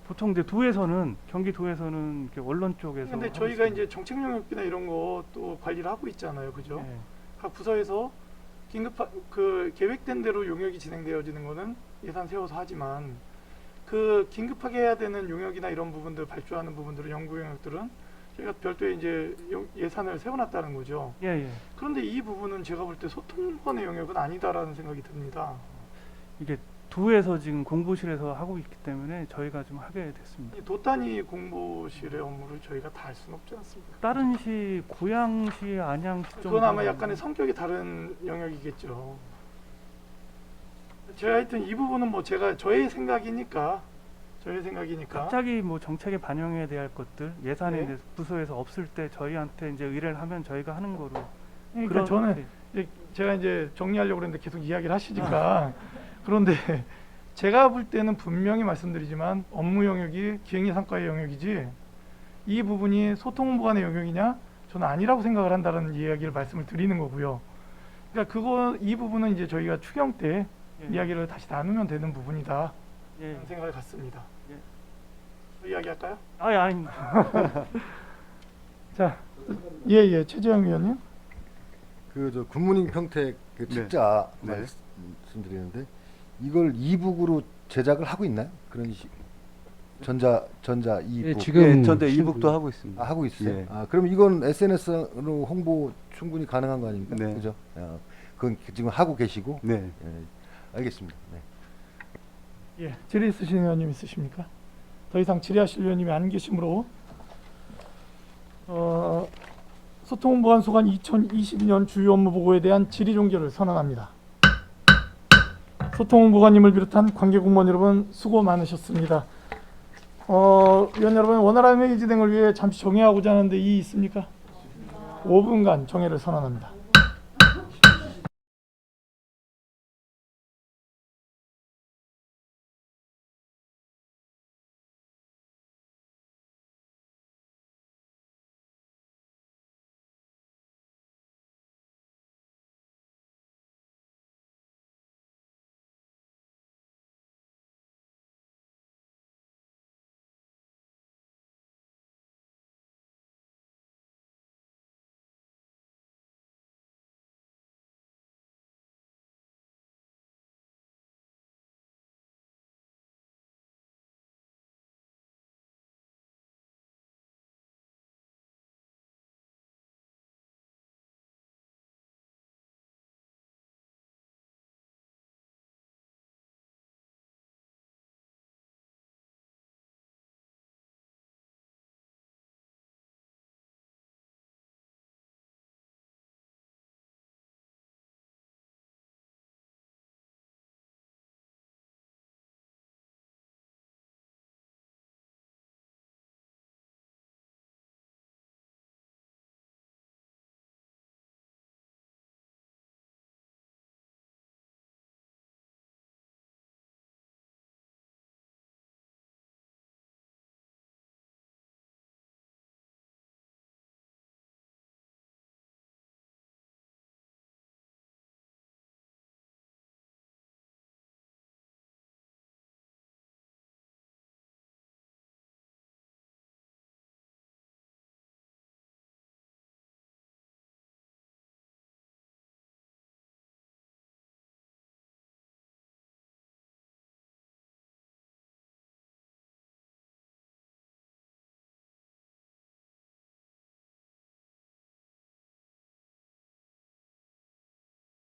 보통 이제 도에서는 경기도에서는 이렇게 언론 쪽에서 근데 하고 저희가 있습니다. 이제 정책 영역이나 이런 거 또 관리를 하고 있잖아요, 그죠? 예. 각 부서에서 그 계획된 대로 용역이 진행되어지는 거는 예산 세워서 하지만 그 긴급하게 해야 되는 용역이나 이런 부분들 발주하는 부분들은 연구 영역들은 저희가 별도의 이제 예산을 세워놨다는 거죠. 예, 예. 그런데 이 부분은 제가 볼 때 소통관의 영역은 아니다라는 생각이 듭니다. 이게 도에서 지금 공보실에서 하고 있기 때문에 저희가 좀 하게 됐습니다. 이 도단위 공보실의 업무를 저희가 다 할 수는 없지 않습니까? 다른 시, 고양시, 안양시 좀 그건 아마 약간의 성격이 다른 영역이겠죠. 제가 하여튼 이 부분은 뭐 제가 저의 생각이니까 갑자기 뭐 정책에 반영해야 될 것들 예산에 네. 이제 부서에서 없을 때 저희한테 이제 의뢰를 하면 저희가 하는 거로. 그러니까 저는 제가 이제 정리하려고 그랬는데 계속 이야기를 하시니까 그런데 제가 볼 때는 분명히 말씀드리지만 업무 영역이 기획예산과의 영역이지 이 부분이 소통보관의 영역이냐 저는 아니라고 생각을 한다는 이야기를 말씀을 드리는 거고요. 그러니까 이 부분은 이제 저희가 추경 때 예. 이야기를 다시 나누면 되는 부분이다 예. 라는 생각을 갖습니다. 예. 더 이야기할까요? 아닙니다. 자, 예, 최재형 위원님. 그 저 굿모닝 평택 그 네. 책자 네. 말씀드리는데 이걸 이북으로 제작을 하고 있나요? 그런 전자 이북 예, 지금 예, 전대 이북도 하고 있습니다. 하고 있어요. 예. 그럼 이건 SNS로 홍보 충분히 가능한 거 아닙니까? 네. 그죠? 그건 지금 하고 계시고. 네. 예, 알겠습니다. 네. 예, 질의 있으신 의원님 있으십니까? 더 이상 질의하실 의원님이 안 계시므로 소통보안소관 2022년 주요 업무 보고에 대한 질의 종결을 선언합니다. 소통보관님을 비롯한 관계 공무원 여러분 수고 많으셨습니다. 위원 여러분, 원활한 회의 진행을 위해 잠시 정회하고자 하는데 이의 있습니까? 5분간 정회를 선언합니다.